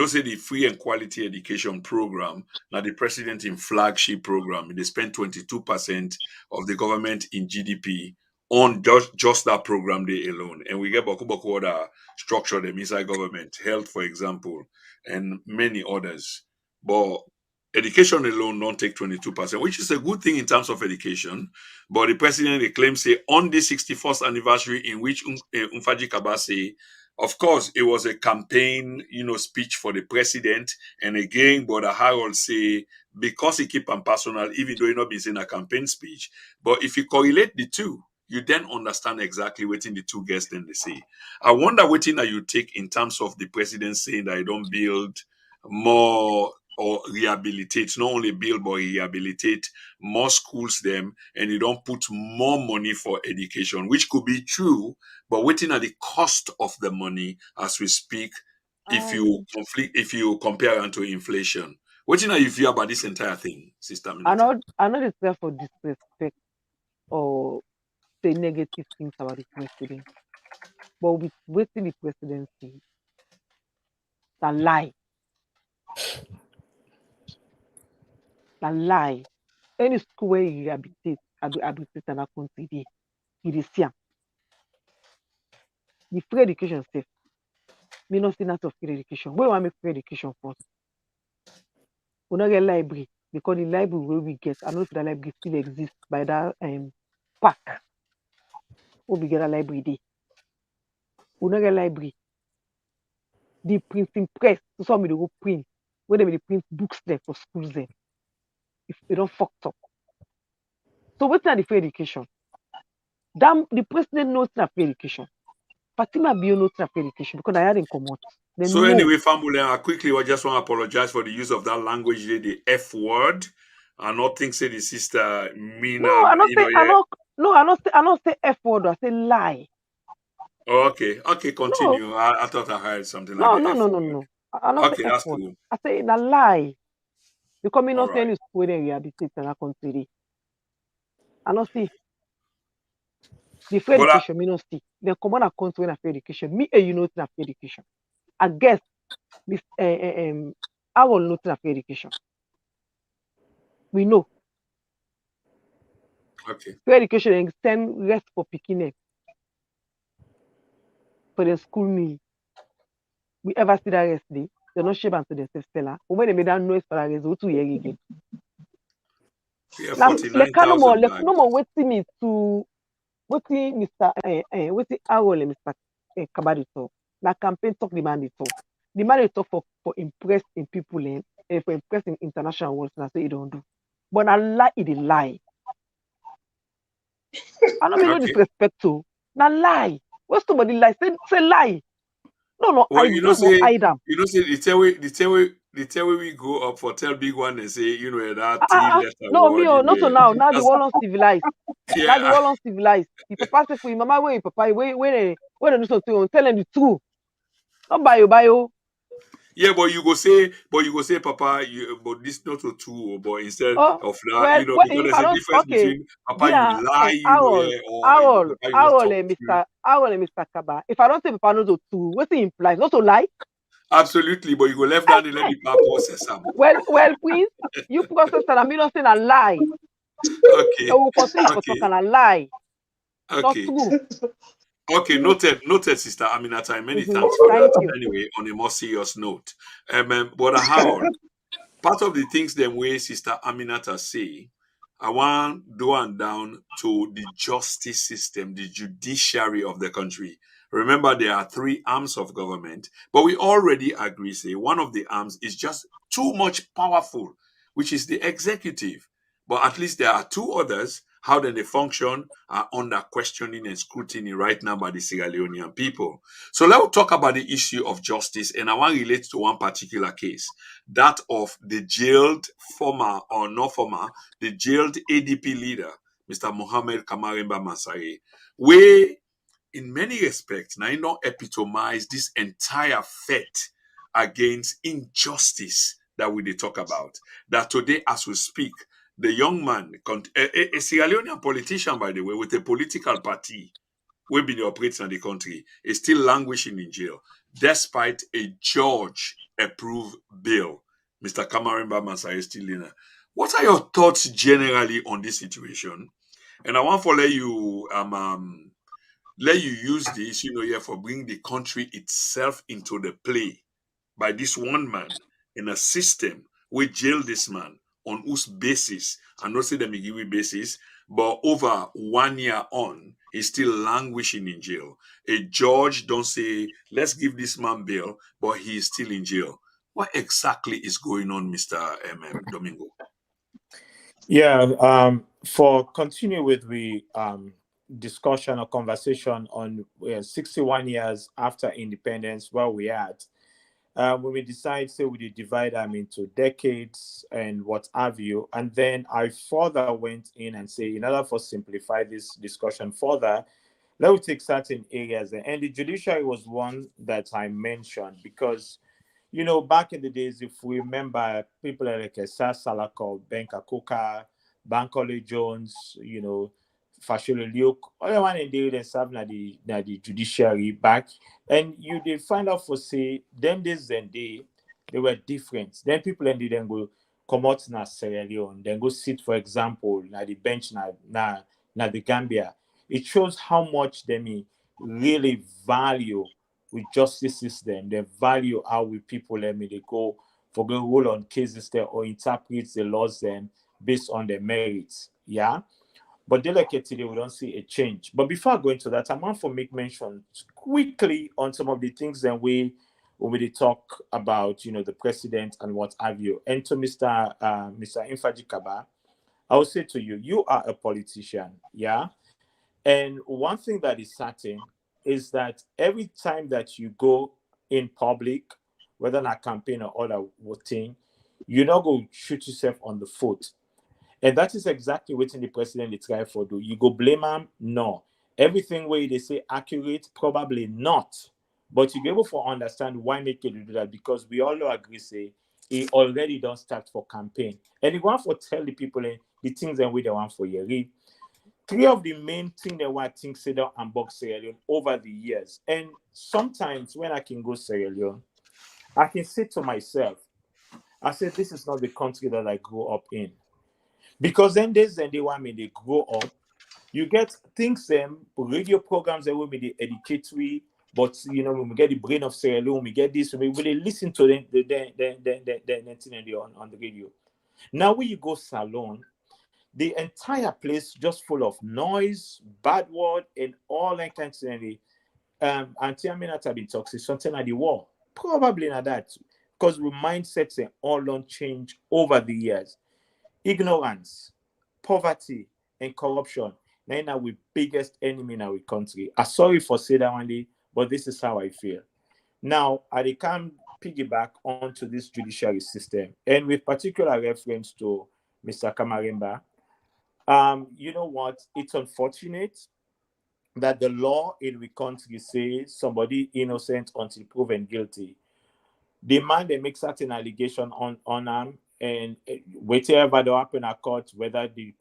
Speaker 1: Say the free and quality education program, now the president in flagship program, they spend 22% of the government in GDP on just that program day alone. And we get boku other structure them inside government, health, for example, and many others. But education alone don't take 22%, which is a good thing in terms of education. But the president, they claim, say, on the 61st anniversary in which Umfaji Kabase, of course, it was a campaign, speech for the president. And again, Brother Harold say, because he keep on personal, even though he not been saying a campaign speech. But if you correlate the two, you then understand exactly what in the two guests then they say. I wonder what that you take in terms of the president saying that you don't build more or rehabilitate, not only build but rehabilitate more schools them, and you don't put more money for education, which could be true, but waiting at the cost of the money as we speak, if you compare it to inflation. What do you feel about this entire thing, Sister Minata?
Speaker 4: I know it's there for disrespect or say negative things about the president. But with waiting the presidency, the lie. The lie. Any school where you rehabilitate and country there, you dey see am. The free education safe. Me not see that of free education. Where want make free education first? We not get library because the library where we get, I don't know if the library still exists by that park. We get a library there. We not get library. The printing press, so some of the go print. Where they print books there for schools there. If they don't fucked up. So what's not the free education? The president knows not free education. Fatima Bio knows not free education because I had in common.
Speaker 1: So anyway, family, I quickly just want to apologize for the use of that language, the F word. I not think say the sister mean.
Speaker 4: No, I not say F word. I say lie.
Speaker 1: Oh, okay, continue. No. I thought I heard something like that.
Speaker 4: No. I not say F word. Cool. I say a lie. Because me not say any school they rehabilitate in that country. I not see. The free education, me not see. Then come on a country when a free education. Me and you know it's not free education. I guess this I will not have free education. We know.
Speaker 1: Okay.
Speaker 4: Free education extend rest for picking for the school meal. We ever see that rest day? They're not shape unto themselves seller. But when they made that noise for that result 2 years again.
Speaker 1: Yeah, 49,000.
Speaker 4: No more waiting me to waiting Mr. Waiting Harold and Mr. Kabadi talk. Na campaign talk the man they talk. The man they talk for impressing people and for impressing international world. And I say it don't do. But I lie it a lie. I don't mean no disrespect to. Na lie. When somebody lie, say lie. No,
Speaker 1: well,
Speaker 4: I don't hide them.
Speaker 1: The tell we go up for tell big one and say, that
Speaker 4: no, me not so now. Now the world uncivilized. Yeah. Now the world uncivilized. The papa say for your mama where they do something, tell them the truth. Not bio.
Speaker 1: Yeah, but you go say, Papa, but this not a two, but instead
Speaker 4: Oh,
Speaker 1: of that,
Speaker 4: well,
Speaker 1: because
Speaker 4: if
Speaker 1: there's
Speaker 4: I
Speaker 1: a
Speaker 4: don't,
Speaker 1: difference
Speaker 4: okay,
Speaker 1: between Papa, you
Speaker 4: dear,
Speaker 1: lie,
Speaker 4: Owl,
Speaker 1: yeah, or Papa, you not talk true.
Speaker 4: Owl, Mr. Kaba. If I don't say Papa knows to two, what it implies? Not to lie.
Speaker 1: Absolutely, but you go left down and let the Papa process them.
Speaker 4: Well, please, you process that I'm not saying a lie. I
Speaker 1: Okay,
Speaker 4: will continue for
Speaker 1: okay,
Speaker 4: talking a lie, not
Speaker 1: okay.
Speaker 4: true.
Speaker 1: Okay, noted, Sister Aminata. Many thanks for that.
Speaker 4: Thank you.
Speaker 1: Anyway, on a more serious note, Brother Harold, part of the things them way Sister Aminata say, I want do and down to the justice system, the judiciary of the country. Remember, there are three arms of government, but we already agree, say, one of the arms is just too much powerful, which is the executive. But at least there are two others. How then they function are under questioning and scrutiny right now by the Sierra Leonean people. So let's talk about the issue of justice, and I want to relate to one particular case, that of the jailed former or not former, the jailed ADP leader, Mr. Mohammed Kamarimba Masari, where in many respects, now you know epitomize this entire fight against injustice that we dey talk about. That today, as we speak, the young man, a Sierra Leonean politician, by the way, with a political party, wey been operating in the country, is still languishing in jail, despite a judge-approved bail. Mr. Kamarimba Masa is still in. What are your thoughts generally on this situation? And I want to let you use this, here for bring the country itself into the play by this one man in a system we jail this man on whose basis, and not say the Migiwi basis, but over 1 year on, he's still languishing in jail. A judge don't say, let's give this man bail, but he is still in jail. What exactly is going on, Mr. Domingo?
Speaker 2: Yeah, for continue with the discussion or conversation on 61 years after independence, where we at, when we decide, say, we divide them into decades and what have you, and then I further went in and say, in order for simplify this discussion further, let me take certain areas, and the judiciary was one that I mentioned because back in the days, if we remember people like Sir Salako, Benka Koka, Bankole Jones, Fasholo Liuk, all the one in there they serve na the judiciary back. And you did find out for say them days and they were different. Then people and then go come out na Sierra Leone, then go sit, for example, na the bench na the Gambia. It shows how much they really value with justice system, they value how we people they go for go rule on cases there or interpret the laws then based on their merits. Yeah. But delicately, we don't see a change. But before I go into that, I want to make mention quickly on some of the things that when we talk about, the president and what have you. And to Mr. Infaji Kaba, I will say to you, you are a politician, yeah? And one thing that is certain is that every time that you go in public, whether in a campaign or other thing, you not go shoot yourself on the foot. And that is exactly what the president is trying for do. You go blame him? No. Everything where they say accurate, probably not. But you be able to understand why make it do that, because we all agree say he already don't start for campaign. And he want to tell the people the things that we don't want for you. Three of the main things that I think say down and box Sierra Leone over the years. And sometimes when I can go Sierra Leone, I can say to myself, I said, this is not the country that I grew up in. Because then they want me, they grow up. You get things, radio programs that will be the educatory, but when we get the brain of Sierra Leone, we get this, we really listen to them on the radio. Now when you go Salone, the entire place just full of noise, bad word, and all that kind of thing. Anti-Aminat have been toxic, something like the war. Probably not that. Because we mindsets and all don't change over the years. Ignorance, poverty, and corruption. Now we biggest enemy in our country. I'm sorry for saying that one day, but this is how I feel. Now, I can piggyback onto this judiciary system, and with particular reference to Mr. Kamarimba. You know what? It's unfortunate that the law in the country says somebody innocent until proven guilty. The man they make certain allegation on him, and whatever they happen at court, whether the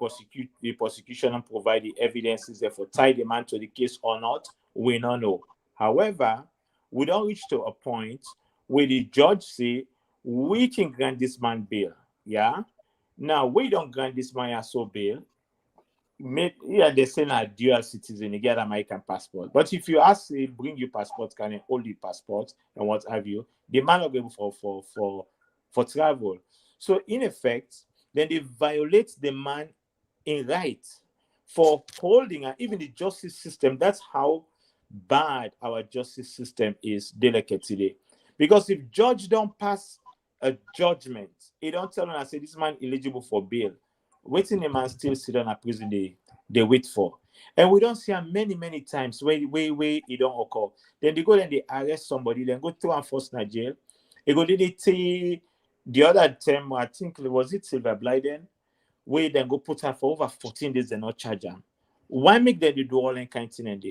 Speaker 2: prosecution provide the evidences there for tie the man to the case or not, we don't know. However, we don't reach to a point where the judge say we can grant this man bail. Yeah. Now we don't grant this man a so bail. Yeah, they say a dual citizen, you get American passport. But if you ask, say, bring your passport, can you hold the passport and what have you, the man will go for travel. So in effect, then they violate the man in right for holding, and even the justice system. That's how bad our justice system is delicate today. Because if judge don't pass a judgment, he don't tell them and say this man eligible for bail, waiting the man still sit on a prison they wait for. And we don't see him many times where it don't occur. Then they go and they arrest somebody, then go to enforce in jail. They go they take the other term, I think was it Silver Blyden, where then go put her for over 14 days and not charge them. Why make them do all that kind of thing? And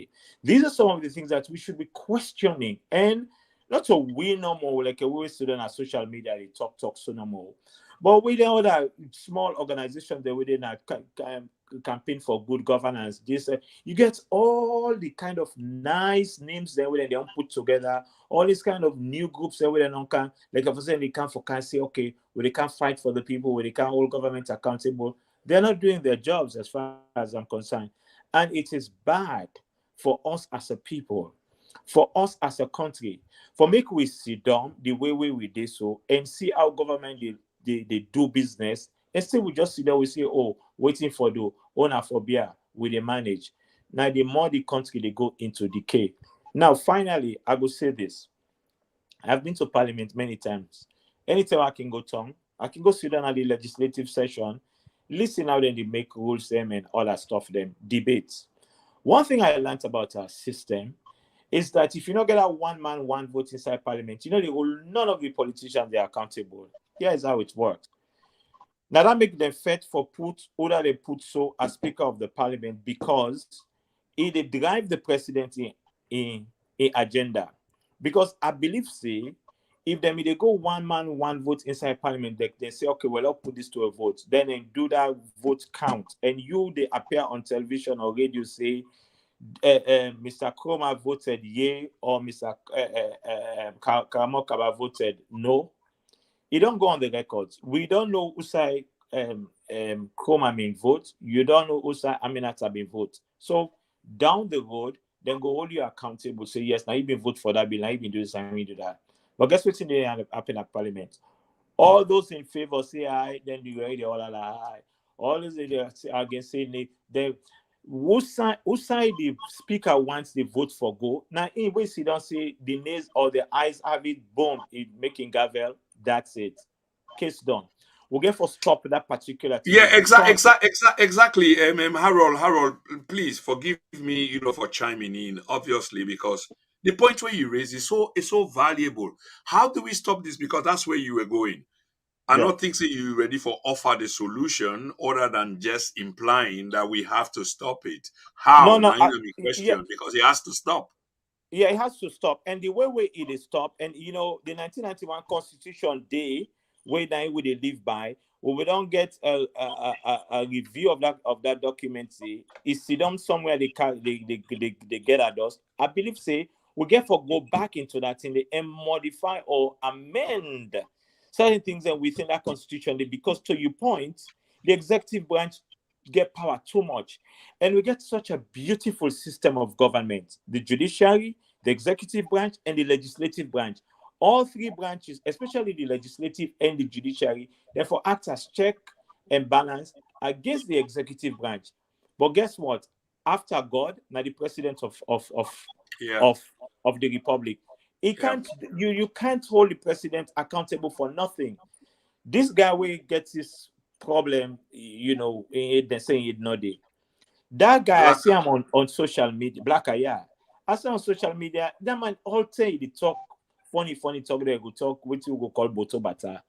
Speaker 2: these are some of the things that we should be questioning, and not so we no more like a way student on social media they talk so no more. But we the other small organizations that within a campaign for good governance, this you get all the kind of nice names that they don't put together, all these kind of new groups that they don't can, like if I say they can say, okay, well, they can't fight for the people, where they can't hold government accountable. They're not doing their jobs as far as I'm concerned. And it is bad for us as a people, for us as a country, for make we sit down the way we did so and see how government they do business. Instead, we just sit there, we say, oh, waiting for the owner for beer, we they manage. Now, the more the country they go into decay. Now, finally, I will say this. I've been to parliament many times. Anytime I can go tongue, I can go sit down at the legislative session, listen how then they make rules them and all that stuff, them debates. One thing I learned about our system is that if you don't get a one man, one vote inside parliament, you know, none of the politicians they are accountable. Here's how it works. Now that make them fit for put, or they put so as Speaker of the Parliament because it drive the president in agenda. Because I believe, say, if they go one man, one vote inside Parliament, they say, okay, well, I'll put this to a vote. Then they do that vote count. And they appear on television or radio, say, Mr. Kroma voted yay or Mr. Karamokaba voted no. It don't go on the records. We don't know who say Kroma mean vote. You don't know who say Aminata mean vote. So down the road, then go hold you accountable. Say yes, now you been vote for that bill. Now you been do this and you do that. But guess what's in the happen at Parliament? All those in favor say aye. Then you already all aye. All those against say they who side the speaker wants the vote for go. Now in ways he don't say the nays or the eyes have it boom it making gavel. That's it. Case done. We'll get for stop that particular thing.
Speaker 1: Yeah, exactly. Harold, please forgive me, for chiming in, obviously, because the point where you raise is so valuable. How do we stop this? Because that's where you were going. I don't think that you're ready for offer the solution other than just implying that we have to stop it. How?
Speaker 2: No,
Speaker 1: question because it has to stop.
Speaker 2: Yeah, it has to stop. And the way it is stopped, and the 1991 Constitution Day, where they live by, we don't get a review of that document. Is sit down somewhere they get at us. I believe we get to go back into that thing and modify or amend certain things that within that constitution, because to your point, the executive branch get power too much. And we get such a beautiful system of government, the judiciary, the executive branch, and the legislative branch. All three branches, especially the legislative and the judiciary, therefore act as check and balance against the executive branch. But guess what? After God, now the president of the republic. You can't hold the president accountable for nothing. This guy will get his problem, they're saying it no day. That guy, I see him on social media, I see on social media, that man all day they talk funny talk, they go talk, what you go call Boto Bata.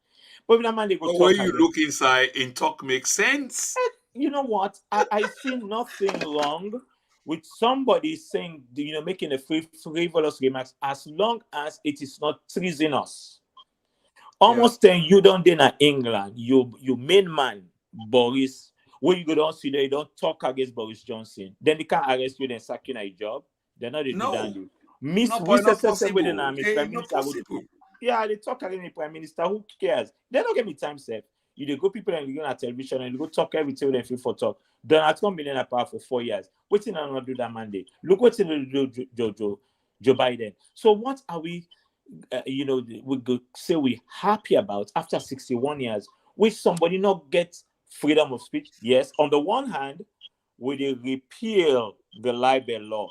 Speaker 2: But that man they go talk.
Speaker 1: When you look inside in talk makes sense.
Speaker 2: You know what? I see nothing wrong with somebody saying, making a frivolous remarks, as long as it is not treasonous. Almost 10 you don't dey in England. You main man, Boris. When you go down see there, you don't talk against Boris Johnson. Then they can't arrest you, then sack you a job. They're not they do that.
Speaker 1: No,
Speaker 2: Miss
Speaker 1: not,
Speaker 2: we
Speaker 1: not
Speaker 2: say within
Speaker 1: possible.
Speaker 2: Miss
Speaker 1: Eh,
Speaker 2: Prime
Speaker 1: not
Speaker 2: Minister.
Speaker 1: possible.
Speaker 2: Yeah, they talk against the Prime Minister. Who cares? They don't get me time set. You they go people and you go on television and you go talk everything with them feel for talk. Donald Trump been in power for 4 years. Waiting and not do that Monday. Look what's in the Joe Biden. So what are we? We could say we happy about after 61 years, which somebody not get freedom of speech. Yes, on the one hand, we they repeal the libel law.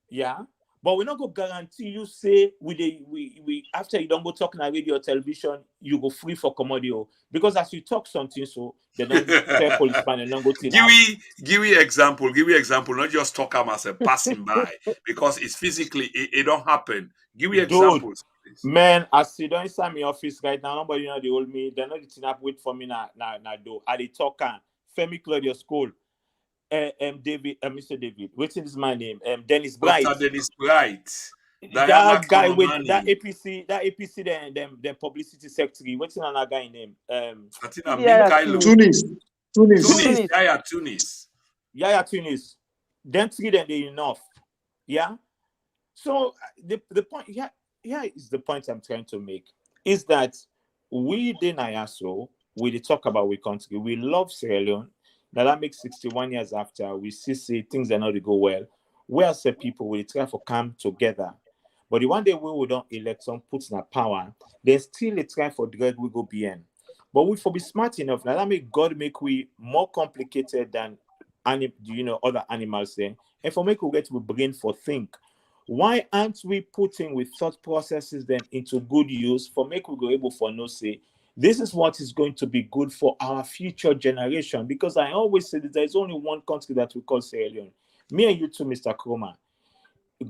Speaker 2: Yeah. But we're not gonna guarantee you say we after you don't go talk on radio or television, you go free for commodity. Because as you talk something, so they don't tell policeman and don't go to house.
Speaker 1: Give me example. Give me example. Not just talk them as a passing by because it's physically it don't happen. Give me
Speaker 2: Dude,
Speaker 1: examples, please.
Speaker 2: man, I sit down inside my office right now. Nobody know they hold me. They're not the up wait for me na do. I they talk Femi Claudius Cole. David, Mr. David. What's his my name? Dennis Bright.
Speaker 1: Dr. Dennis Bright.
Speaker 2: That
Speaker 1: Diana
Speaker 2: guy with
Speaker 1: Kolomani.
Speaker 2: that APC, the publicity secretary. What's another guy name?
Speaker 1: I think
Speaker 4: Yeah,
Speaker 1: Minkailo.
Speaker 3: Tunis.
Speaker 2: Yaya Tunis. Then three, then they enough. Yeah. So the point, here is the point I'm trying to make is that we so we talk about we country. We love Sierra Leone. Now that makes 61 years after we see things are not to go well. We as a people we try to come together. But the one day we don't elect some puts in power, there's still a try for drag we go beyond. But we for be smart enough. Now that make God make we more complicated than other animals there. And for make we get to brain for think. Why aren't we putting with thought processes then into good use for make we go able for no say this is what is going to be good for our future generation? Because I always say that there's only one country that we call Sierra Leone. Me and you too, Mr. Kroma.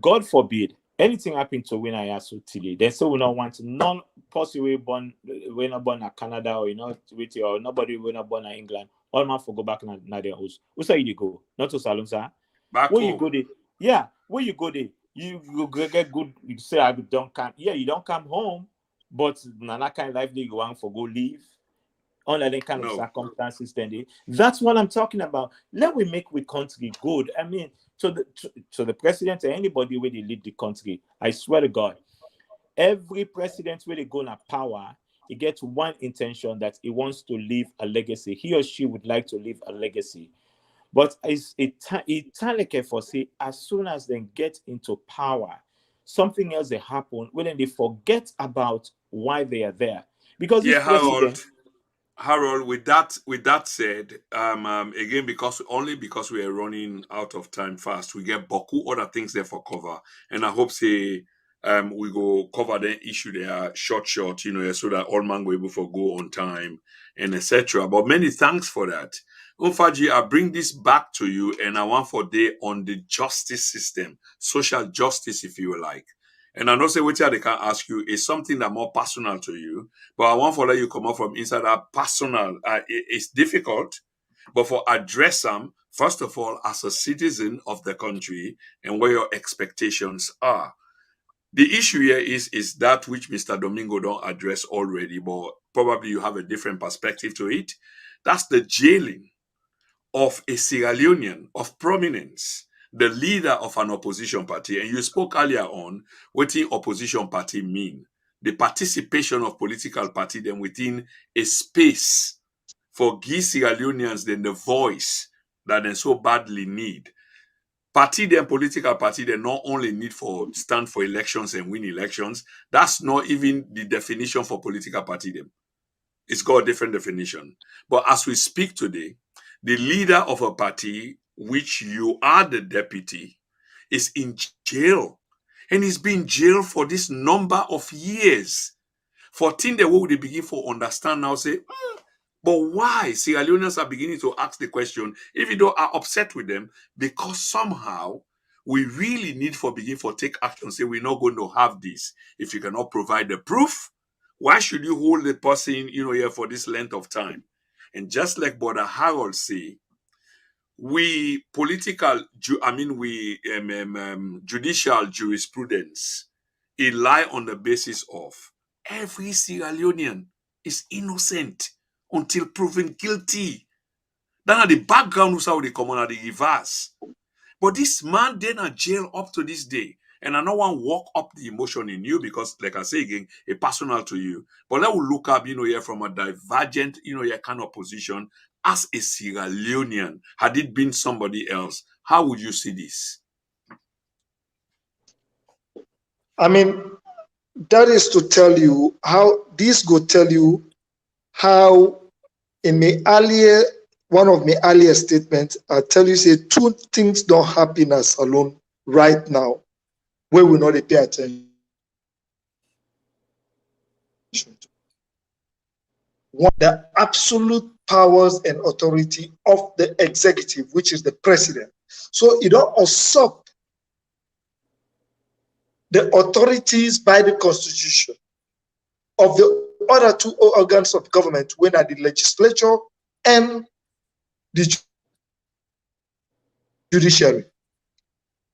Speaker 2: God forbid anything happen to when I ask you today. They say we don't want none possibly born we're not born in Canada or or nobody we're not born in England. All man for go back na their house. Who say you go? Not to Salone, sir.
Speaker 1: Back
Speaker 2: where
Speaker 1: home.
Speaker 2: you go there? Yeah, where you go there? You get good. You say I don't come. Yeah, you don't come home, but that kind of life they go want for go leave. Under the kind of circumstances, then that's what I'm talking about. Let we make the country good. I mean, to the president or anybody where they lead the country, I swear to God, every president where they go in power, he gets one intention that he wants to leave a legacy. He or she would like to leave a legacy. But it's like for say, as soon as they get into power, something else they happen, when they forget about why they are there. Because this president.
Speaker 1: Harold, with that said, again, because we are running out of time fast, we get Boku other things there for cover, and I hope say we go cover the issue there short, so that all man go able for go on time and etc. But many thanks for that. Umfaji, I bring this back to you, and I want for day on the justice system, social justice, if you like. And I know say which they can ask you is something that more personal to you, but I want to let you come up from inside that personal. It's difficult, but for address them, first of all, as a citizen of the country and where your expectations are. The issue here is that which Mr. Domingo don't address already, but probably you have a different perspective to it. That's the jailing of a Sierra Leonean of prominence, the leader of an opposition party. And you spoke earlier on what the opposition party mean. The participation of political party then within a space for give Sierra Leoneans then the voice that they so badly need. Party then political party they not only need for stand for elections and win elections. That's not even the definition for political party them. It's got a different definition. But as we speak today, the leader of a party, which you are the deputy, is in jail. And he's been jailed for this number of years. For things that we will begin to understand now, say, but why Sierra Leoneans are beginning to ask the question, if you don't are upset with them, because somehow we really need for begin for take action, say we're not going to have this. If you cannot provide the proof, why should you hold the person, here for this length of time? And just like Brother Harold say, judicial jurisprudence, it lie on the basis of every Sierra Leonean is innocent until proven guilty. Then at the background, who's how they come on at the reverse. But this man then in jail up to this day. And I don't want to walk up the emotion in you because, like I say again, it's personal to you. But let us look up, here from a divergent, kind of position as a Sierra Leonean. Had it been somebody else, how would you see this?
Speaker 3: I mean, that is to tell you how this go tell you how in one of my earlier statements, I tell you say two things don't happen as Salone right now where we not pay attention. One, the absolute powers and authority of the executive, which is the president. So it don't usurp the authorities by the constitution of the other two organs of government, when are the legislature and the judiciary.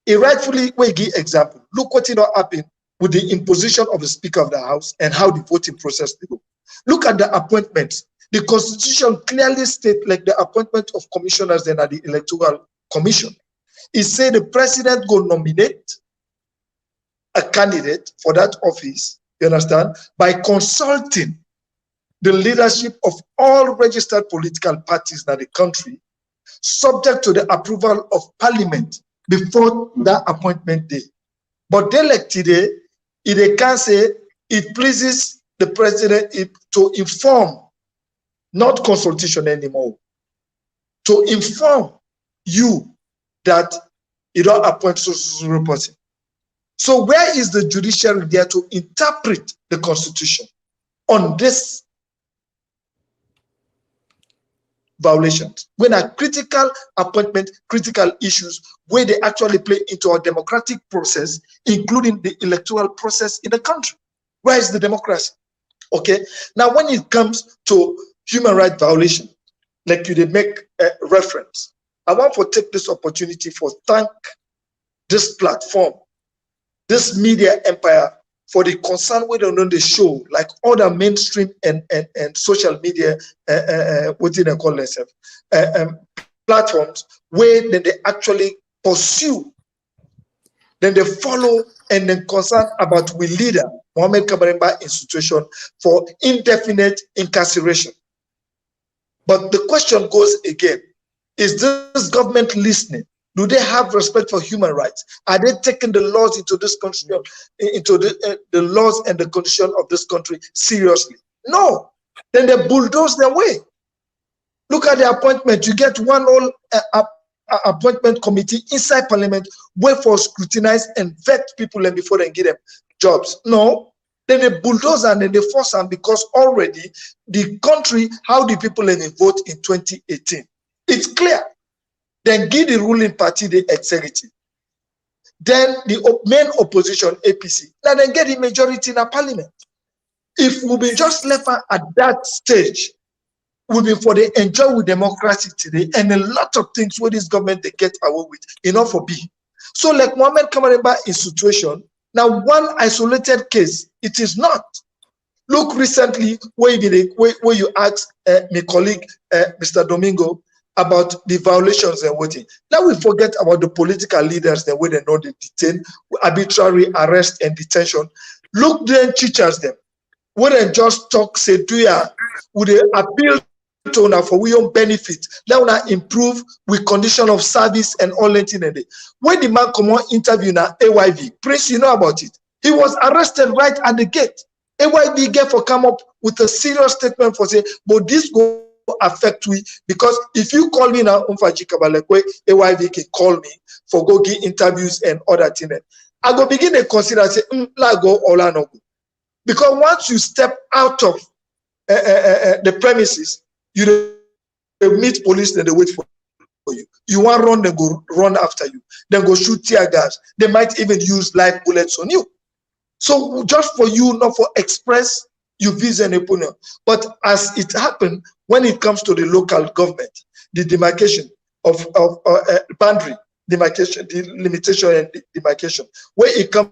Speaker 3: He rightfully will give example. Look what happened with the imposition of the Speaker of the House and how the voting process go. Look at the appointments. The Constitution clearly states like the appointment of commissioners and at the Electoral Commission. It said the president go nominate a candidate for that office, you understand, by consulting the leadership of all registered political parties in the country, subject to the approval of Parliament before that appointment day. But they like today, they can say it pleases the president to inform, not consultation anymore, to inform you that you don't appoint so person. So where is the judiciary there to interpret the Constitution on this violations? When a critical appointment, critical issues, where they actually play into our democratic process, including the electoral process in the country. Where is the democracy? Okay. Now, when it comes to human rights violation, like you did make a reference, I want to take this opportunity for thank this platform, this media empire, for the concern we don't know the show, like other mainstream and social media, what do they call themselves, platforms, where then they actually pursue, then they follow and then concern about we leader, Mohamed Kabaremba institution for indefinite incarceration. But the question goes again, is this government listening? Do they have respect for human rights? Are they taking the laws into this country, into the laws and the constitution of this country seriously? No. Then they bulldoze their way. Look at the appointment. You get one whole appointment committee inside Parliament, where for scrutinize and vet people and before they give them jobs. No. Then they bulldoze and then they force them because already the country, how the people let them vote in 2018. It's clear. Then give the ruling party the executive. Then the main opposition, APC, now then get the majority in a parliament. If we be just left at that stage, we'll be for the enjoy with democracy today, and a lot of things where this government they get away with, enough for B. So like Mohamed Kamaremba in situation, now one isolated case, it is not. Look recently where you asked my colleague, Mr. Domingo, about the violations and voting. Now we forget about the political leaders, the way they know they detain, arbitrary arrest and detention. Look then teachers them. When they just talk, say, do ya, would they appeal to now for we own benefit? Now we improve with condition of service and all that in a day. When the man come on interview now, AYV, Prince, you know about it. He was arrested right at the gate. AYV get for come up with a serious statement for say, but this go affect we, because if you call me now, AYV can call me for go give interviews and other things. I go begin to consider say, la go or la no go. Because once you step out of the premises, you meet police and they wait for you. You want to run, they go run after you. They go shoot tear gas. They might even use live bullets on you. So just for you not for express your views and opinion. But as it happened, when it comes to the local government, the demarcation of boundary, demarcation, the limitation and demarcation, where it comes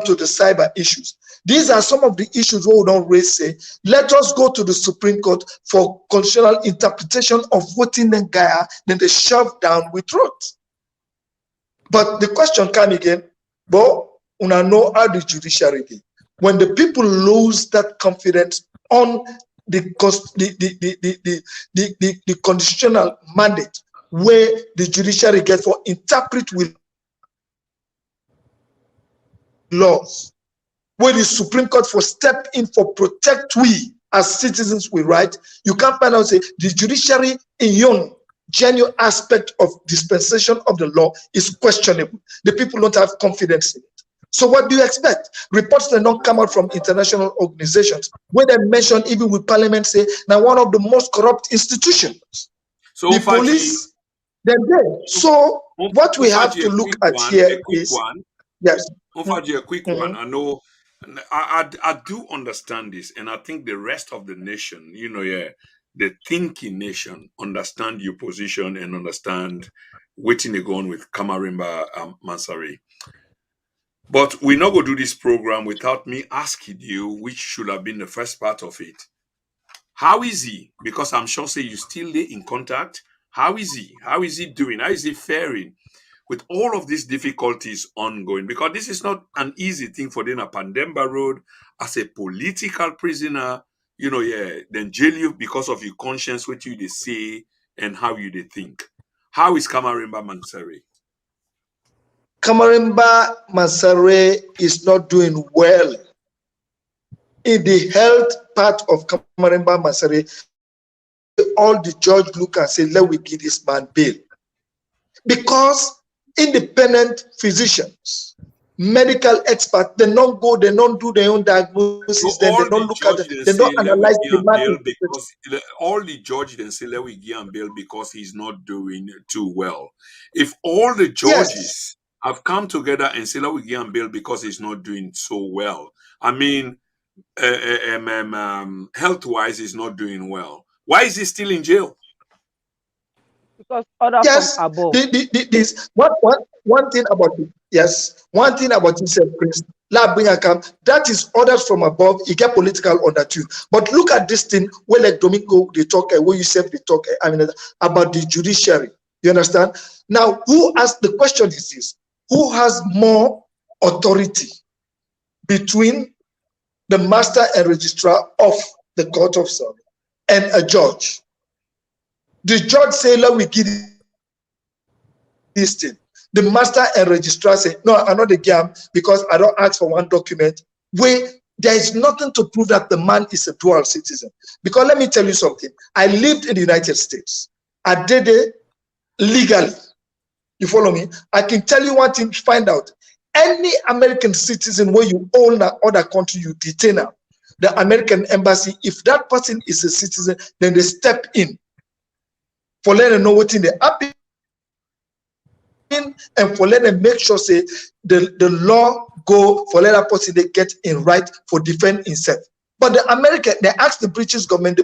Speaker 3: to the cyber issues, These are some of the issues we don't raise. Say, let us go to the Supreme Court for constitutional interpretation of voting then Gaia, then they shove down with truth. But the question come again, but una know how the judiciary be. When the people lose that confidence on the constitutional mandate where the judiciary gets for interpret with laws, where the Supreme Court for step in for protect we as citizens we right, you can't find out say the judiciary in young genuine aspect of dispensation of the law is questionable. The people don't have confidence in it. So what do you expect? Reports that don't come out from international organizations where they mention even with parliament say now one of the most corrupt institutions.
Speaker 1: So
Speaker 3: the police, they're there. So what we have to look at here is yes.
Speaker 1: Unfaji, a quick one. I know, I do understand this, and I think the rest of the nation, the thinking nation, understand your position and understand waiting to go on with Kamarimba Mansari. But we're not going to do this program without me asking you, which should have been the first part of it. How is he? Because I'm sure say you still in contact. How is he? How is he doing? How is he faring with all of these difficulties ongoing? Because this is not an easy thing for them. A Pandemba Road as a political prisoner, then jail you because of your conscience, what you they say and how you they think. How is Kamarimba Mansari?
Speaker 3: Kamarimba Mansari is not doing well. In the health part of Kamarimba Mansari, all the judge look and say, let we give this man bail. Because independent physicians, medical experts, they don't go, they don't do their own diagnosis, then they don't look at it, they don't analyze the matter.
Speaker 1: Because all the judges then say, let we give him bail because he's not doing too well. If all the judges have come together and say, let we give him bail because he's not doing so well, I mean, health-wise, he's not doing well. Why is he still in jail?
Speaker 4: Because order from above.
Speaker 3: One thing about it, one thing about it, Prince, that is orders from above. You get political order too. But look at this thing where like Domingo they talk, where you said they talk, about the judiciary. You understand? Now, the question is this: who has more authority between the master and registrar of the court of Salone and a judge? The judge say, let we give this thing. The master and registrar say, no, I'm not a gam because I don't ask for one document where there is nothing to prove that the man is a dual citizen. Because let me tell you something. I lived in the United States. I did it legally. You follow me? I can tell you one thing, find out. Any American citizen where you own another country, you detain her. The American embassy, if that person is a citizen, then they step in for letting them know what in the happen and for letting them make sure say the law go for let that person they get in right for defend himself. But the American, they ask the British government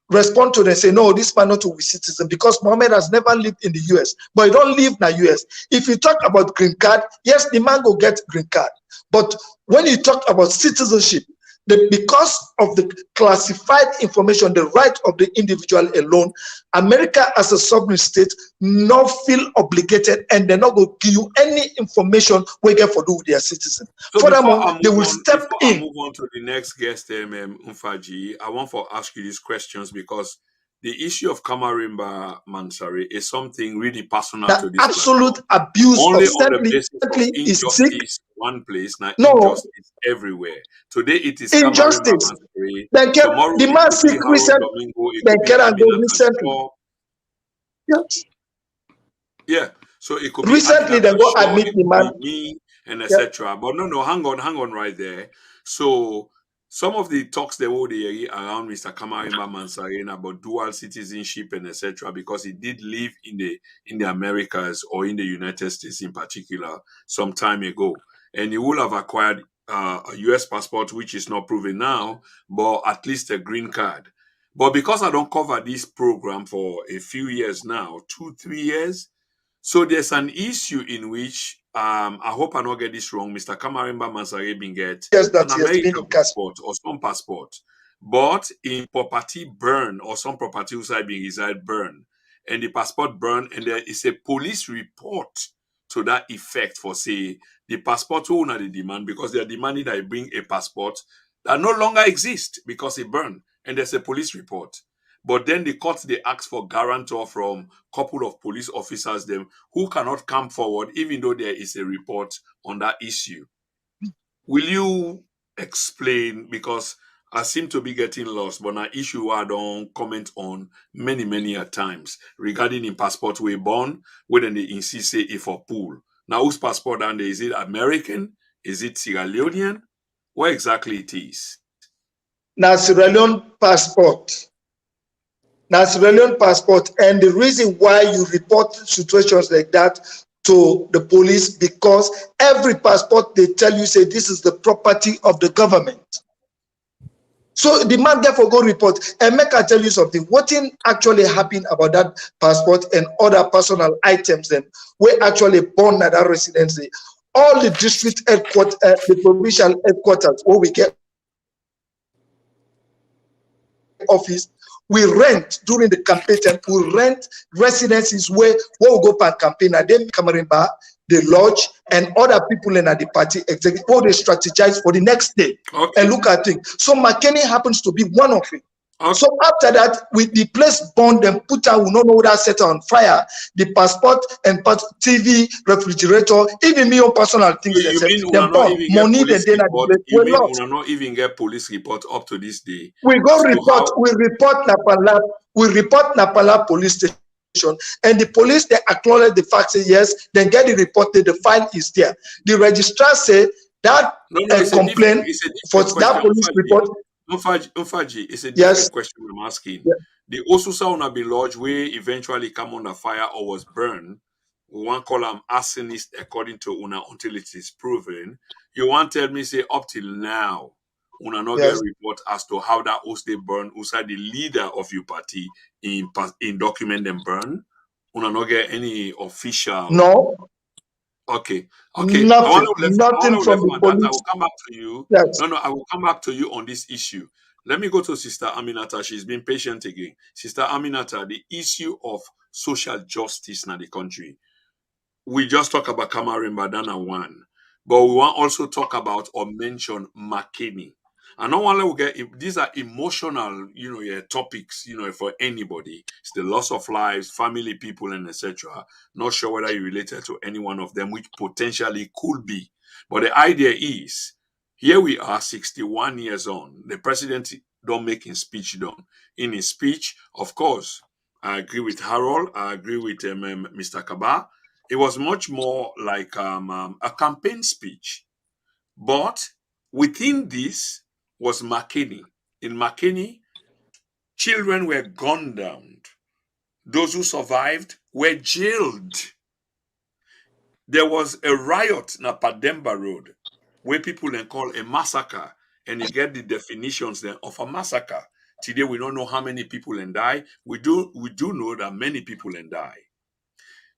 Speaker 3: respond to them and say, no, this man not to be citizen because Mohammed has never lived in the US, but he don't live in the US. If you talk about green card, yes, the man will get green card. But when you talk about citizenship, because of the classified information, the right of the individual alone, America as a sovereign state not feel obligated and they're not going to give you any information we get for do with their citizens.
Speaker 1: So
Speaker 3: furthermore, they will step in.
Speaker 1: I move on to the next guest, Unfaji, I want to ask you these questions because the issue of Kamarimba Mansari is something really personal to this
Speaker 3: absolute platform. Abuse
Speaker 1: only
Speaker 3: of
Speaker 1: on the basis of
Speaker 3: injustice
Speaker 1: one place, now injustice everywhere. Today it is
Speaker 3: injustice.
Speaker 1: Then tomorrow
Speaker 3: the man sick recently. Yes.
Speaker 1: Yeah. So it could be
Speaker 3: recently they go admit the man
Speaker 1: me and etc. But no, hang on right there. So some of the talks they were around Mr. Kamarimba Mansari about dual citizenship and etc. because he did live in the Americas or in the United States in particular some time ago, and he would have acquired a US passport, which is not proven now, but at least a green card. But because I don't cover this program for a few years now, 2-3 years, so there's an issue in which I hope I not get this wrong. Mr. Kamarimba Mansare bin get
Speaker 3: Yes, that
Speaker 1: an
Speaker 3: he has been
Speaker 1: American
Speaker 3: incarcerated.
Speaker 1: passport or some passport, but in property burn or some property outside being reside burn, and the passport burn, and there is a police report to that effect for say the passport owner the demand because they are demanding that I bring a passport that no longer exists because it burned, and there's a police report. But then the court they ask for guarantor from couple of police officers them who cannot come forward even though there is a report on that issue. Will you explain because I seem to be getting lost, but an issue I don't comment on many a times regarding in passport we born, whether they insist say if for pool. Now whose passport and is it American? Is it Sierra Leonean? What exactly it is?
Speaker 3: Now, Sierra Leone passport. Now, Sierra Leone passport. And the reason why you report situations like that to the police, because every passport they tell you say this is the property of the government. So the man therefore go report. And make I tell you something. What actually happened about that passport and other personal items then were actually born at that residency. All the district headquarters, the provincial headquarters, where we get office, we rent during the campaign time, we rent residences where we go for campaign, and then Kamarimba, the lodge, and other people in the party executive, all they strategize for the next day.
Speaker 1: Okay.
Speaker 3: And look at it. So McKinney happens to be one of it.
Speaker 1: Okay.
Speaker 3: So after that, with the place burned and put out, we don't know that set on fire, the passport and TV, refrigerator, even me own personal things,
Speaker 1: You mean
Speaker 3: them
Speaker 1: not even get
Speaker 3: money
Speaker 1: police
Speaker 3: then
Speaker 1: report?
Speaker 3: the
Speaker 1: You
Speaker 3: place
Speaker 1: mean
Speaker 3: were lost.
Speaker 1: not even get police report up to this day?
Speaker 3: We go
Speaker 1: as to
Speaker 3: report,
Speaker 1: how-
Speaker 3: we report Napala police station, and the police they acknowledge the fact, say yes, then get the report, the file is there. The registrar say that
Speaker 1: it's
Speaker 3: complaint
Speaker 1: it's a
Speaker 3: for
Speaker 1: different
Speaker 3: that
Speaker 1: question.
Speaker 3: police report.
Speaker 1: Ufaji, it's a different
Speaker 3: Yes.
Speaker 1: question I'm asking.
Speaker 3: Yeah.
Speaker 1: The Osusa una been lodged where eventually come under fire or was burned. We want call them arsonist according to una until it is proven. You want tell me say up till now, una not
Speaker 3: Yes.
Speaker 1: get report as to how that house they burn, who's the leader of your party in document them burn. Una not get any official.
Speaker 3: No,
Speaker 1: Okay.
Speaker 3: nothing
Speaker 1: I want to
Speaker 3: from
Speaker 1: left
Speaker 3: the
Speaker 1: on that. I
Speaker 3: police.
Speaker 1: will come back to you.
Speaker 3: Yes.
Speaker 1: No, I will come back to you on this issue. Let me go to Sister Aminata. She's been patient again. Sister Aminata, the issue of social justice in the country. We just talk about Kamarin Badana one, but we want also talk about or mention McKinney. I don't want to get if these are emotional, topics, for anybody. It's the loss of lives, family, people, and etc. Not sure whether you related to any one of them, which potentially could be. But the idea is, here we are, 61 years on. The president don't make his speech done. In his speech, of course, I agree with Harold. I agree with Mr. Kaba. It was much more like a campaign speech. But within this was McKinney. In McKinney, children were gunned down. Those who survived were jailed. There was a riot in Pademba Road where people then call a massacre, and you get the definitions then of a massacre. Today we don't know how many people and die. We do know that many people and die.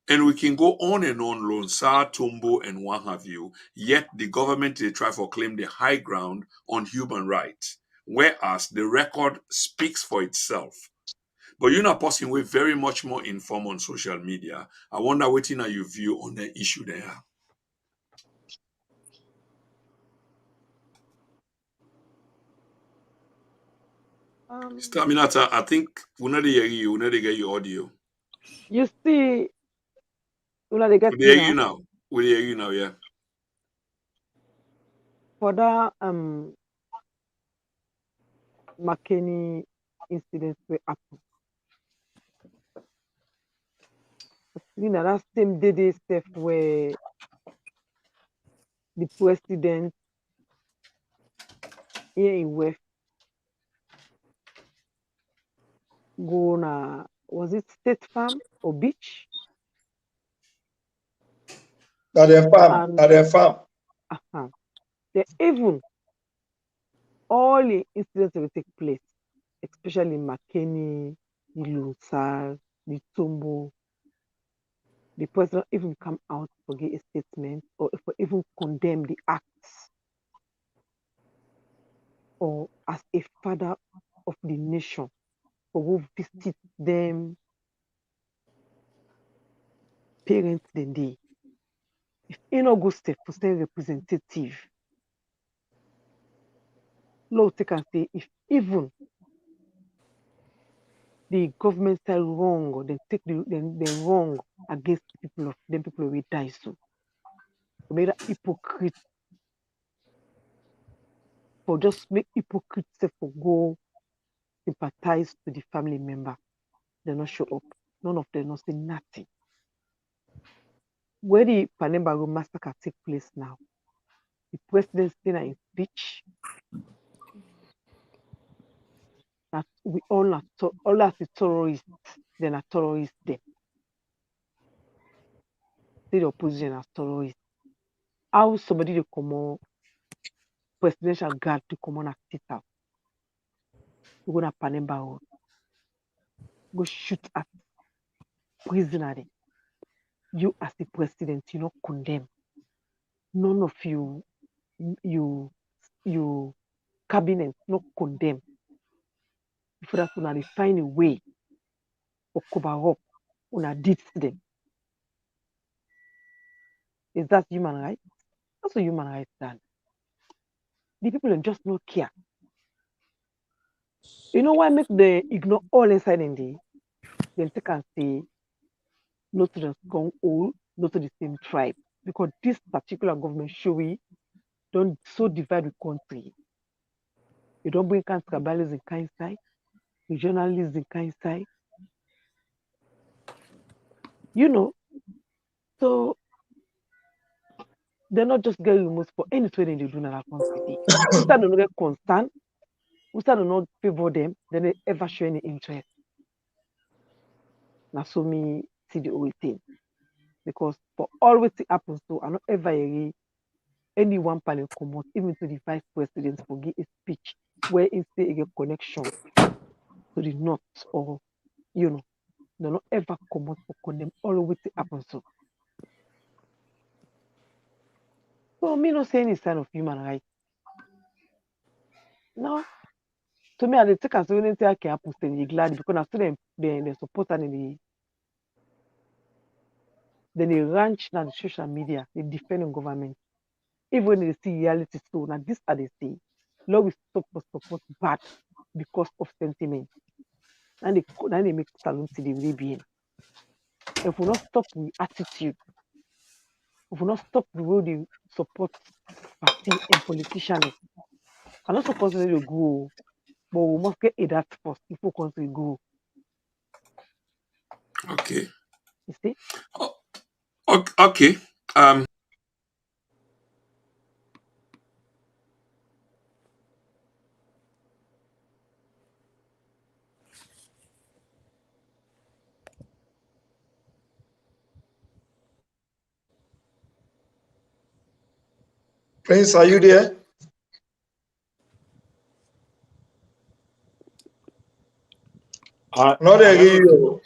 Speaker 1: And we can go on and on, Lonsar, Tombo, and what have you. Yet the government, they try to claim the high ground on human rights, whereas the record speaks for itself. But you're not person with very much more informed on social media. I wonder what are your view on the issue there. Staminata, I think we not hear you, we not get your audio.
Speaker 4: You see, they get
Speaker 1: We hear you now. We hear you now, yeah.
Speaker 4: For that McKinney incident will happen. That same day stuff where the president here in West go na, was it State Farm or Beach?
Speaker 3: Not a farm.
Speaker 4: Even all the incidents will take place, especially McKinney, the Lunsar, the Tombo. the president even come out to give a statement or if even condemn the acts or as a father of the nation or who visit them parents than they. If he no go step for say representative, law take and say if even the government side wrong or they take the wrong against people of them people will die so. So make that hypocrite for just make hypocrite say for go sympathize to the family member. They not show up. None of them not say nothing. Where the Panembago massacre take place now, the president still in speech that we all are the terrorists, then are terrorists them. See the opposition as terrorists. How somebody to come on presidential guard to come on at State House? You go to Panembago, go shoot at prisoner. You as the president, you not condemn. None of you cabinet not condemn. Before that, una find a way or cover up una deeds them. Is that human rights? That's a human rights done. The people just not care. You know why make they ignore all inside in the then take and say not to the strong old, not to the same tribe. Because this particular government show we don't so divide the country. You don't bring tribalism in kind side, regionalism in kind side. You know, so they're not just getting removed for any training they do in our country. We start to get concerned, we start to not favor them, then they ever show any interest. Now so me see the whole thing. Because for always it happens so I not ever hear any one panel come out, even to the vice president for give a speech where he say a connection to the north or you know, they not ever come out for condemn always it happens so. So me not say any sign of human rights. No. To me, I take as when I can happen, then you glad because I still they support and then they ranch now the social media, they defend the government. Even when they see reality so now this are they say, Lord we stop for support bad because of sentiment. And they make Salone to the way being. If we not stop with attitude, if we not stop the way they support party and politicians, I'm not supposed to go, but we must get a that first before country go.
Speaker 1: Okay.
Speaker 4: You see?
Speaker 1: Oh, okay.
Speaker 3: Prince, are you there? Not
Speaker 2: Another
Speaker 3: again.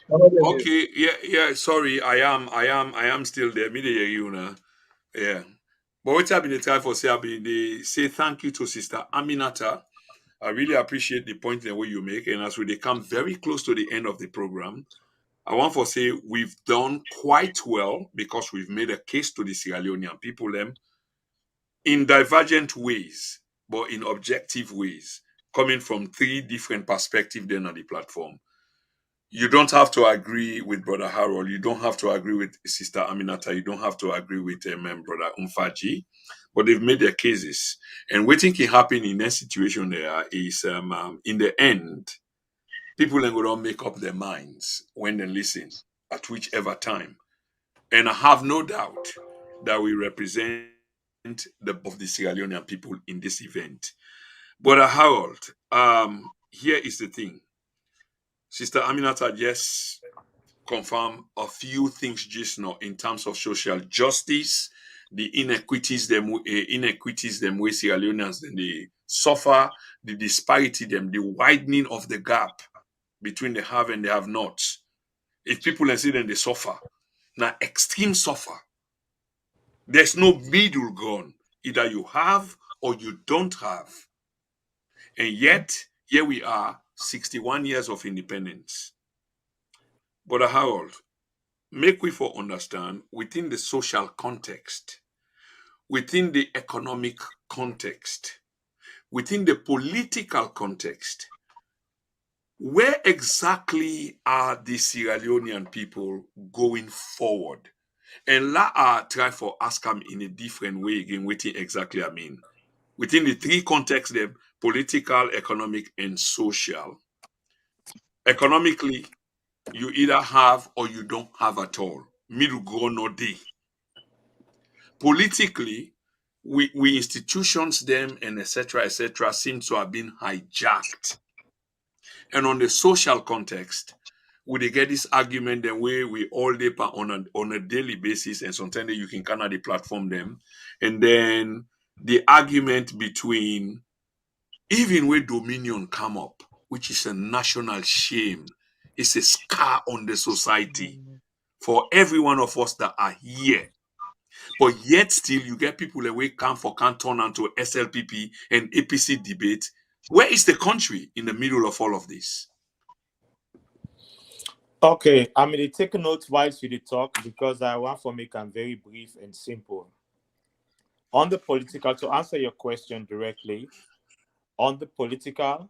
Speaker 3: Not again.
Speaker 1: Okay. Yeah. Sorry, I am still there. Me dey hear you now. Yeah. But what I've been trying for say, I've been they say thank you to Sister Aminata. I really appreciate the point and way you make. And as we come very close to the end of the program, I want to say we've done quite well because we've made a case to the Sierra Leonean people them in divergent ways, but in objective ways, coming from three different perspectives then on the platform. You don't have to agree with Brother Harold. You don't have to agree with Sister Aminata. You don't have to agree with Brother Umfaji. But they've made their cases. And what can happen in that situation there is in the end, people are going to make up their minds when they listen at whichever time. And I have no doubt that we represent of the Sierra Leonean people in this event. Brother Harold, here is the thing. Sister Aminata just confirm a few things just now in terms of social justice, the inequities them way Sierra Leoneans then they suffer, the disparity them, the widening of the gap between the have and the have nots. If people are saying then they suffer, Now extreme suffer. There's no middle ground. Either you have or you don't have. And yet, here we are, 61 years of independence. Brother Harold, make we for understand within the social context, within the economic context, within the political context, where exactly are the Sierra Leonean people going forward? And I try for ask them in a different way again, what exactly I mean. Within the three contexts, them political, economic, and social. Economically, you either have or you don't have at all. Middle ground or day. Politically, we institutions them and etc. seem to have been hijacked. And on the social context, we dey get this argument then where we all dey on a daily basis, and sometimes you can kind of the platform them, and then the argument between even where Dominion come up, which is a national shame, it's a scar on the society for every one of us that are here. But yet still you get people that we can't turn onto SLPP and APC debate. Where is the country in the middle of all of this?
Speaker 2: Okay, I'm going to take notes whilst you talk because I want to make them very brief and simple. On the political, to answer your question directly, on the political,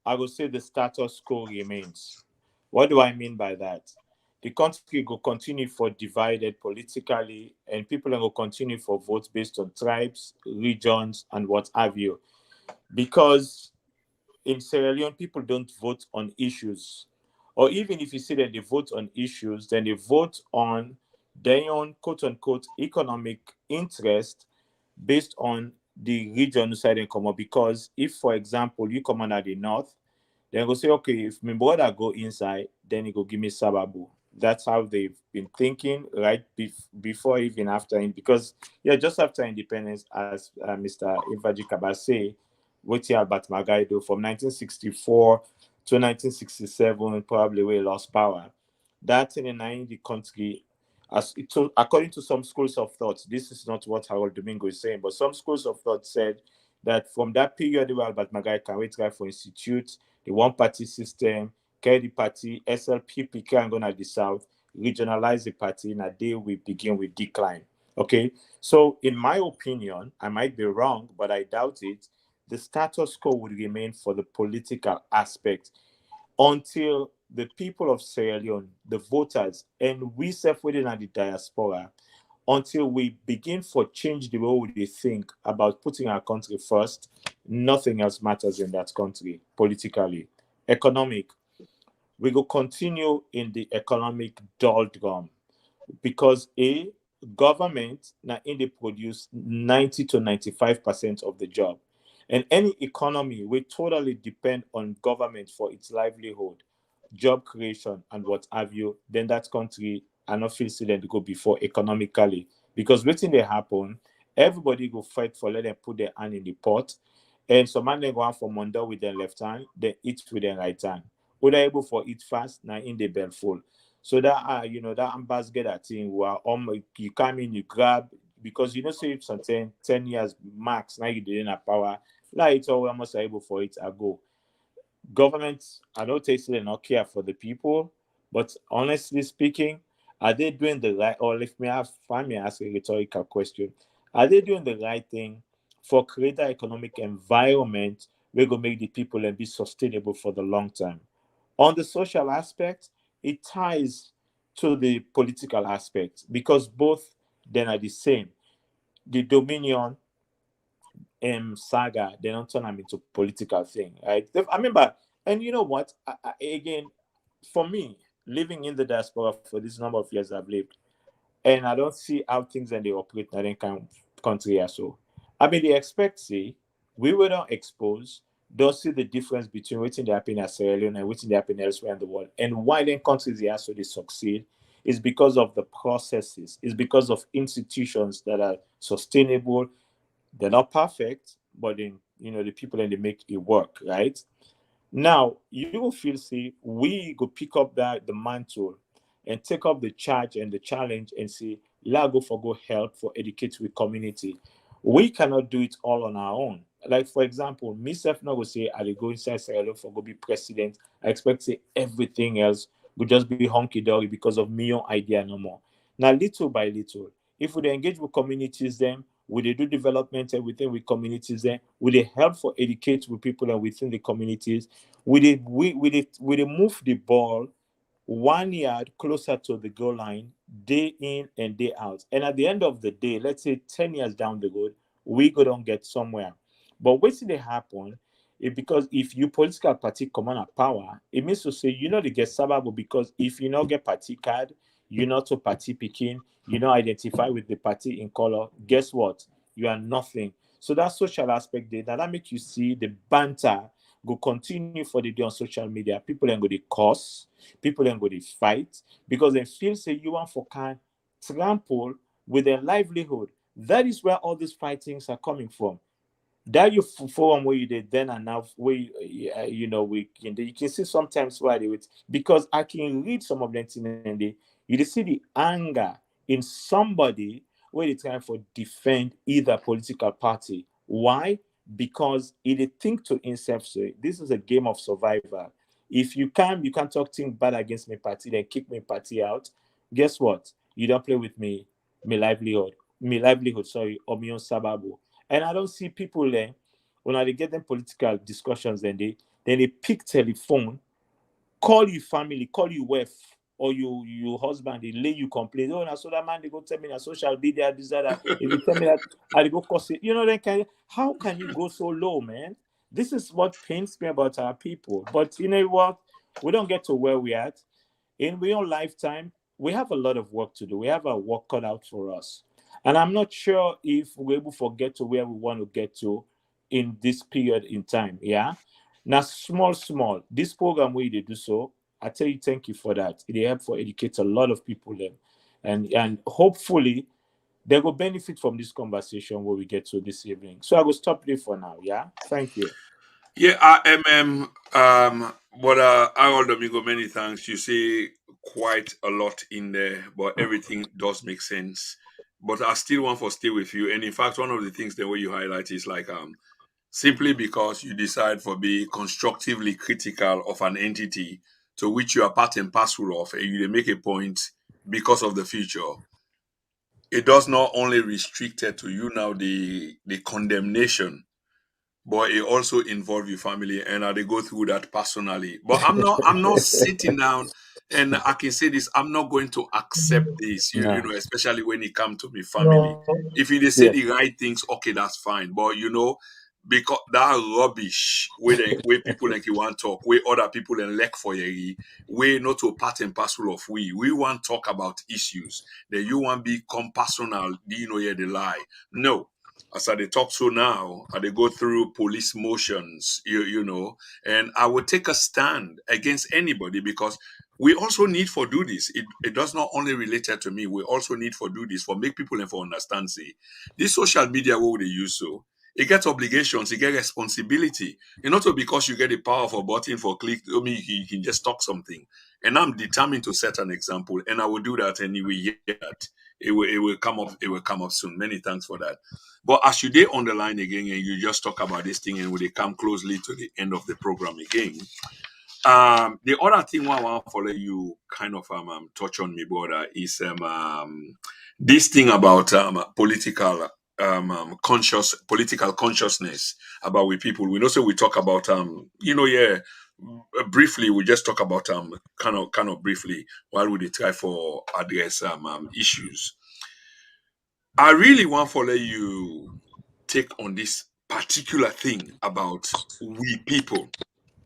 Speaker 2: I will say the status quo remains. What do I mean by that? The country will continue for divided politically, and people will continue for votes based on tribes, regions, and what have you. Because in Sierra Leone, people don't vote on issues. Or even if you see that they vote on issues, then they vote on their own quote-unquote economic interest based on the region side and come up. Because if, for example, you come out the north, then go say, okay, if my brother go inside, then he go give me Sababu. That's how they've been thinking, right? Before even after, because just after independence, as Mr. Ivaji Kaba say, what Albert Magaido from 1964 to 1967, probably we lost power. That in the country, according to some schools of thought, this is not what Harold Domingo is saying, but some schools of thought said that from that period where Albert Magai can wait for institute, the one-party system, carry the party, SLPP can go at the south, regionalize the party, and a day we begin with decline. Okay, so in my opinion, I might be wrong, but I doubt it, the status quo would remain for the political aspect until the people of Sierra Leone, the voters, and we self within the diaspora, until we begin for change the way we think about putting our country first, nothing else matters in that country, politically. Economic, we will continue in the economic doldrum because government now in they produce 90 to 95% of the job. And any economy will totally depend on government for its livelihood, job creation, and what have you, then that country are not feel still to go before economically. Because waiting they happen, everybody go fight for let them put their hand in the pot. And some man they go out for Monday with their left hand, they eat with their right hand. Who they able for eat fast, now in the bell full. So that that ambassador that thing where you come in, you grab, because say some 10 years max, now you didn't have power. Like it's all almost able for it to go. Governments, I don't take they not care for the people, but honestly speaking, are they doing the right, or if me have find me ask a rhetorical question, are they doing the right thing for create an economic environment where go make the people and be sustainable for the long term? On the social aspect, it ties to the political aspect because both then are the same. The Dominion saga, they don't turn them into political thing, right? I remember, and you know what? Again, for me, living in the diaspora for this number of years I've lived, and I don't see how things and they operate in that kind of country or so. I mean, they expect, say, we were not exposed, don't see the difference between what's in the happen in Sierra Leone and what's in the happen elsewhere in the world. And why then countries they also they succeed is because of the processes, is because of institutions that are sustainable. They're not perfect, but then the people and they make it work, right? Now you will feel see we go pick up the mantle and take up the charge and the challenge and say, let go for go help for educate with community. We cannot do it all on our own. Like for example, myself now will say I will go inside Sierra Leone for go be president. I expect to say everything else would just be honky dory because of me own idea no more. Now little by little, if we dey engage with communities then we dey do development and within with communities then we dey help for educate with people and within the communities, we dey move the ball 1 yard closer to the goal line, day in and day out. And at the end of the day, let's say 10 years down the road, we go don't get somewhere. But what's they happen? It because if you political party command a power, it means to say you know they get sababu because if you not get party card, you not to party picking, you not identify with the party in color, guess what? You are nothing. So that social aspect there, that make you see the banter go continue for the day on social media. People ain't go to curse, people ain't go to fight because they feel say you want for can trample with their livelihood. That is where all these fightings are coming from. That you forum where you did then and now where you can see sometimes why they would because I can read some of them and you see the anger in somebody where they trying for defend either political party. Why? Because it think to himself say this is a game of survival. If you can't talk things bad against my party, then kick my party out. Guess what? You don't play with me, my livelihood, sorry, or my own sababu. And I don't see people there when they get them political discussions, then they pick telephone, call you family, call you wife, or your husband, they lay you complain. Oh, now so that man they go tell me na social media, this, that. If you tell me that I go cause it, then how can you go so low, man? This is what pains me about our people. But you know what? We don't get to where we're at. In our own lifetime, we have a lot of work to do. We have our work cut out for us. And I'm not sure if we're able to get to where we want to get to in this period in time. Yeah. Now, small. This program where they do so, I tell you, thank you for that. It help for educate a lot of people then. And hopefully they will benefit from this conversation where we get to this evening. So I will stop there for now. Yeah. Thank you.
Speaker 1: Yeah, but Harold Domingo, many thanks. You say quite a lot in there, but everything does make sense. But I still want to stay with you. And in fact, one of the things the way you highlight is like simply because you decide for be constructively critical of an entity to which you are part and parcel of, and you make a point because of the future. It does not only restricted to you now the condemnation, but it also involve your family, and they go through that personally. But I'm not sitting down and I can say this, I'm not going to accept this,
Speaker 2: No.
Speaker 1: especially when it comes to my family.
Speaker 3: No.
Speaker 1: If they say
Speaker 2: Yes.
Speaker 1: the right things, okay, that's fine. But because that rubbish where people like you want to talk, where other people and lack for you, we not to part and parcel of we want to talk about issues that you want be personal, the lie. No. As I they talk so now, I they go through police motions, and I would take a stand against anybody because we also need for do this. It does not only related to me. We also need for do this for make people and for understand. Say, this social media what they use so it gets obligations, it gets responsibility. And not because you get the power of a button for click. I mean, you can just talk something. And I'm determined to set an example, and I will do that anyway. Yet it will come up. It will come up soon. Many thanks for that. But as you did on the line again, and you just talk about this thing, and when they come closely to the end of the program again, the other thing I want to follow you kind of touch on me, brother, is this thing about political political consciousness about we people. We know so we talk about briefly we just talk about kind of briefly while we try for address issues. I really want to let you take on this particular thing about we people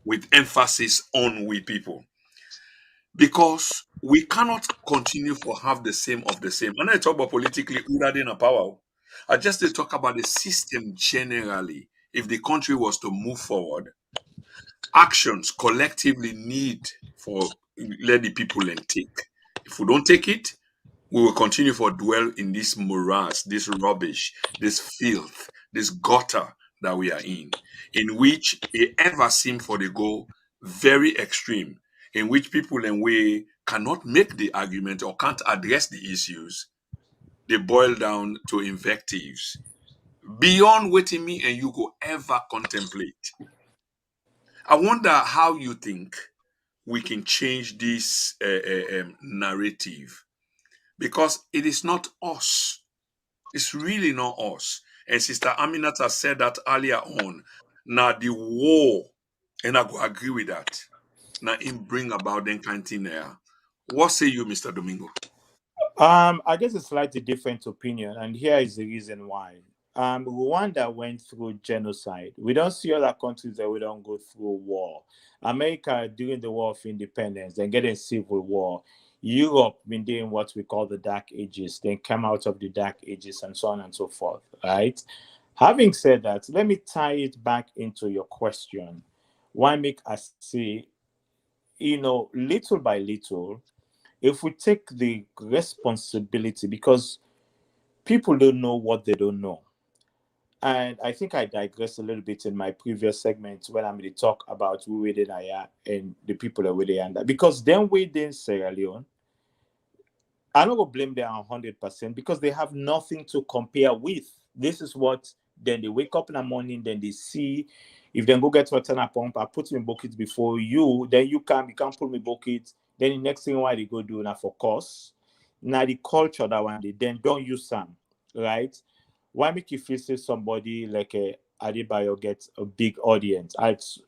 Speaker 1: with emphasis on we people because we cannot continue for have the same of the same. And I talk about politically who that in a power. I just dey talk about the system generally. If the country was to move forward, actions collectively need for let the people and take. If we don't take it, we will continue for dwell in this morass, this rubbish, this filth, this gutter that we are in which it ever seem for the go very extreme, in which people and we cannot make the argument or can't address the issues, they boil down to invectives beyond what me and you go ever contemplate. I wonder how you think we can change this narrative, because it is not us. It's really not us. And Sister Aminata said that earlier on. Now the war, and I go agree with that. Now in bring about them kind of thing there. What say you, Mr. Domingo?
Speaker 2: I guess a slightly different opinion, and here is the reason why. Rwanda went through genocide. We don't see other countries that we don't go through war. America during the War of Independence, then getting civil war. Europe been doing what we call the Dark Ages, then come out of the Dark Ages, and so on and so forth. Right. Having said that, let me tie it back into your question. Why make us see, little by little, if we take the responsibility, because people don't know what they don't know. And I think I digressed a little bit in my previous segment when I'm going to talk about who we did and the people that we did under. Because then we did Sierra Leone, I'm not going to blame them 100% because they have nothing to compare with. This is what, then they wake up in the morning, then they see, if they go get water in a pump, I put me buckets before you, then you can't pull me buckets. Then the next thing why they go do now for course. Now the culture that one they then don't use some, right? Why make you feel say somebody like a Adebayo gets a big audience?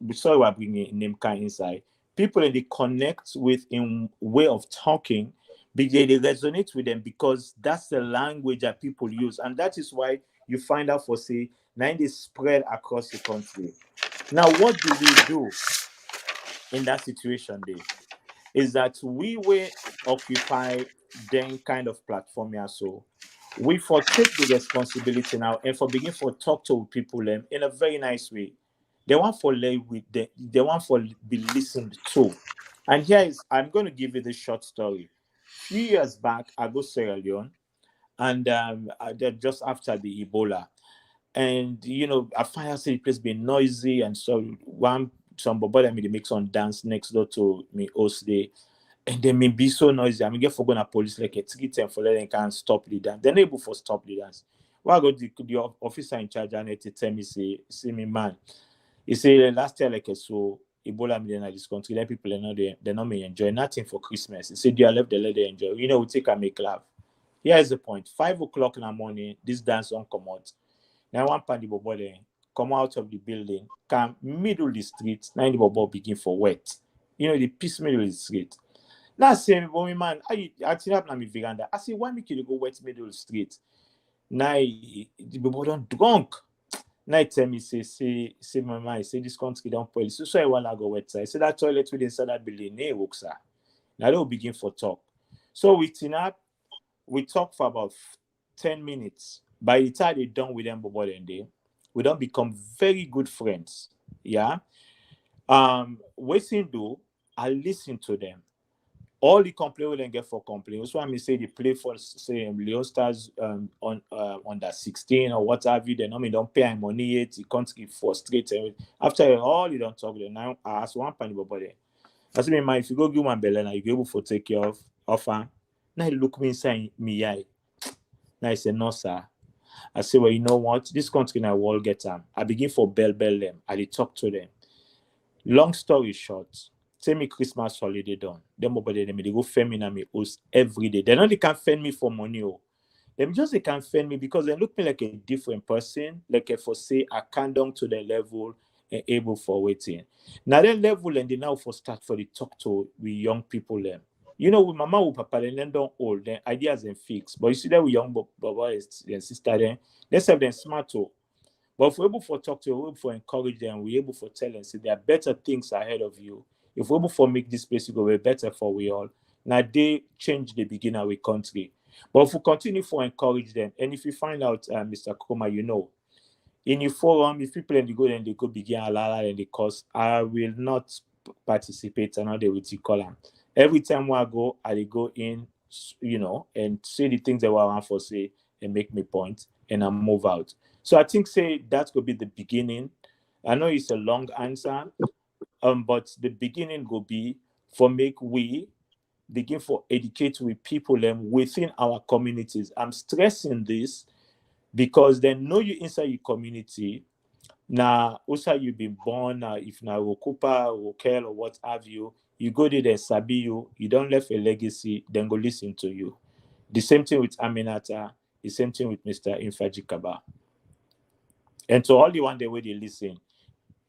Speaker 2: We saw we're bringing Nimka inside. People and they connect with in way of talking, they resonate with them because that's the language that people use, and that is why you find out for say now they spread across the country. Now, what do we do in that situation? There is that we will occupy then kind of platform here, so we for take the responsibility now and for begin for talk to people in a very nice way. They want for lay with they want for be listened to. And here is I'm going to give you the short story. Few years back, I go Sierra Leone, and just after the Ebola, and I find out the place being noisy, and so some boy me they make some dance next door to me host day, and they may be so noisy. I mean, get for going to police like a 3 10 for letting can't stop the dance. They're not able for stop the dance. Well, I go to the officer in charge and to tell me say me man. He say last year like so Ebola in this country, then people they're not may enjoy nothing for Christmas. He said you left the let they enjoy. We take and make laugh. Here is the point. 5 o'clock in the morning, this dance on come out. Now one pan the bobo then come out of the building, come middle of the street, now the bobo begin for wet. The piece middle of the street. Now say me, boy man, I turn up na me veranda. I say, why make you go wet middle of the street? Now the bobo don't drunk. Now tell me, say my man, say this country don't police. So I want to go wet side. Say that toilet within inside that building, work, sir. Now they will begin for talk. So we turn up, we talk for about 10 minutes. By the time they're done with them, bobo then we don't become very good friends. Yeah. Waiting do, I listen to them. All the complaint we then get for complaint. That's why I say they play for say Leon Stars on under 16 or what have you. They don't pay money yet. The country frustrated. After all, you don't talk. Then now I ask one penny about it. I say, man, if you go give one belly, now you able to take care of her. Now he look me inside me eye. Now I say no, sir. I say, well, you know what? This country now will get them. I begin for bell them. I talk to them. Long story short. Say me Christmas holiday done. Them over they go fend me and me host every day. They know they can't fend me for money. Them just they can't fend me because they look me like a different person, like if for say I can't down to the level and able for waiting. Now that level and they now for start for the talk to we young people them. With mama with papa then don't old, then ideas and fix. But you see that we young baba and sister then, let's have them smart too. But if we're able for talk to, we're able for encourage them, we're able for tell them, say there are better things ahead of you. If we're able to make this place go way better for we all, now they change the beginning of our country. But if we continue to encourage them, and if you find out, Mr. Kuma, in your forum, if people and they go begin alala and the cause, I will not participate another with you column. Every time I go in, and say the things that I want for say and make me point and I move out. So I think say that could be the beginning. I know it's a long answer. But the beginning will be for make we begin for educate with people within our communities. I'm stressing this because they know you inside your community. Now, also you've been born, if now Rokupa, Rokel, or what have you, you go there, they sabi you, you don't left a legacy, then go listen to you. The same thing with Aminata, the same thing with Mr. Infajikaba. And to all the one the way they listen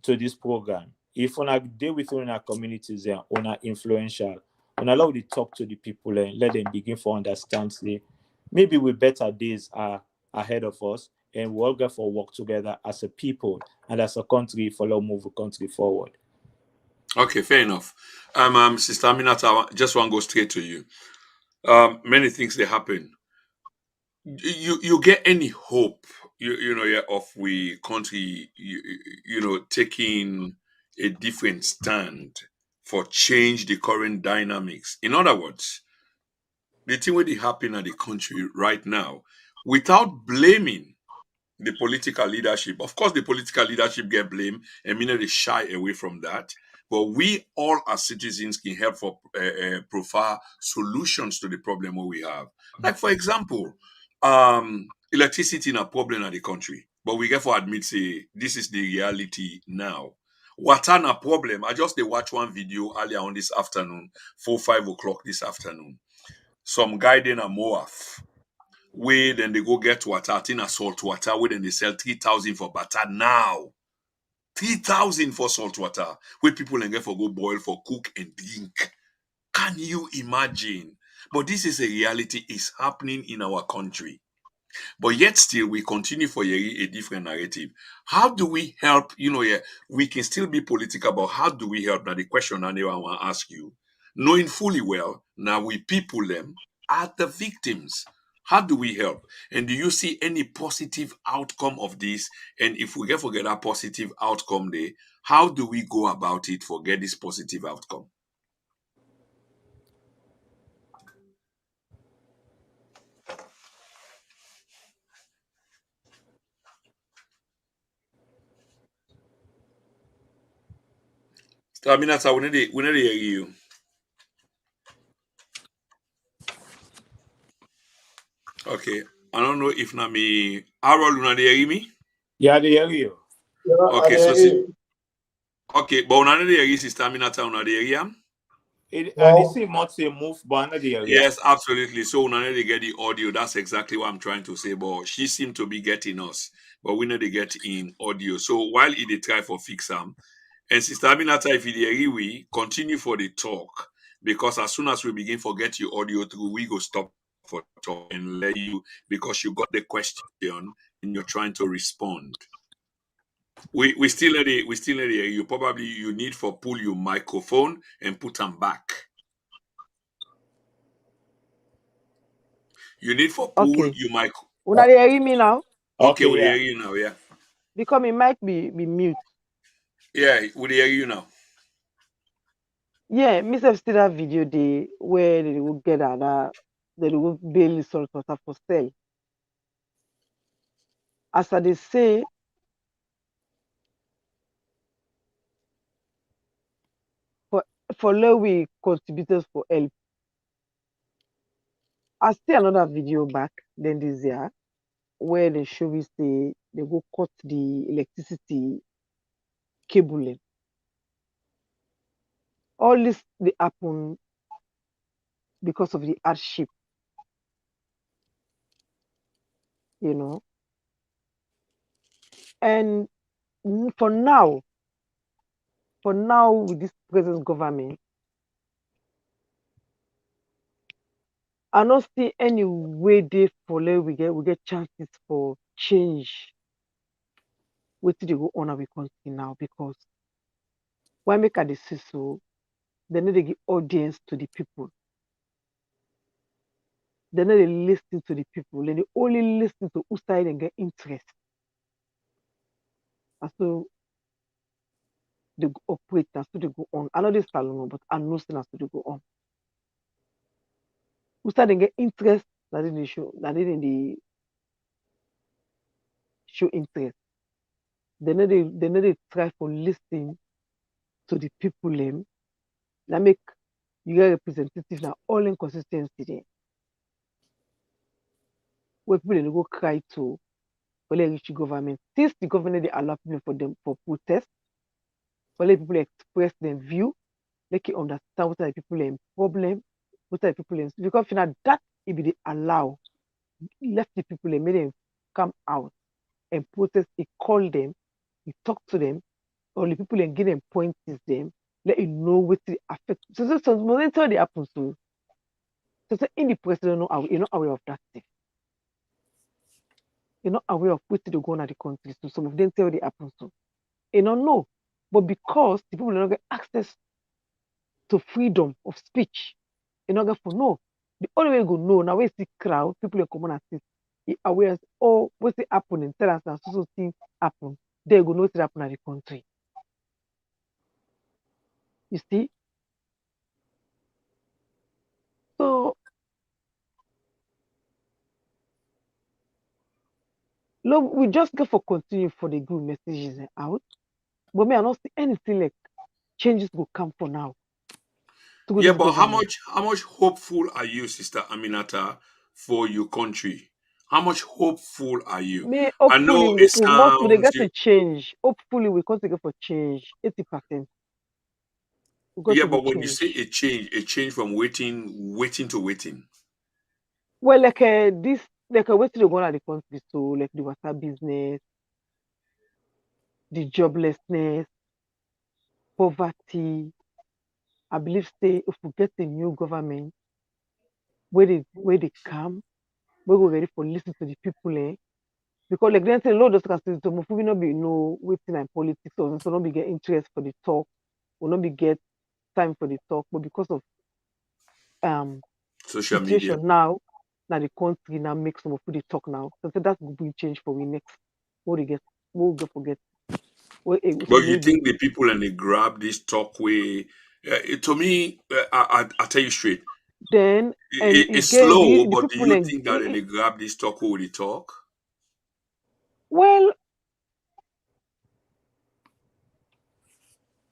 Speaker 2: to this program, if on a day within our communities and on our influential, on allow to talk to the people and let them begin to understand, say, maybe with better days are ahead of us, and we're all going to work together as a people and as a country, follow move the country forward.
Speaker 1: Okay, fair enough. Sister Aminata, I just want to go straight to you. Many things they happen. You get any hope, of we country, taking a different stand for change the current dynamics. In other words, the thing with happen at the country right now, without blaming the political leadership. Of course, the political leadership get blamed, and many they shy away from that. But we all as citizens can help for provide solutions to the problem we have. Like for example, electricity in a problem in the country, but we get for admit say this is the reality now. Water na problem. I just dey watch one video earlier on this afternoon, 4-5 o'clock this afternoon. Some guy in a Moaf where then they go get water, in a salt water, where then they sell 3,000 for butter now. 3,000 for salt water, where people then get for go boil for cook and drink. Can you imagine? But this is a reality, is happening in our country. But yet still we continue for a different narrative. How do we help? We can still be political, but how do we help? Now the question I want to ask you, knowing fully well, now we people them are the victims. How do we help? And do you see any positive outcome of this? And if we forget that positive outcome there, how do we go about it for get this positive outcome? Staminata, we need to hear you. Okay. I don't know if na me Harold una dey hear me?
Speaker 2: Yeah, they hear you.
Speaker 3: Yeah,
Speaker 1: Okay,
Speaker 3: I
Speaker 1: so
Speaker 3: hear you.
Speaker 1: okay, but una no dey hear Sister Aminata, una dey hear am?
Speaker 2: And
Speaker 3: No.
Speaker 2: they say much say move, but not the area.
Speaker 1: Yes, absolutely. So una no dey get the audio. That's exactly what I'm trying to say. But she seemed to be getting us, but we no dey get in audio. So while he dey try for fix am, and Sister Aminata, if you dey hear we continue for the talk, because as soon as we begin forget your audio through, we go stop for talk and let you, because you got the question and you're trying to respond. We still let it hear you. Probably you need for pull your microphone and put them back. You need for pull
Speaker 4: Okay.
Speaker 1: your mic.
Speaker 4: Una dey hear me now?
Speaker 1: Okay,
Speaker 2: Okay,
Speaker 1: we
Speaker 2: yeah.
Speaker 1: hear you now, yeah.
Speaker 4: Because my mic be mute.
Speaker 1: Yeah, we hear you now.
Speaker 4: Yeah, me sef see that video dey where they will get they will bail salt water for sale. As I dey say, for low we contributors for help. I see another video back then this year where they show me say they go cut the electricity cabling. All this they happen because of the hardship, And for now with this present government, I don't see any way they follow we get chances for change. What did they go on our country now? Because why make a decision so they need to give audience to the people. They need to listen to the people. They only listen to who side and get interest. And so they go operate and so they go on. I know this Salone, but I know still so they go on. Who side and get interest, that didn't show, that didn't show interest. They need to try for listening to the people that make you get representatives now all in consistency there. Where people they go cry to for the rich government. Since the government they allow people for them for protest, for let people express their view, make it understand what are the people in problem, what are the people in because you know that if they allow left the people and made them come out and protest, he call them, he talk to them, or the people and give them points them, let you know what the affect. So momentum they happen to. So in the president you're not aware of that thing. You're not aware of what they go on at the country. So some of them tell they happen to. You don't know. But because the people don't get access to freedom of speech, you not get for know. The only way you go know now we see crowd, people in common assist. Aware oh what's it happening, tell us that so thing happen. They go know what happen at the country. You see? So look, we just go for continue for the good messages out. But me, I not see anything like changes will come for now. To
Speaker 1: Yeah,
Speaker 4: this
Speaker 1: but how
Speaker 4: government.
Speaker 1: much hopeful are you, Sister Aminata, for your country? How much hopeful are you?
Speaker 4: Me,
Speaker 1: I
Speaker 4: hopefully,
Speaker 1: know it
Speaker 4: we must we
Speaker 1: sounds
Speaker 4: get to change. Hopefully, we got to go for change. 80%. We got
Speaker 1: yeah,
Speaker 4: to go
Speaker 1: but when you say
Speaker 4: change.
Speaker 1: a change from waiting to waiting.
Speaker 4: Well, like this, like a way to go on at the country, so like the water business, the joblessness, poverty. I believe say if we get a new government, where they come, we go ready for listen to the people, because like then say a lot of those can say we not be no waiting and politics or so not be get interest for the talk, will not be get time for the talk, but because of um
Speaker 1: Social media.
Speaker 4: situation now the country now make some of the talk now. So that's going to be change for we next. What we get, what we go forget. What if
Speaker 1: But
Speaker 4: we
Speaker 1: you
Speaker 4: need
Speaker 1: think the people and they grab this talk way? To me, I tell you straight,
Speaker 4: then and
Speaker 1: it's
Speaker 4: get
Speaker 1: slow.
Speaker 4: the
Speaker 1: But do
Speaker 4: people
Speaker 1: you
Speaker 4: and
Speaker 1: think that they grab this talk with the talk?
Speaker 4: well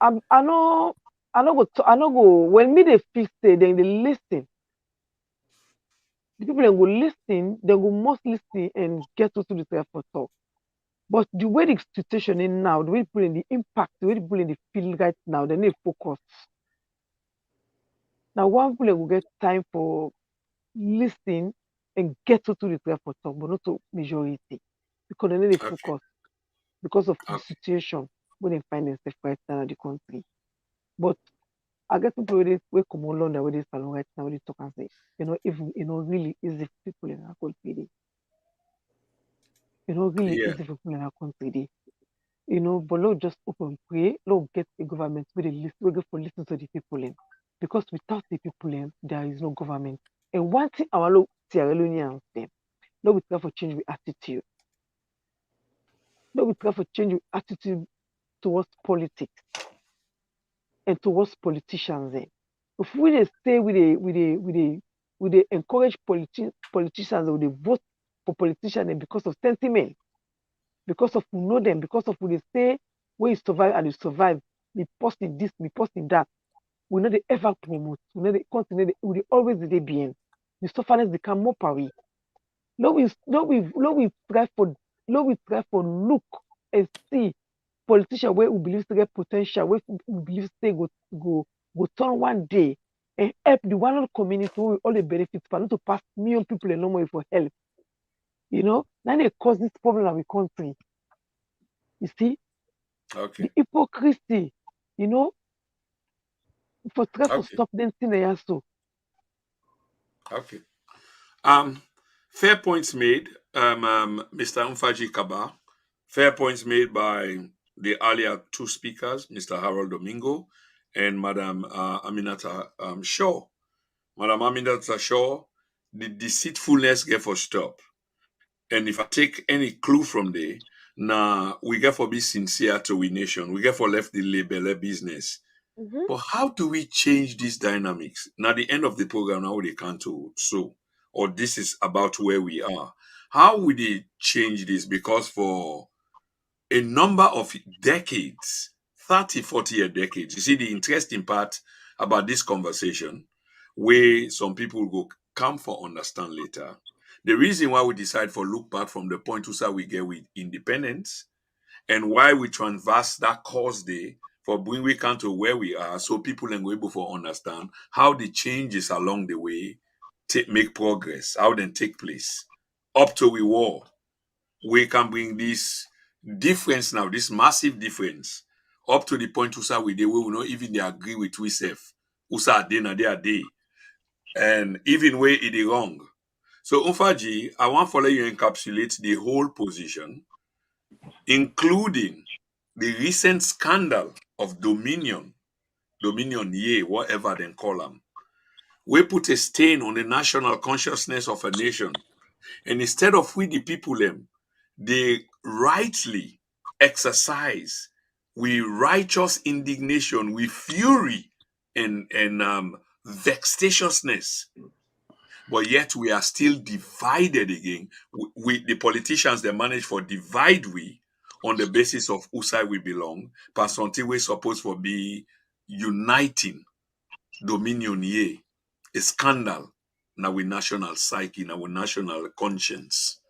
Speaker 4: I know I know go when me they feel say then they listen. The people then go listen, they go must listen and get to the self for talk. But the way the situation is now, the way people in the impact, the way people in the feel right now, they need focus. Now one people will get time for listen and get to the self for talk, but not to majority. Because they need to
Speaker 1: Okay,
Speaker 4: focus because of the
Speaker 1: okay.
Speaker 4: situation when they find themselves right now in the country. But I guess people will come on London with this salon right now, with this talk and say, if really easy for people in our country. Really
Speaker 1: Yeah.
Speaker 4: easy for people in our country. But Lord just open pray, Lord get a government where they listen, we go for listen to the people in. Because without the people in, there is no government. And one thing our Lord Sierra Leoneans them, Lord we try for change with attitude. Lord we try for change with attitude towards politics and towards politicians. If we they stay with they encourage politicians or they vote for politicians because of sentiment, because of who know them, because of who they say where you survive and you survive, be positive this, be positive that. We know they ever promote, we know they continue, we always they be in. The suffering become more power. No, we try for look and see politician where we believe to get potential, where we believe say go turn one day and help the one community with all the benefits, but not to pass million people and no more for help. Now they cause this problem in our country. You see,
Speaker 1: Okay.
Speaker 4: the hypocrisy, you know, for try for
Speaker 1: Okay.
Speaker 4: stop them thing they so.
Speaker 1: Okay. Fair points made, Mr. Umfaji Kaba. Fair points made by the earlier two speakers, Mr. Harold Domingo and Madam Aminata Shaw. Madam Aminata Shaw, the deceitfulness get for stop. And if I take any clue from there, now we get for be sincere to we nation. We get for left the label business.
Speaker 4: Mm-hmm.
Speaker 1: But how do we change these dynamics? Now, the end of the program, now they can't do so, or this is about where we are. How would they change this? Because for a number of decades, 30, 40 year decades, you see, the interesting part about this conversation, where some people go come for understand later. The reason why we decide for look back from the point to we get with independence, and why we transverse that course day for bring we come to where we are, so people can go able to understand how the changes along the way make progress, how they take place, up to we war. We can bring this difference now, this massive difference, up to the point we they will not even they agree with we self. Usa day na they are day. And even where it is wrong. So Ufaji, I want to let you encapsulate the whole position, including the recent scandal of Dominion, whatever they call them. We put a stain on the national consciousness of a nation. And instead of we the people them, they rightly exercise with righteous indignation, with fury and vexatiousness. But yet we are still divided again. We the politicians, they manage for divide we on the basis of whose side we belong. But something we're supposed to be uniting Dominion a scandal now with national psyche, now with national conscience.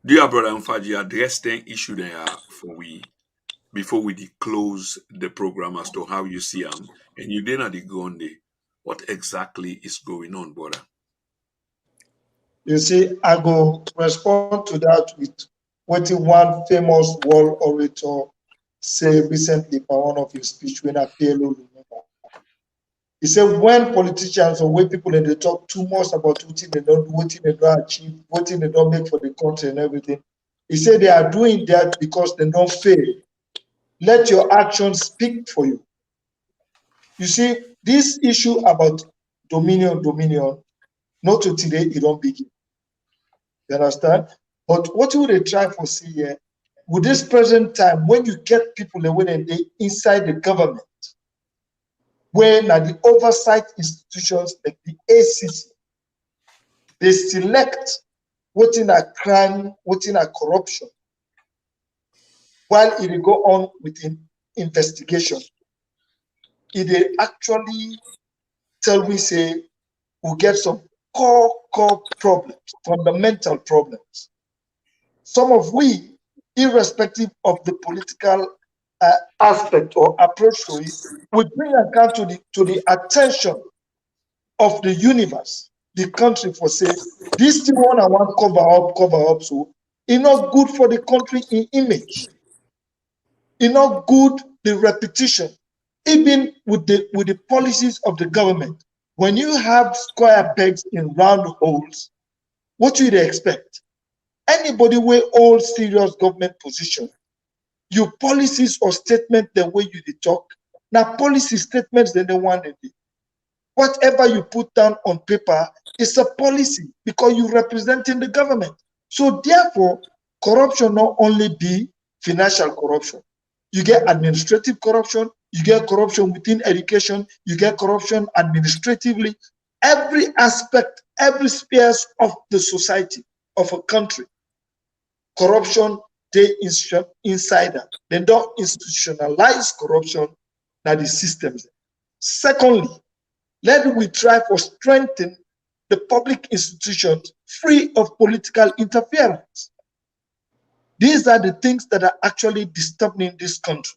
Speaker 1: Dear brother Mfaji, address the issue there for we before we close the program as to how you see them. And you didn't the ground what exactly is going on, brother?
Speaker 3: You see, I go respond to that with what one famous world orator said recently by one of his speech when I PLO. He said, when politicians or when people they talk too much about what they don't achieve, what they don't make for the country and everything, he said they are doing that because they don't fail. Let your actions speak for you. You see, this issue about dominion, not to today, it don't begin. You understand? But what would they try for see here? With this present time, when you get people when they inside the government, when the oversight institutions like the ACC, they select what in a crime, what in a corruption, while it go on with investigation. It actually tell me say we get some core problems, fundamental problems. Some of we, irrespective of the political aspect or approach to it, we bring account to the attention of the universe, the country for say, this thing one I want cover up, so it's not good for the country in image. It's not good the repetition, even with the policies of the government. When you have square pegs in round holes, what do you expect? Anybody will hold serious government position, your policies or statement the way you talk, now policy statements then they want to be. Whatever you put down on paper is a policy because you're representing the government. So therefore, corruption not only be financial corruption. You get administrative corruption, you get corruption within education, you get corruption administratively. Every aspect, every spheres of the society, of a country, corruption, they inside that. They don't institutionalize corruption, that is systems. Secondly, let we try for strengthen the public institutions free of political interference. These are the things that are actually disturbing this country.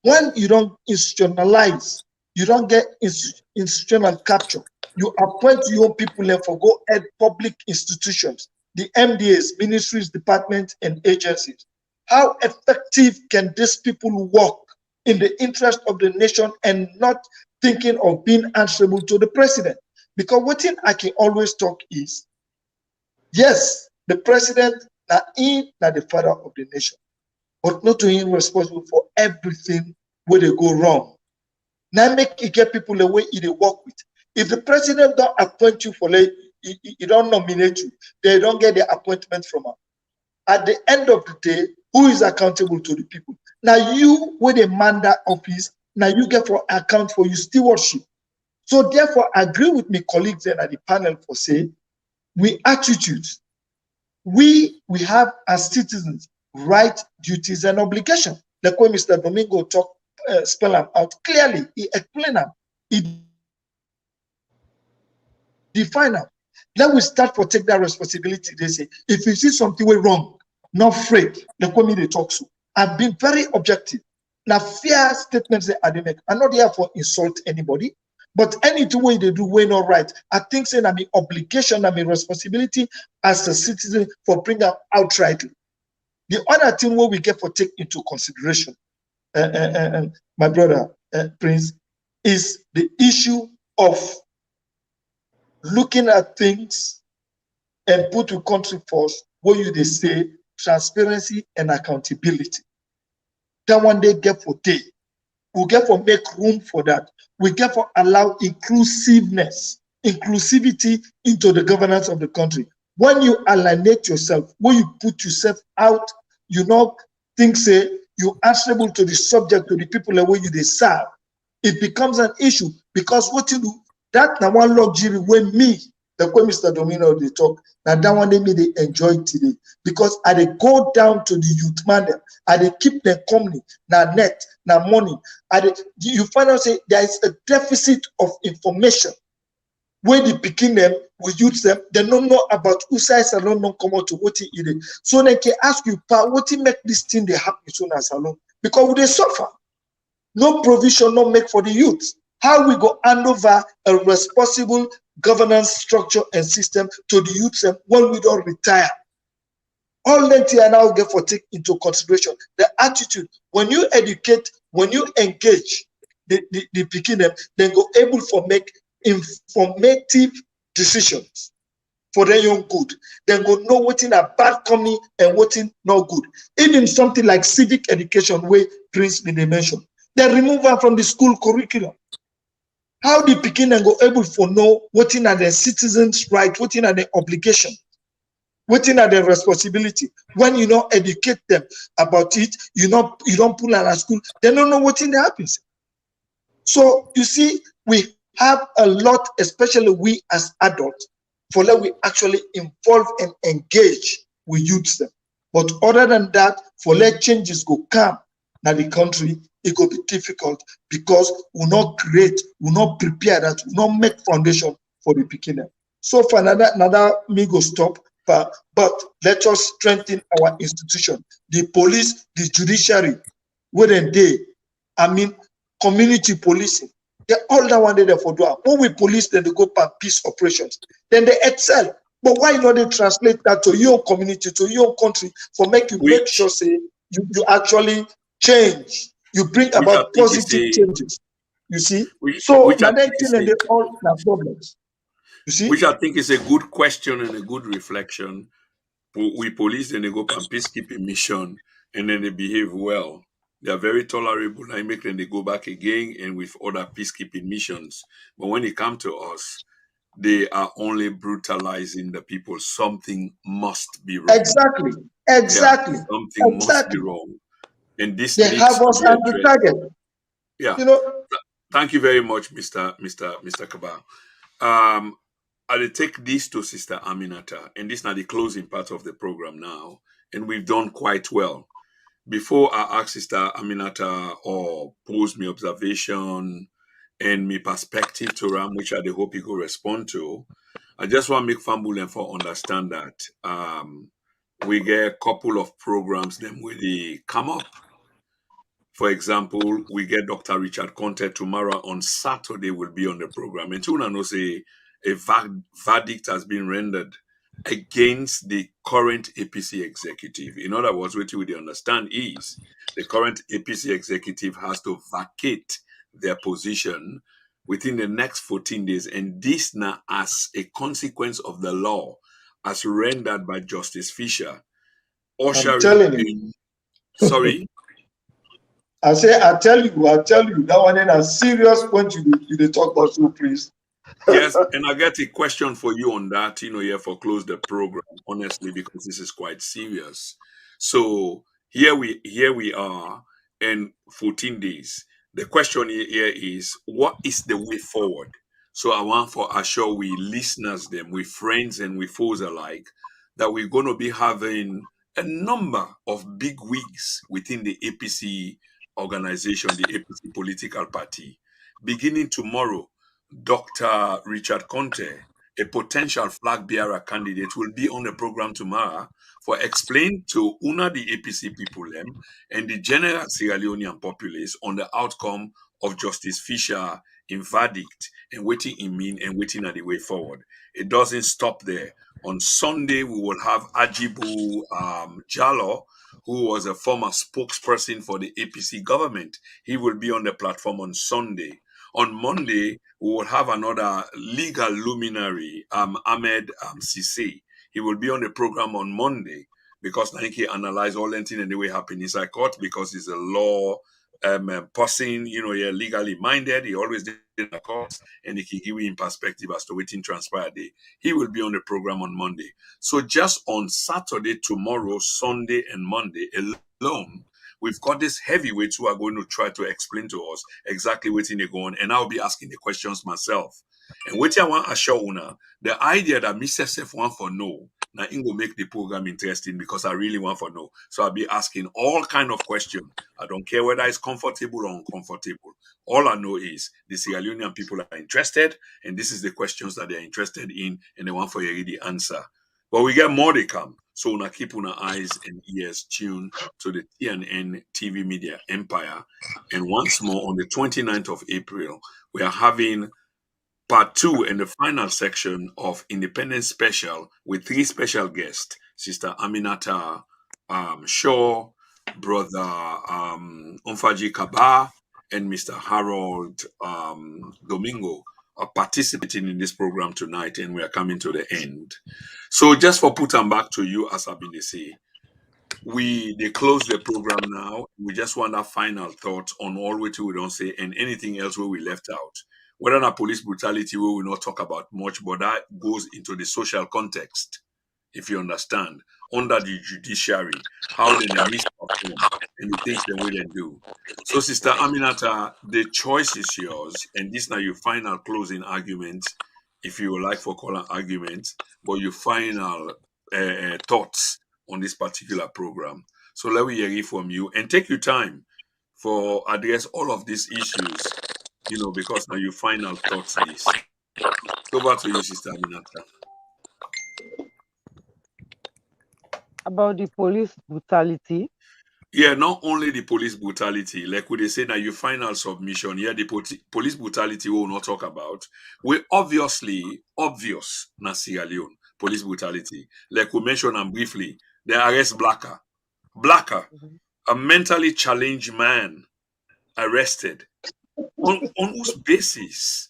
Speaker 3: When you don't institutionalize, you don't get institutional capture. You appoint your people and for go at public institutions, the MDAs, ministries, departments, and agencies. How effective can these people work in the interest of the nation and not thinking of being answerable to the president? Because what I can always talk is, yes, the president not the father of the nation, but not to him responsible for everything where they go wrong. Now make it get people the way they work with. If the president don't appoint you for he don't nominate you, they don't get the appointment from him. At the end of the day, who is accountable to the people? Now you, with a man that office, now you get for account for your stewardship. So therefore, I agree with my colleagues and at the panel for saying, we attitudes, we have as citizens rights, duties, and obligations. Like when Mr. Domingo spell them out clearly, he explained them. It define am. Let we start for take that responsibility. They say, if you see something way wrong, not afraid. Like when me they talk so. I've been very objective. Now, fair statements that I make. I'm not here for insult anybody, but anything way they do way not right. I think saying I'm an obligation, I'm a responsibility as a citizen for bring out outrightly. The other thing what we get for take into consideration, my brother Prince, is the issue of looking at things and put the country first, where you they say transparency and accountability. That one they get for day. We get for make room for that. We get for allow inclusiveness, inclusivity into the governance of the country. When you alienate yourself, when you put yourself out, you know, think say you answerable to the subject, to the people the way you they serve, it becomes an issue because what you do, that now one luxury when me, the way Mr. Domino they talk, now that one they me they enjoy today. Because I they go down to the youth man, I they keep them company, now net, now money. You find out say there is a deficit of information. When they picking them, we use them, they don't know about Usai Salone don't come out to what it is. So they can ask you, Pa, what make this thing they happen soon as Salone? Because they suffer. No provision not make for the youth. How we go hand over a responsible governance structure and system to the youth when we don't retire? All that you now get for take into consideration the attitude. When you educate, when you engage the picking them, then go able for make informative decisions for their own good. Then go know what in a bad company and what in not good. Even something like civic education, where Prince they mentioned, they remove them from the school curriculum. How the picking and go able for know what in are their citizens' right, what in are their obligation, what in are their responsibility. When you don't educate them about it, you don't pull out of school, they don't know what in happens. So you see, we have a lot, especially we as adults, for that we actually involve and engage with youths them. But other than that, for let changes go come now the country, it will be difficult because we not create, we not prepare that, we not make foundation for the beginner. So for another me go stop, but let us strengthen our institution, the police, the judiciary, where they, I mean, community policing. They all that one day they for do. When we police, then they go for peace operations. Then they excel. But why not they translate that to your community, to your country, for make sure say you actually change. You bring about positive changes. You see? So now they all have problems. You see?
Speaker 1: Which I think is a good question and a good reflection. We police, then they go on peacekeeping mission, and then they behave well. They are very tolerable. I make them they go back again and with other peacekeeping missions. But when it comes to us, they are only brutalizing the people. Something must be wrong.
Speaker 3: Exactly.
Speaker 1: Yeah, something must be wrong. And this
Speaker 3: they
Speaker 1: needs
Speaker 3: have us
Speaker 1: to be
Speaker 3: at the target.
Speaker 1: Yeah.
Speaker 3: You know.
Speaker 1: Thank you very much, Mr. Kabal. I'll take this to Sister Aminata, and this is now the closing part of the program now, and we've done quite well. Before I ask Sister Aminata or pose me observation and me perspective to Ram, which I hope you could respond to, I just want to make Fambul and for understand that we get a couple of programs them where they come up. For example, we get Dr. Richard Conte tomorrow on Saturday will be on the program. And Tuna knows a verdict has been rendered against the current APC executive. In other words, what you would understand is the current APC executive has to vacate their position within the next 14 days. And this now as a consequence of the law as rendered by Justice Fisher.
Speaker 3: I'm telling you.
Speaker 1: Sorry?
Speaker 3: I tell you, that one in a serious point you talk about, so please.
Speaker 1: Yes, and I get a question for you on that, here for close the program, honestly, because this is quite serious. So here we are in 14 days. The question here is, what is the way forward? So I want to assure we listeners, them, we friends and we foes alike, that we're going to be having a number of big wigs within the APC organization, the APC political party. beginning tomorrow, Dr. Richard Conte, a potential flag bearer candidate, will be on the program tomorrow for explain to una the APC people and the general Sierra Leonean populace on the outcome of Justice Fisher in verdict and waiting in mean and waiting at the way forward. It doesn't stop there. On Sunday, we will have Ajibu Jallo, who was a former spokesperson for the APC government. He will be on the platform on Sunday. On Monday, we will have another legal luminary, Ahmed Sisi. He will be on the program on Monday because he analyze all anything and the way happen inside court because he's a law person, you're legally minded. He always did the courts and he can give you in perspective as to waiting transpire day. He will be on the program on Monday. So just on Saturday, tomorrow, Sunday, and Monday alone, we've got these heavyweights who are going to try to explain to us exactly what they're going, and I'll be asking the questions myself. And what I want to show una, the idea that Mr. Sef want for no, now it will make the program interesting because I really want for no. So I'll be asking all kind of questions. I don't care whether it's comfortable or uncomfortable. All I know is the Sierra Leonean people are interested, and this is the questions that they're interested in, and they want for you the answer. But we get more to come. So una keep una eyes and ears tuned to the TNN TV media empire. And once more, on the 29th of April, we are having part 2 and the final section of Independence Special with 3 special guests, Sister Aminata Shaw, Brother Umfaji Kaba, and Mr. Harold Domingo are participating in this program tonight, and we are coming to the end. So just for put them back to you, as I've been saying, they close the program now. We just want our final thoughts on all which we don't say and anything else where we left out. Whether not police brutality, we will not talk about much, but that goes into the social context, if you understand, under the judiciary, how they misperform and the things the way they do. So, Sister Aminata, the choice is yours, and this now your final closing argument, if you would like for call an argument, but your final thoughts on this particular program. So let me hear it from you and take your time for address all of these issues, because now your final thoughts is. Over to you, Sister Aminata.
Speaker 4: About the police brutality.
Speaker 1: Yeah, not only the police brutality, like we they say now your final submission, yeah, the police brutality we will not talk about. We obvious na Sierra Leone, police brutality. Like we mentioned them briefly, they arrest Blacker, a mentally challenged man arrested. On whose basis?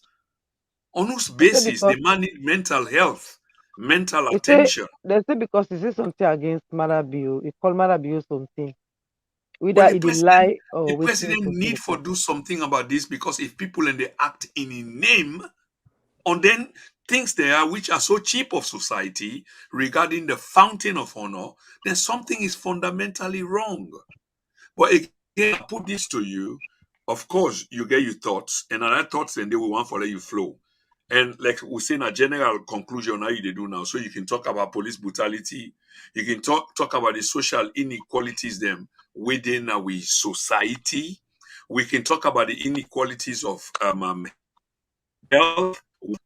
Speaker 1: On whose basis the man need mental health, mental attention?
Speaker 4: They say because this is something against Marabio. It called Marabio something.
Speaker 1: Well,
Speaker 4: Whether it lie or
Speaker 1: the president need for do something about this because if people and they act in a name, and then things there are which are so cheap of society regarding the fountain of honor, then something is fundamentally wrong. But again, I put this to you. Of course, you get your thoughts, and other thoughts, and they will want to let you flow. And like we say in a general conclusion, how you do now, so you can talk about police brutality, you can talk about the social inequalities them within our society. We can talk about the inequalities of health,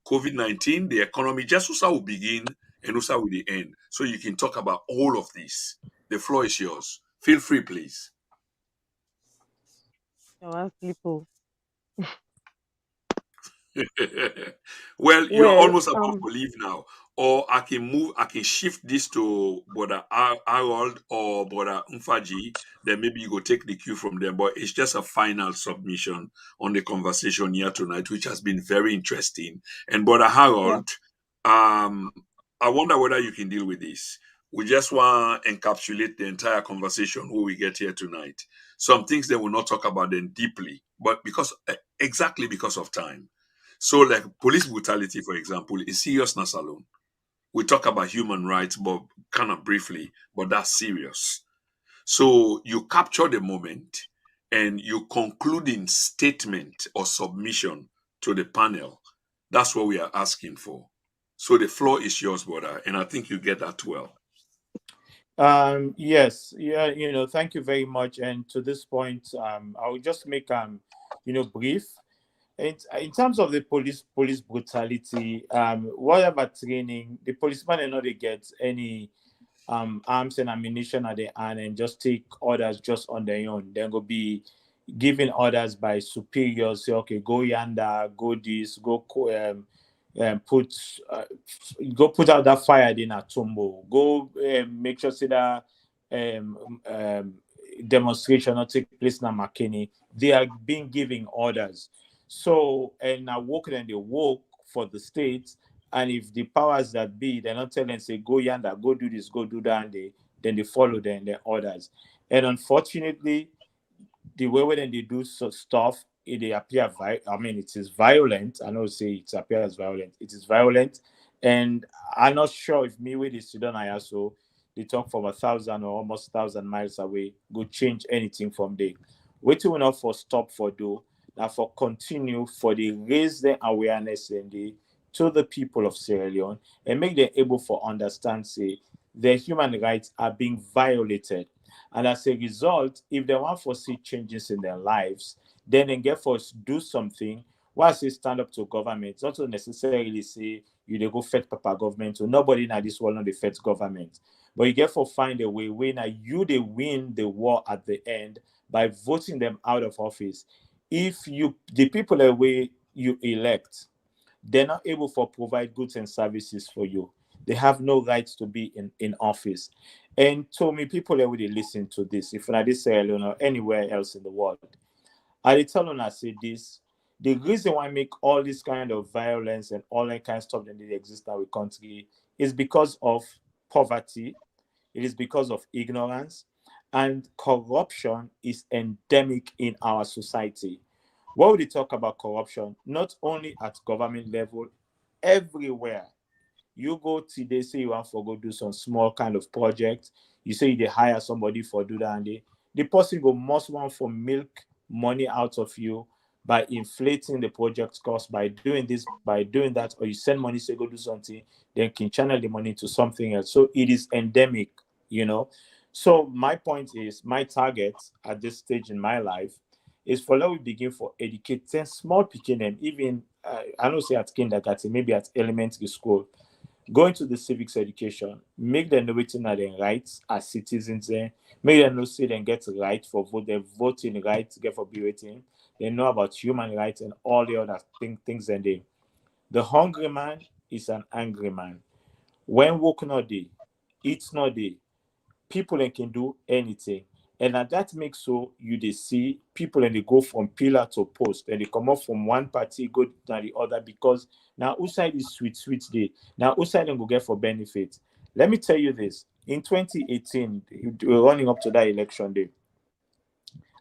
Speaker 1: COVID-19, the economy, just also will begin and also will the end. So you can talk about all of this. The floor is yours. Feel free, please. Well, you're almost about to leave now. Or I can shift this to Brother Harold or Brother Umfaji, then maybe you go take the cue from them. But it's just a final submission on the conversation here tonight, which has been very interesting. And Brother Harold, I wonder whether you can deal with this. We just want to encapsulate the entire conversation who we get here tonight. Some things they will not talk about them deeply, but exactly because of time. So, like police brutality, for example, is serious na Salone. We talk about human rights, but kind of briefly, but that's serious. So you capture the moment and you concluding statement or submission to the panel. That's what we are asking for. So the floor is yours, brother, and I think you get that well.
Speaker 2: Yes, yeah, thank you very much. And to this point, I will just make brief. In terms of the police brutality, whatever training, the policeman and not they get any arms and ammunition at the hand and just take orders just on their own. Then go be giving orders by superiors. Say, okay, go yonder, go this, put go put out that fire in a tumbo. Go make sure say that demonstration not take place in McKinney. They are being given orders. So and now working and they work for the state. And if the powers that be, they're not telling say go yonder, go do this, go do that, and then they follow their orders. And unfortunately, the way when they do stuff, they appear it is violent. I know say it appears violent. It is violent, and I'm not sure if me with the student I also they talk from 1,000 or almost 1,000 miles away go change anything from there. Waiting will not for stop for do now for continue for the raise the awareness and the to the people of Sierra Leone and make them able for understand say their human rights are being violated. And as a result, if they want to see changes in their lives, then they get for do something. Why say stand up to government? Not to necessarily say you they go fed papa government. So nobody in this world not the fed government. But you get for find a way when you they win the war at the end by voting them out of office. If you the people that way you elect, they're not able to provide goods and services for you. They have no rights to be in office. And to me, people that would listen to this, if not this Sierra Leone or anywhere else in the world, I tell them I say this. The reason why I make all this kind of violence and all that kind of stuff that exist in our country is because of poverty. It is because of ignorance, and corruption is endemic in our society. What would we talk about corruption? Not only at government level, everywhere. You go today, say you want to go do some small kind of project. You say they hire somebody for do that, and the person go must want for milk money out of you by inflating the project cost, by doing this, by doing that, or you send money say go do something, then can channel the money to something else. So it is endemic, you know. So my point is, my target at this stage in my life is for let we begin for educating small picking them, even I don't say at kindergarten, maybe at elementary school, go into the civics education, make them know waiting at their rights as citizens there, make them know say they get right for vote, their voting rights, get for be waiting. They know about human rights and all the other things and they. The hungry man is an angry man. When work not day, it's not day. People that can do anything. And that makes so you they see people and they go from pillar to post and they come up from one party, go to the other because now outside is sweet day. Now outside and go get for benefit. Let me tell you this. In 2018, we're running up to that election day.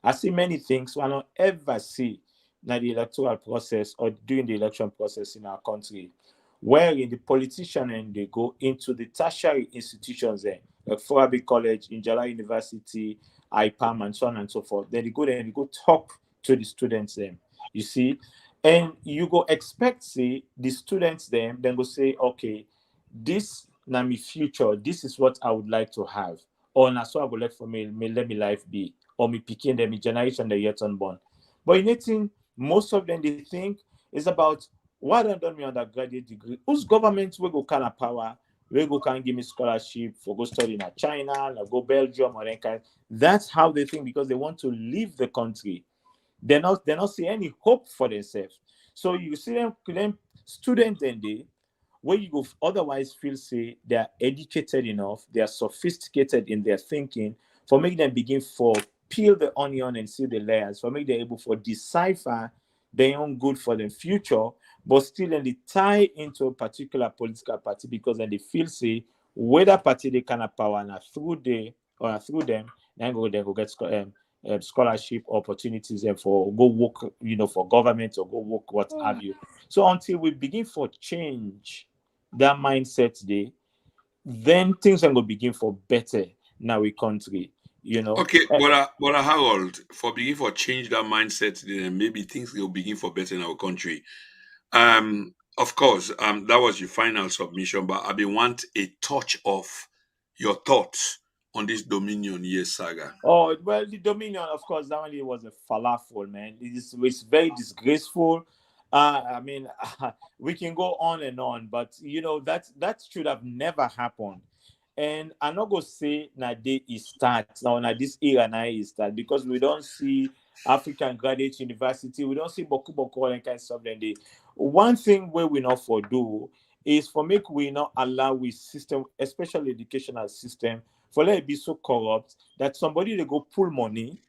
Speaker 2: I see many things I don't ever see in the electoral process or during the election process in our country, wherein the politician and they go into the tertiary institutions there, like Forabi College, Injala University, IPAM, and so on and so forth. Then they go there and they go talk to the students then. You see, and you go expect say the students then go say, okay, this now my future, this is what I would like to have. Or na so I would like for me let me life be, or me picking them, me generation they yet unborn. But in 18, most of them they think is about what I done my undergraduate degree. Whose government will go kind of power, will go can give me scholarship for go study in China, or go Belgium or any kind. That's how they think because they want to leave the country. They're not see any hope for themselves. So you see them students and they where you go otherwise feel say they are educated enough, they are sophisticated in their thinking, for make them begin for peel the onion and see the layers, for make them able for decipher their own good for the future, but still then they tie into a particular political party because then they feel say whether party they can have power now through they or through them, then go get scholarship opportunities and for go work, for government or go work what have you. So until we begin for change that mindset day, then things are going to begin for better now we country.
Speaker 1: Okay, but Harold, for begin for change that mindset, then maybe things will begin for better in our country. Of course, that was your final submission, but I been want a touch of your thoughts on this Dominion Year saga.
Speaker 2: Oh, well, the Dominion, of course, that one was a falafel, man. It's very disgraceful. I mean, we can go on and on, but you know that should have never happened. And I'm not gonna say na day is start now, na this era now is start, because we don't see African Graduate University, we don't see Boku Boku and kind of stuff. Then they, one thing where we not for do is for make we not allow we system, especially educational system, for let it be so corrupt that somebody they go pull money,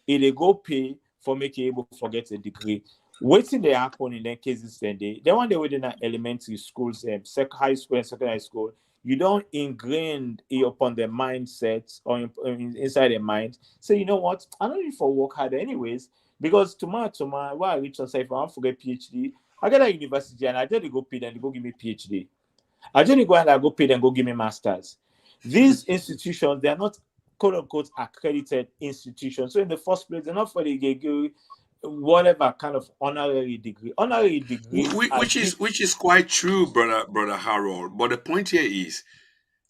Speaker 2: they go pay for making able to forget a degree. Waiting they happen in their cases, then they want they within elementary schools, high school and secondary school. You don't ingrain it upon their mindsets or inside their minds. So you know what? I don't need for work harder anyways, because tomorrow, while I reach on say if I want to forget PhD, I get a university and I just go pay them to go give me PhD. I just go and I go pay them go give me masters. These institutions, they are not quote unquote accredited institutions. So in the first place, they're not for the whatever kind of honorary degree. Honorary degrees,
Speaker 1: Which is quite true, brother Harold. But the point here is,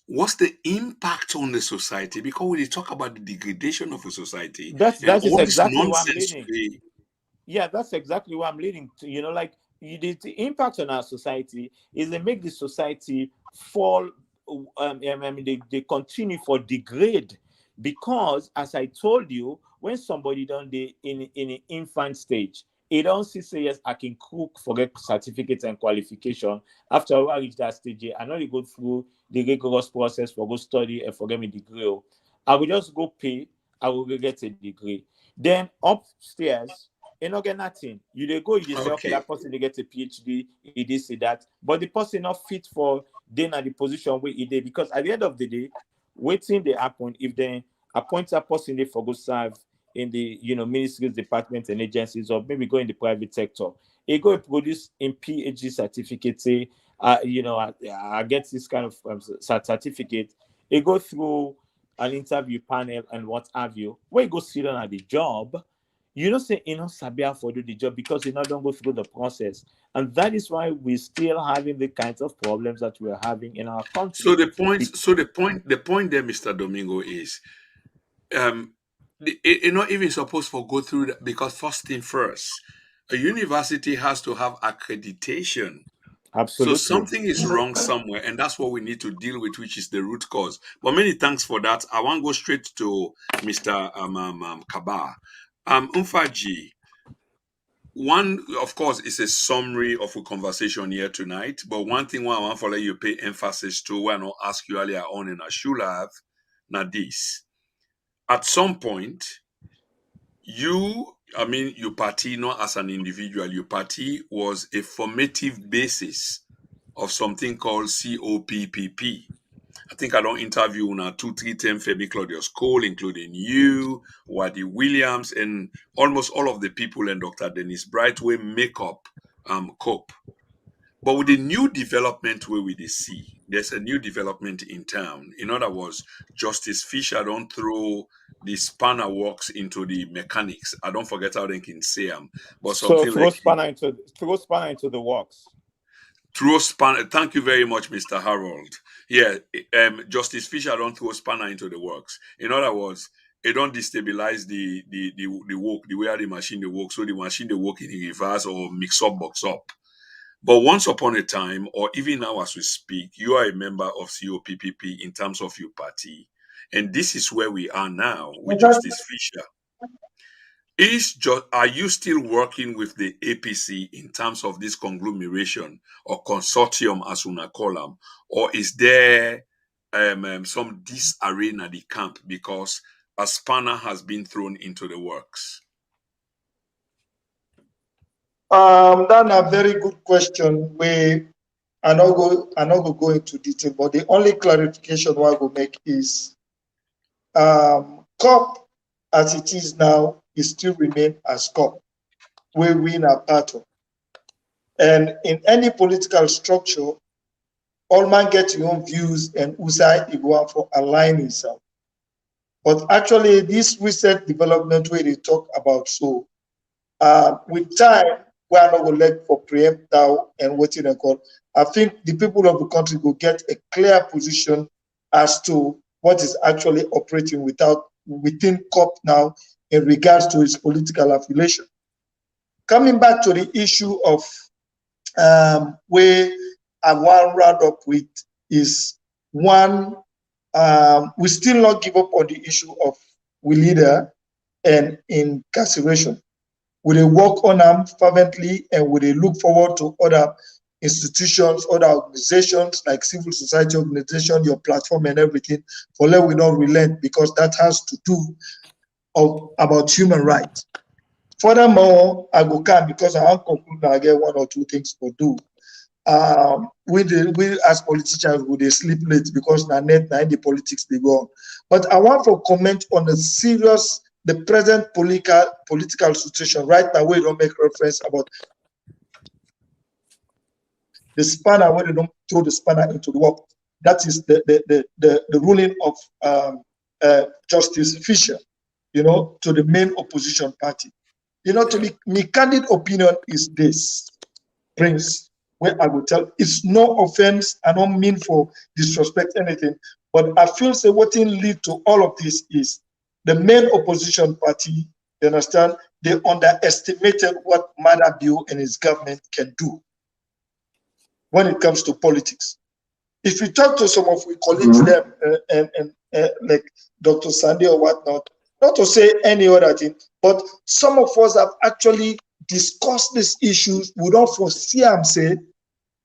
Speaker 1: what's the impact on the society? Because when you talk about the degradation of a society and
Speaker 2: that is
Speaker 1: all this
Speaker 2: exactly what I'm
Speaker 1: nonsense
Speaker 2: leading.
Speaker 1: today.
Speaker 2: Yeah, that's exactly what I'm leading to. You know, like the impact on our society is they make the society fall. I mean, they continue for degrade, because as I told you, when somebody done the in an infant stage, it don't see say yes, I can cook, forget certificates and qualification. After I reach that stage, I know they go through the rigorous process for go study and forget me degree. I will just go pay, I will go get a degree. Then upstairs, you don't get nothing. You they go, you say, okay,
Speaker 1: Okay.
Speaker 2: that person they get a PhD, he did say that, but the person not fit for then at the position where he did, because at the end of the day, waiting they happen if they appoint a person they for go serve in the ministries, departments, and agencies, or maybe go in the private sector. He go produce in PhD certificate, say, I get this kind of certificate. He go through an interview panel and what have you. Where you go sit down at the job, you don't say sabia for do the job because you don't go through the process, and that is why we're still having the kinds of problems that we're having in our country.
Speaker 1: The point there, Mr. Domingo, is you're not even supposed to go through that, because first thing first, a university has to have accreditation. So
Speaker 2: Absolutely.
Speaker 1: something is wrong somewhere, and that's what we need to deal with, which is the root cause. But many thanks for that. I want to go straight to Mr. Kaba. Umfaji, one, of course, is a summary of a conversation here tonight. But one thing I want to let you pay emphasis to, when I ask you earlier on, and I should have, now this. At some point, your party, not as an individual, your party was a formative basis of something called COPPP. I think I don't interview now 2-3 times Femi Claudius Cole, including you, Wadi Williams, and almost all of the people and Dr. Dennis Brightway make up COPE. But with the new development where we see, there's a new development in town. In other words, Justice Fisher don't throw the spanner works into the mechanics. I don't forget how they can say them, but
Speaker 2: So
Speaker 1: something like
Speaker 2: spanner into the works.
Speaker 1: Throw spanner. Thank you very much, Mr. Harold. Yeah, Justice Fisher don't throw spanner into the works. In other words, it don't destabilize the work, the way the machine they work. So the machine they work in reverse or mix up, box up. But once upon a time, or even now as we speak, you are a member of COPPP in terms of your party. And this is where we are now with Justice Fisher. Are you still working with the APC in terms of this conglomeration or consortium, as we call them, or is there some disarray in the camp because a spanner has been thrown into the works?
Speaker 3: That's a very good question. I not go into detail, but the only clarification I will make is COP as it is now is still remain as COP, where we are part of. And in any political structure, all man get your own views and usai iguan for align himself. But actually, this recent development where they talk about, so with time, we are not going to let for preempt now and what you call. I think the people of the country will get a clear position as to what is actually operating within COP now in regards to its political affiliation. Coming back to the issue of where I want to round up with is one, we still not give up on the issue of we leader and incarceration. We work on them fervently, and we look forward to other institutions, other organizations like civil society organization, your platform and everything, for let we not relent, because that has to do about human rights. Furthermore, I go come because I want to conclude and I get one or two things to do. We as politicians, we sleep late because now the politics they go on. But I want to comment on the present political situation. Right now, we don't make reference about the spanner, where they don't throw the spanner into the work. That is the ruling of Justice Fisher, to the main opposition party. To be my candid opinion is this, Prince, where I will tell, it's no offense, I don't mean for disrespect anything, but I feel say what will lead to all of this is the main opposition party, you understand, they underestimated what Madabio and his government can do when it comes to politics. If you talk to some of our colleagues, them and like Dr. Sandy or whatnot, not to say any other thing, but some of us have actually discussed these issues. We don't foresee them say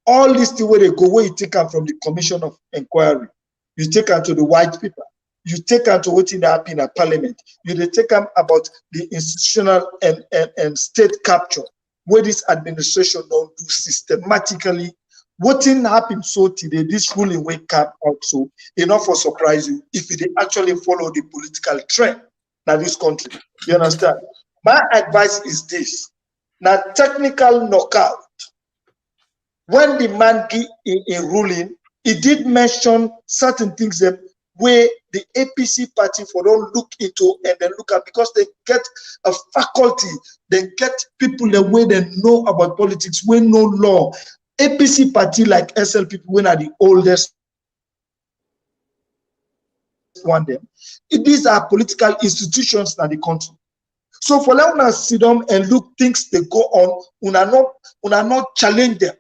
Speaker 3: all this the way they go, where you take them from the Commission of Inquiry, you take them to the white paper, you take them to what happened in Parliament, you take them about the institutional and state capture, where this administration don't do systematically. What happened so today, this ruling will come out so enough for surprise you if they actually follow the political trend in this country. You understand? My advice is this. Now, technical knockout. When the man give a ruling, he did mention certain things that where the APC party for don't look into and then look at, because they get a faculty, they get people the way they know about politics, we know law. APC party like SLP, when are the oldest one them. These are political institutions in the country. So for let us sit down and look things they go on, una not challenge them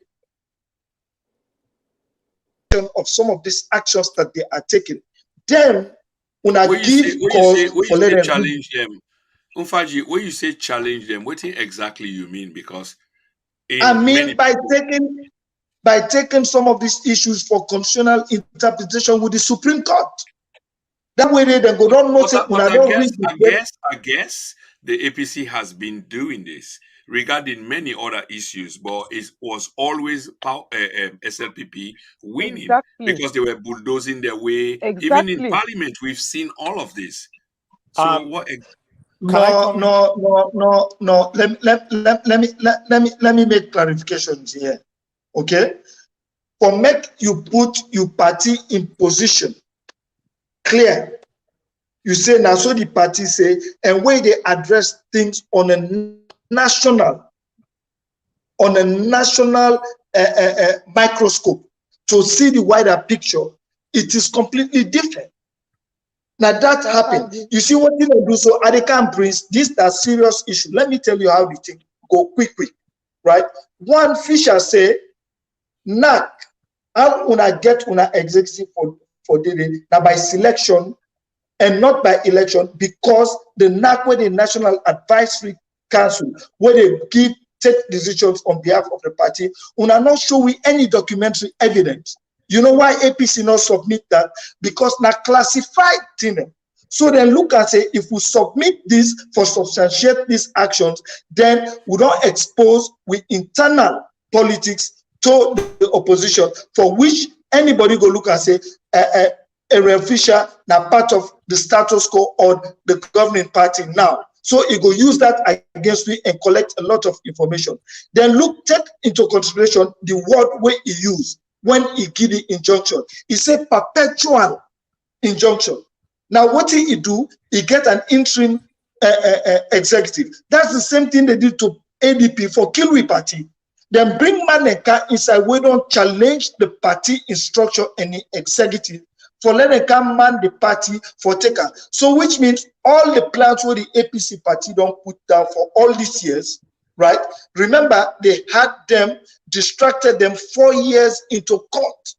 Speaker 3: of some of these actions that they are taking. Then una give cause for let them
Speaker 1: challenge them. Umfaji, when you say challenge them, what exactly you mean? Because
Speaker 3: I mean by taking some of these issues for constitutional interpretation with the Supreme Court. That way they go don't know.
Speaker 1: I guess the APC has been doing this regarding many other issues, but it was always SLPP winning because they were bulldozing their way. Even in Parliament, we've seen all of this. So what?
Speaker 3: No. Let me make clarifications here. Okay, for make you put your party in position clear. You say now, so the party say, and where they address things on a national microscope to see the wider picture, it is completely different. Now that happened. You see what they do? So they can't bring this that serious issue. Let me tell you how the thing go quick, right? One Fisher say, NAC, how una get una executive for the now by selection and not by election, because the NAC, where the National Advisory Council, where they take decisions on behalf of the party, una not showing any documentary evidence. You know why APC not submit that? Because na classified thing. So then look and say, if we submit this for substantiate these actions, then we don't expose with internal politics to the opposition, for which anybody go look and say, Ariel Fisher now part of the status quo or the governing party now. So he go use that against me and collect a lot of information. Then take into consideration the word where he used when he give the injunction. He said perpetual injunction. Now what he do? He get an interim executive. That's the same thing they did to ADP for Kilwi party. Then bring Maneka inside. We don't challenge the party in structure and the executive for let them come man the party for taker. So which means all the plans where the APC party don't put down for all these years, right? Remember, they had them, distracted them 4 years into court,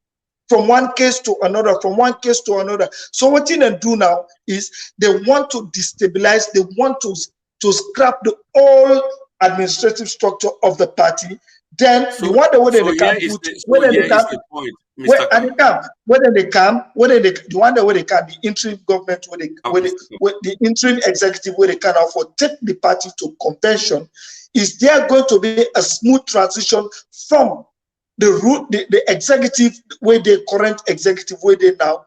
Speaker 3: from one case to another, from one case to another. So what they do now is they want to destabilize, they want to scrap the whole administrative structure of the party. Then
Speaker 1: So,
Speaker 3: the one that
Speaker 1: so
Speaker 3: they
Speaker 1: here
Speaker 3: can
Speaker 1: is
Speaker 3: put,
Speaker 1: the, so
Speaker 3: whether
Speaker 1: here
Speaker 3: they can,
Speaker 1: is the point,
Speaker 3: where
Speaker 1: Mr.
Speaker 3: and they come, whether they come, whether they, the one that where they can, the interim government, where the interim executive, where they can afford take the party to convention, is there going to be a smooth transition from the root, the executive where the current executive where they now,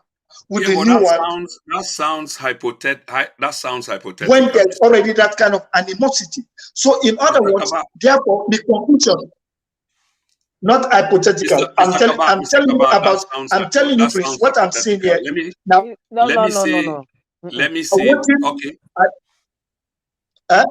Speaker 3: with
Speaker 1: Yeah,
Speaker 3: the
Speaker 1: but
Speaker 3: new one,
Speaker 1: that sounds hypothetical.
Speaker 3: when there's
Speaker 1: Mr.
Speaker 3: already that kind of animosity. So in other
Speaker 1: Mr.
Speaker 3: words,
Speaker 1: Kaba,
Speaker 3: therefore, the conclusion, not hypothetical. I'm
Speaker 1: Mr.
Speaker 3: telling,
Speaker 1: Kaba,
Speaker 3: I'm
Speaker 1: Mr.
Speaker 3: telling you
Speaker 1: Kaba,
Speaker 3: about, I'm telling you,
Speaker 1: that
Speaker 3: Prince,
Speaker 1: sounds
Speaker 3: what I'm saying
Speaker 1: hypothetical.
Speaker 3: here. Now,
Speaker 4: No,
Speaker 1: Let
Speaker 4: no,
Speaker 1: me
Speaker 4: no, no,
Speaker 1: say,
Speaker 4: no.
Speaker 1: let me say,
Speaker 3: what if,
Speaker 1: okay,
Speaker 3: uh,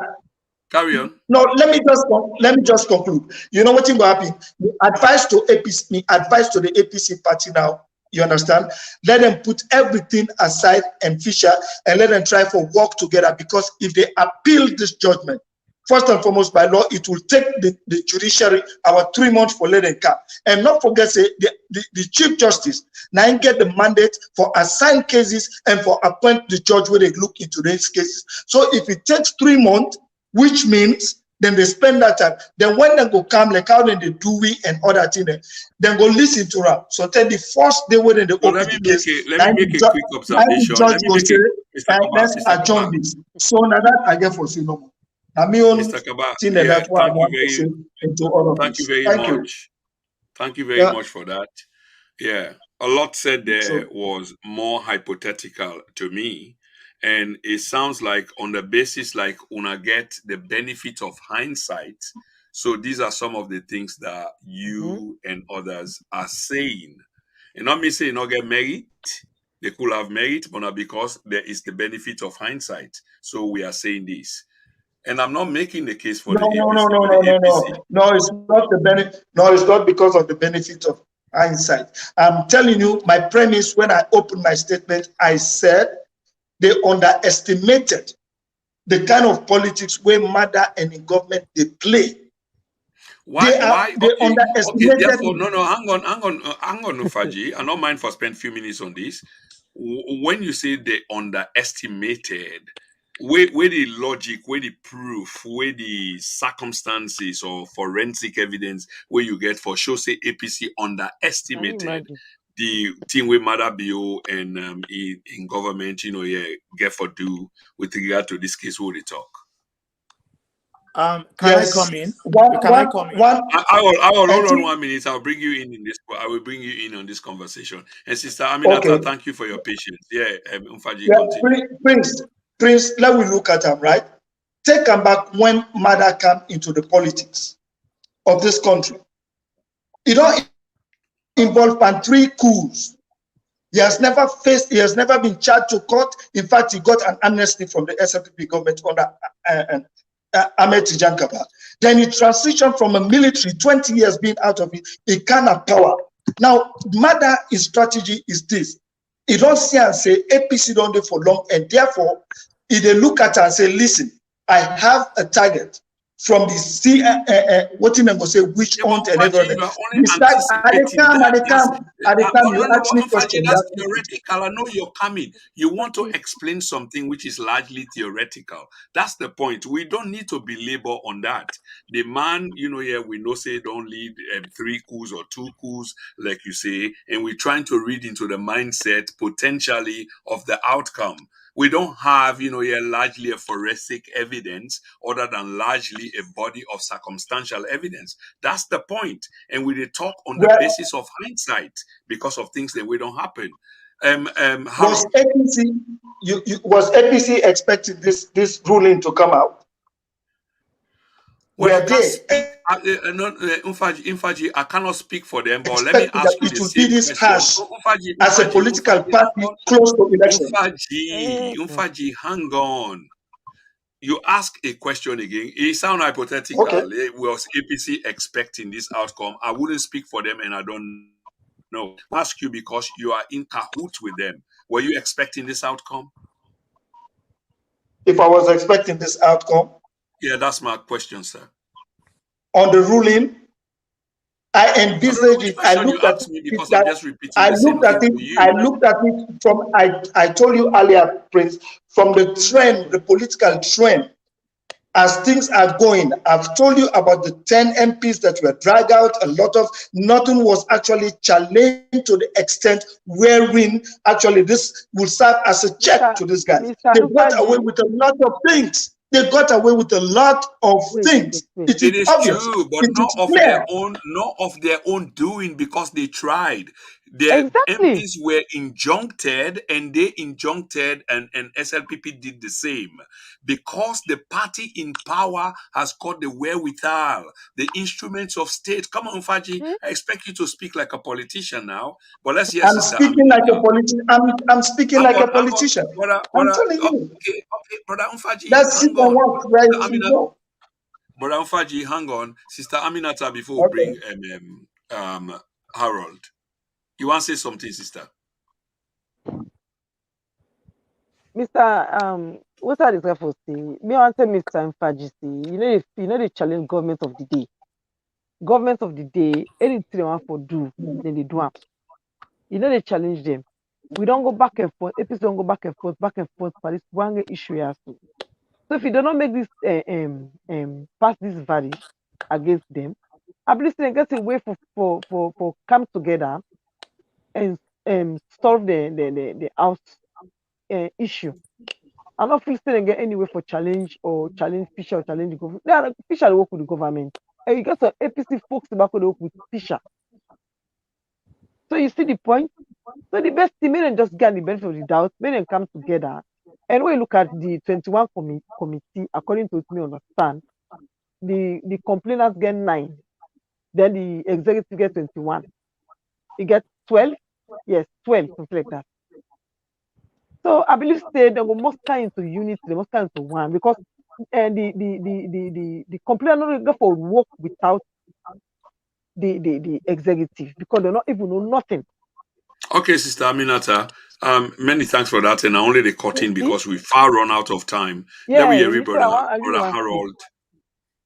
Speaker 1: carry on.
Speaker 3: no, let me just conclude. You know what will happen? The advice to APC, the advice to the APC party now. You understand? Let them put everything aside and Fisher, and let them try for work together. Because if they appeal this judgment, first and foremost, by law, it will take the judiciary our 3 months for letting come. And not forget, say the Chief Justice now get the mandate for assigned cases and for appoint the judge where they look into these cases. So if it takes 3 months, which means then they spend that time. Then when they go come, like how then they do we and other things, then go listen to them. So tell the first day when they open the case,
Speaker 1: let me make a quick observation.
Speaker 3: judge
Speaker 1: let me
Speaker 3: go
Speaker 1: make
Speaker 3: say,
Speaker 1: a Mr. Kaba,
Speaker 3: let's
Speaker 1: Mr.
Speaker 3: adjourn
Speaker 1: Kaba,
Speaker 3: this. So now that I get for say no more. Now me own
Speaker 1: Mr. Kaba,
Speaker 3: thing, and
Speaker 1: yeah,
Speaker 3: that's what I want to say into all of
Speaker 1: thank you
Speaker 3: this.
Speaker 1: very
Speaker 3: Thank you.
Speaker 1: much. Thank you very
Speaker 3: Yeah.
Speaker 1: much for that. Yeah, a lot said there
Speaker 3: So
Speaker 1: was more hypothetical to me. And it sounds like on the basis like una get the benefit of hindsight. So these are some of the things that you and others are saying. And not me saying not get merit. They could have merit, but not because there is the benefit of hindsight. So we are saying this. And I'm not making the case for the
Speaker 3: no, no, no,
Speaker 1: APC,
Speaker 3: no,
Speaker 1: but
Speaker 3: no,
Speaker 1: the
Speaker 3: no,
Speaker 1: APC.
Speaker 3: no. No, it's not the benefit. No, it's not because of the benefit of hindsight. I'm telling you, my premise when I opened my statement, I said they underestimated the kind of politics where mother and in government they play.
Speaker 1: Why?
Speaker 3: They
Speaker 1: Okay.
Speaker 3: underestimated
Speaker 1: Therefore, no. Hang on, Faji. I don't mind for spend few minutes on this. When you say they underestimated, where the logic, where the proof, where the circumstances or forensic evidence, where you get for sure say APC
Speaker 4: Can you
Speaker 1: underestimated
Speaker 4: imagine?
Speaker 1: the thing with Mother BO and in government, get for do with regard to this case, what they talk.
Speaker 2: Can
Speaker 3: yes.
Speaker 2: I come in?
Speaker 3: Can I come in?
Speaker 1: I will hold on
Speaker 3: think,
Speaker 1: 1 minute. I'll bring you in this. I will bring you in on this conversation. And Sister Aminata,
Speaker 3: okay.
Speaker 1: thank you for your patience. Yeah, Umfaji,
Speaker 3: Yeah,
Speaker 1: continue.
Speaker 3: Prince, let me look at them, right? Take them back when mother came into the politics of this country. It don't involve and 3 coups. He has never been charged to court. In fact, he got an amnesty from the SFP government under Ahmed Tijan Kaba. Then he transitioned from a military, 20 years being out of it, a kind of power. Now, mother, his strategy is this. He don't see and say, APC don't do for long, and therefore, if they look at her and say, listen, I have a target from the what you go say, witch hunt and everything.
Speaker 1: You are only
Speaker 3: Besides,
Speaker 1: anticipating that.
Speaker 3: you
Speaker 1: No,
Speaker 3: ask me
Speaker 1: Umfaji,
Speaker 3: question.
Speaker 1: that's theoretical. I know you're coming. You want to explain something which is largely theoretical. That's the point. We don't need to belabor on that. The man, we know say don't lead 3 coups or 2 coups, like you say, and we're trying to read into the mindset potentially of the outcome. We don't have, largely a forensic evidence other than largely a body of circumstantial evidence. That's the point. And we talk on the basis of hindsight because of things that we don't happen.
Speaker 3: Was
Speaker 1: Harold.
Speaker 3: Was APC expecting this ruling to come out?
Speaker 1: Well,
Speaker 3: Were
Speaker 1: you can
Speaker 3: they
Speaker 1: speak. Umfaji, I cannot speak for them, but let me
Speaker 3: expecting that
Speaker 1: ask you
Speaker 3: it
Speaker 1: the
Speaker 3: would be
Speaker 1: same
Speaker 3: this
Speaker 1: question.
Speaker 3: harsh as a political party close to election?
Speaker 1: Umfaji, hang on. You ask a question again. It sounds hypothetical.
Speaker 3: Okay.
Speaker 1: Was APC expecting this outcome? I wouldn't speak for them, and I don't know. I ask you because you are in cahoots with them. Were you expecting this outcome?
Speaker 3: If I was expecting this outcome,
Speaker 1: Yeah, that's my question, sir.
Speaker 3: on the ruling. I envisaged
Speaker 1: Which
Speaker 3: it. I
Speaker 1: question you
Speaker 3: looked at
Speaker 1: asked me
Speaker 3: it
Speaker 1: because I'm
Speaker 3: that
Speaker 1: just repeating the same thing to
Speaker 3: I
Speaker 1: you.
Speaker 3: looked at it from I told you earlier, Prince, from the trend, the political trend, as things are going. I've told you about the 10 MPs that were dragged out. Nothing was actually challenged to the extent wherein actually this will serve as a check to these guys.
Speaker 4: Mr.
Speaker 3: They got away
Speaker 4: Mfaji,
Speaker 3: with a lot of things. They got away with a lot of things.
Speaker 4: wait.
Speaker 3: It is
Speaker 1: It is
Speaker 3: obvious.
Speaker 1: true, but
Speaker 3: It
Speaker 1: not
Speaker 3: is
Speaker 1: of their
Speaker 3: clear.
Speaker 1: own doing because they tried. The
Speaker 4: Exactly.
Speaker 1: MPs were injuncted and they injuncted and SLPP did the same because the party in power has got the wherewithal, the instruments of state. Come on, Faji,
Speaker 4: Hmm?
Speaker 1: I expect you to speak like a politician now, but let's hear
Speaker 3: I'm
Speaker 1: Sister
Speaker 3: speaking like a
Speaker 1: Aminata.
Speaker 3: politician. I'm speaking like a politician. I'm telling you.
Speaker 1: Okay, brother Umfaji,
Speaker 3: Let's sit
Speaker 1: hang
Speaker 3: and
Speaker 1: on.
Speaker 3: watch where
Speaker 1: Sister
Speaker 3: it will
Speaker 1: Aminata,
Speaker 3: go.
Speaker 1: Brother Umfaji, hang on. Sister Aminata, before we bring
Speaker 3: Okay.
Speaker 1: Harold. You want to say something, sister?
Speaker 4: Mr. What's that is for say? Me answer Mr. Mfaji say, you know the challenge government of the day. Government of the day, anything they want for do, then they do am. You know they challenge them. We don't go back and forth. APC don't go back and forth, but this one issue here. So if you do not make this pass this verdict against them, I believe they get a way for come together and solve the house issue. I'm not feel still get any way for challenge Fisher or challenge the government. They are Fisher work with the government. And you get some APC folks back to work with Fisher. So you see the point? So the best thing, make them just get the benefit of the doubt, make them come together. And when you look at the 21 committee, according to me understand, the complainants get 9, then the executive get 21. You get 12? Yes, 12, something like that. So I believe they go must come into unity, they must come into one because the complainant not go for work without the executive because they not even know nothing.
Speaker 1: Okay, Sister Aminata. Many thanks for that. And I only the cutting
Speaker 4: See?
Speaker 1: because we far run out of time. Let me
Speaker 4: Yeah,
Speaker 1: hear you,
Speaker 4: you say I really
Speaker 1: brother
Speaker 4: want to speak.
Speaker 1: Harold.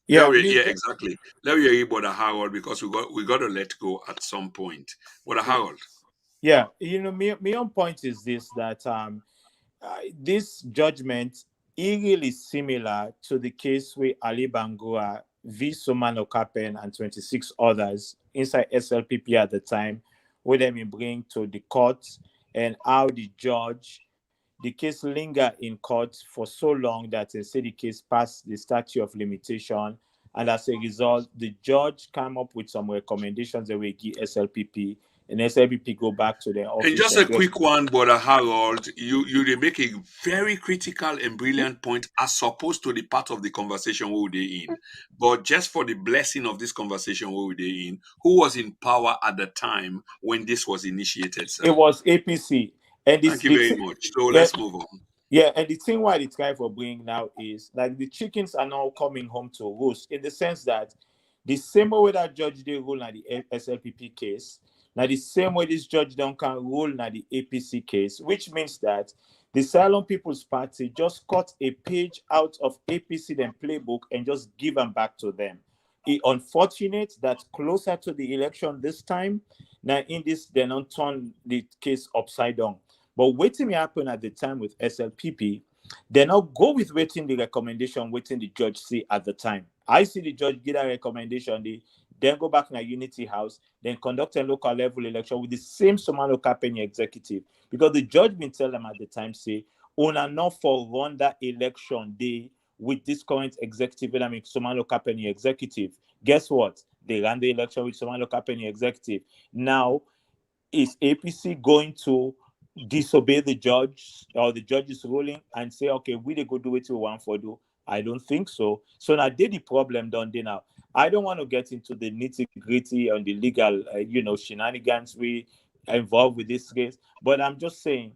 Speaker 2: Yeah,
Speaker 1: Yeah, exactly. Let me hear you, brother Harold, because we got to let go at some point. Brother Harold.
Speaker 2: yeah. My own point is this that this judgment eerily similar to the case with Ali Bangura, V. Soman Okapen, and 26 others inside SLPP at the time, where they been bring to the court and how the case linger in court for so long that they say the case passed the statute of limitation. And as a result, the judge came up with some recommendations that will give SLPP, and SLPP go back to their
Speaker 1: And
Speaker 2: office
Speaker 1: just
Speaker 2: and
Speaker 1: a
Speaker 2: get.
Speaker 1: quick one, brother Harold. You they make a very critical and brilliant point as opposed to the part of the conversation we were in. But just for the blessing of this conversation we were in, who was in power at the time when this was initiated, sir?
Speaker 2: It was APC, and
Speaker 1: Thank you very much. So
Speaker 2: yeah,
Speaker 1: let's move on.
Speaker 2: yeah, and the thing why the try for bringing now is like the chickens are now coming home to roost in the sense that the same way that judge they rule in the SLPP case, now the same way this judge don't can rule in the APC case, which means that the Salone People's Party just cut a page out of APC then playbook and just give them back to them. It's unfortunate that closer to the election this time, now in this they don't turn the case upside down. But waiting happen at the time with SLPP, they not go with waiting the recommendation, waiting the judge say at the time. I see the judge give a recommendation, they then go back in a unity house, then conduct a local level election with the same Somalo Kapeni executive. Because the judge been tell them at the time, say, una not for run that election day with this current executive, I mean Somalo Kapeni executive. Guess what? They ran the election with Somalo Kapeni executive. Now, is APC going to disobey the judge or the judge's ruling and say, okay, we they go do it we want for do? I don't think so. So now did the problem done there now. I don't want to get into the nitty-gritty on the legal, shenanigans we involved with this case, but I'm just saying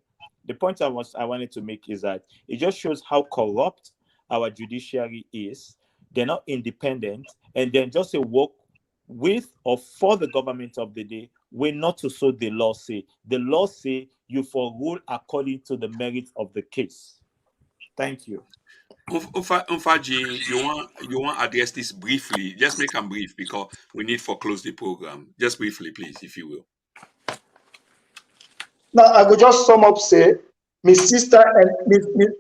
Speaker 2: the point I wanted to make is that it just shows how corrupt our judiciary is. They're not independent, and then just a work with or for the government of the day, we're not to so the law say. The law say you for rule according to the merits of the case. Thank you.
Speaker 1: Umfaji, you want to address this briefly? Just make them brief because we need to close the program. Just briefly, please, if you will.
Speaker 3: Now I go just sum up say my sister and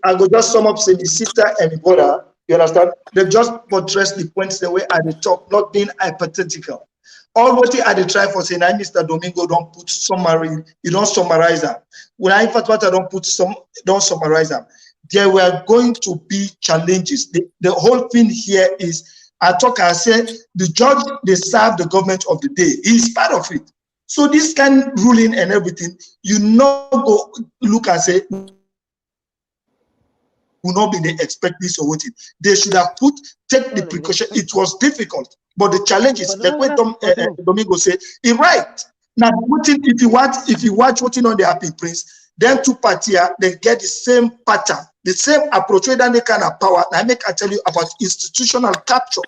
Speaker 3: I go just sum up say my sister and my brother. You understand? They just address the points the way I dey talk, not being hypothetical. All what I dey try for saying, I Mr. Domingo don't put summary, you don't summarize them. When I fact what I don't summarize them. There were going to be challenges. The whole thing here is I say the judge they serve the government of the day. He is part of it. So this kind of ruling and everything, you know, go look and say, will not be they expect this or what it. They should have take the precaution. It was difficult, but the challenge is like when Domingo said, he right. Now, if you watch what's on the Happy Prince, then two parties they get the same pattern, the same approach, where they kind of power. I tell you about institutional capture,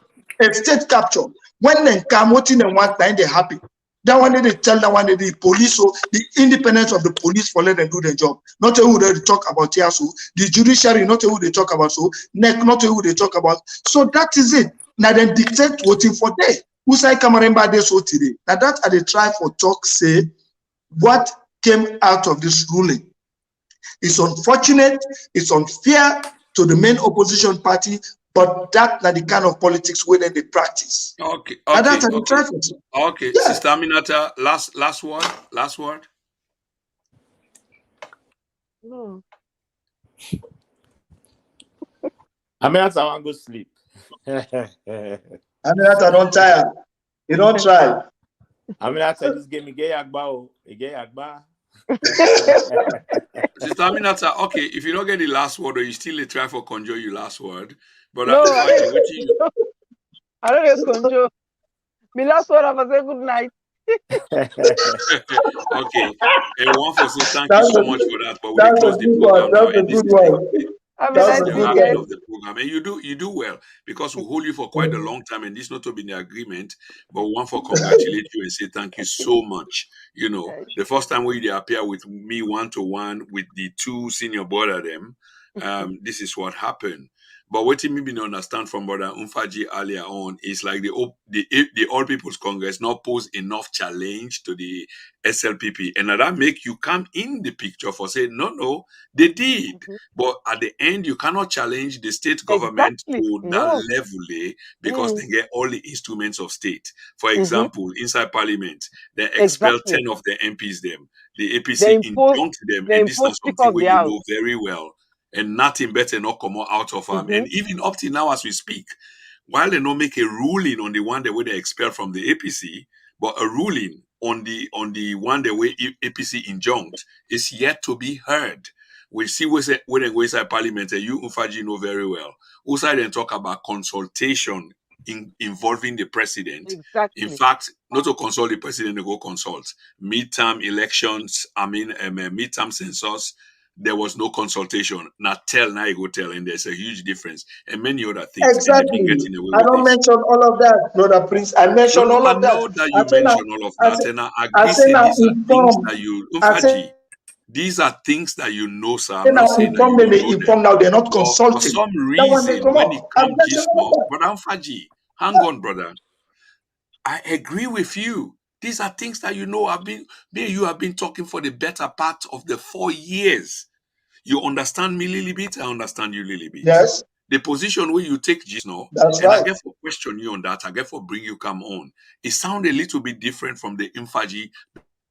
Speaker 3: state capture. When they come, what in one time they happy. That one they tell that one the police, so the independence of the police for let them do their job. Not who they talk about here, so the judiciary, not who they talk about, so NEC, not who they talk about. So that is it. Now then dictate voting for day. Who say Cameroon day so today? Now that are they try for talk say what came out of this ruling. It's unfortunate, it's unfair to the main opposition party, but that's not the kind of politics where they practice.
Speaker 1: Okay.
Speaker 3: Yeah.
Speaker 1: Sister Aminata, last word.
Speaker 4: No.
Speaker 2: Aminata, I want to go sleep.
Speaker 3: Aminata, don't tire. You don't try.
Speaker 2: Aminata, just give me gay agba.
Speaker 1: Sister Aminata, okay, if you don't get the last word or you still try for conjure your last word, but
Speaker 4: No, I don't conjure. My last word, I was say good night.
Speaker 1: Okay, and one for say thank you so much for that. But we close the program now, and this is the wrapping of the program. And you do well because we hold you for quite a long time, and this not to be the agreement, but we want for congratulate you and say thank you so much. You know, the first time we appear with me 1-to-1 with the two senior brother them, this is what happened. But what you maybe not understand from Brother Umfaji earlier on is like the All People's Congress not pose enough challenge to the SLPP. And that make you come in the picture for saying, no, they did. But at the end, you cannot challenge the state government to that level because they get all the instruments of state. For example, inside parliament, they expel 10 of the MPs them. The APC injuncted them, and this is something where you know very well. And nothing better not come out of them. And even up till now, as we speak, while they not make a ruling on the one that way they expel from the APC, but a ruling on the one the way APC injunct is yet to be heard. We see when they go inside parliament, and you Umfaji know very well. Also, then talk about consultation involving the president.
Speaker 4: Exactly.
Speaker 1: In fact, not to consult the president, they go consult. Midterm elections, midterm census. There was no consultation. Now you go tell, and there's a huge difference, and many other things.
Speaker 3: Exactly. I don't mention all of that, Brother Prince. I mention all of that.
Speaker 1: I know that you mention all of that, and I agree. These are things that you know, sir. I'm not saying that you know them.
Speaker 3: Now they're not consulting.
Speaker 1: For some reason, when it comes to small, Brother Umfaji, hang on, brother. I agree with you. These are things that you know you have been talking for the better part of the 4 years. You understand me, Lily Bit? I understand you, Lily Bit.
Speaker 3: Yes.
Speaker 1: The position where you take just now,
Speaker 3: that's
Speaker 1: and
Speaker 3: right.
Speaker 1: I get for question you on that, I get for bring you come on. It sounds a little bit different from the Umfaji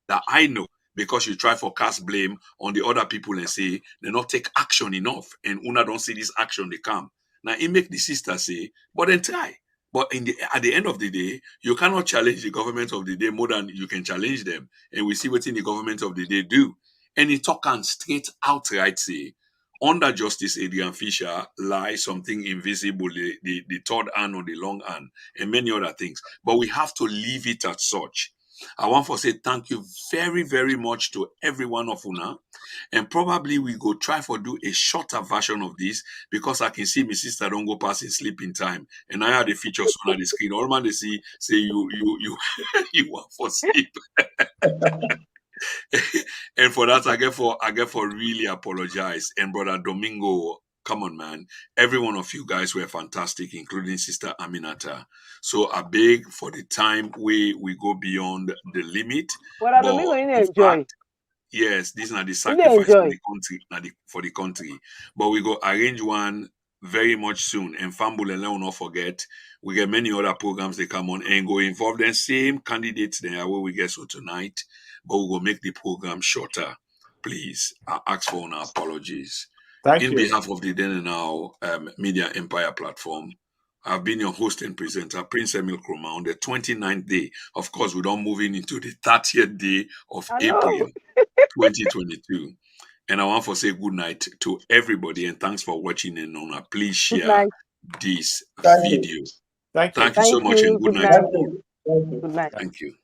Speaker 1: that I know, because you try for cast blame on the other people and say they not take action enough, and Una don't see this action they come. Now it make the sister say, but then try. But at the end of the day, you cannot challenge the government of the day more than you can challenge them. And we see what in the government of the day do. And he talk and straight outright say, under Justice Adrian Fisher lies something invisible, the third hand or the long hand, and many other things. But we have to leave it at such. I want to say thank you very, very much to every one of Una. And probably we go try for do a shorter version of this, because I can see my sister don't go past in sleeping time. And I have the features on the screen. All man they see say you you want for sleep. And for that, I get for really apologize. And Brother Domingo, Come on, man. Every one of you guys were fantastic, including Sister Aminata. So I beg for the time we go beyond the limit.
Speaker 4: But
Speaker 1: But
Speaker 4: Domingo, you
Speaker 1: in
Speaker 4: enjoy.
Speaker 1: fact, yes, these are the
Speaker 4: You
Speaker 1: sacrifice for
Speaker 4: enjoy.
Speaker 1: the country, for the country. But we go arrange one very much soon. And Fambul and will not forget, we get many other programs they come on and go involve the same candidates there where we get so tonight. But we will make the program shorter. Please, I ask for our apologies.
Speaker 2: Thank
Speaker 1: In
Speaker 2: you.
Speaker 1: behalf of the Then and Now Media Empire platform, I've been your host and presenter, Prince Emil Kroma, on the 29th day. Of course, we don't move into the 30th day of
Speaker 4: I know.
Speaker 1: April 2022. And I want to say good night to everybody and thanks for watching. And please
Speaker 4: Good
Speaker 1: share
Speaker 4: night.
Speaker 1: this
Speaker 3: Thank you.
Speaker 1: video.
Speaker 2: Thank you.
Speaker 1: Thank you so
Speaker 4: Thank
Speaker 1: much
Speaker 4: you.
Speaker 1: and good
Speaker 4: Good
Speaker 1: night.
Speaker 4: night.
Speaker 3: Thank you. Thank you.
Speaker 4: Good night.
Speaker 1: Thank you.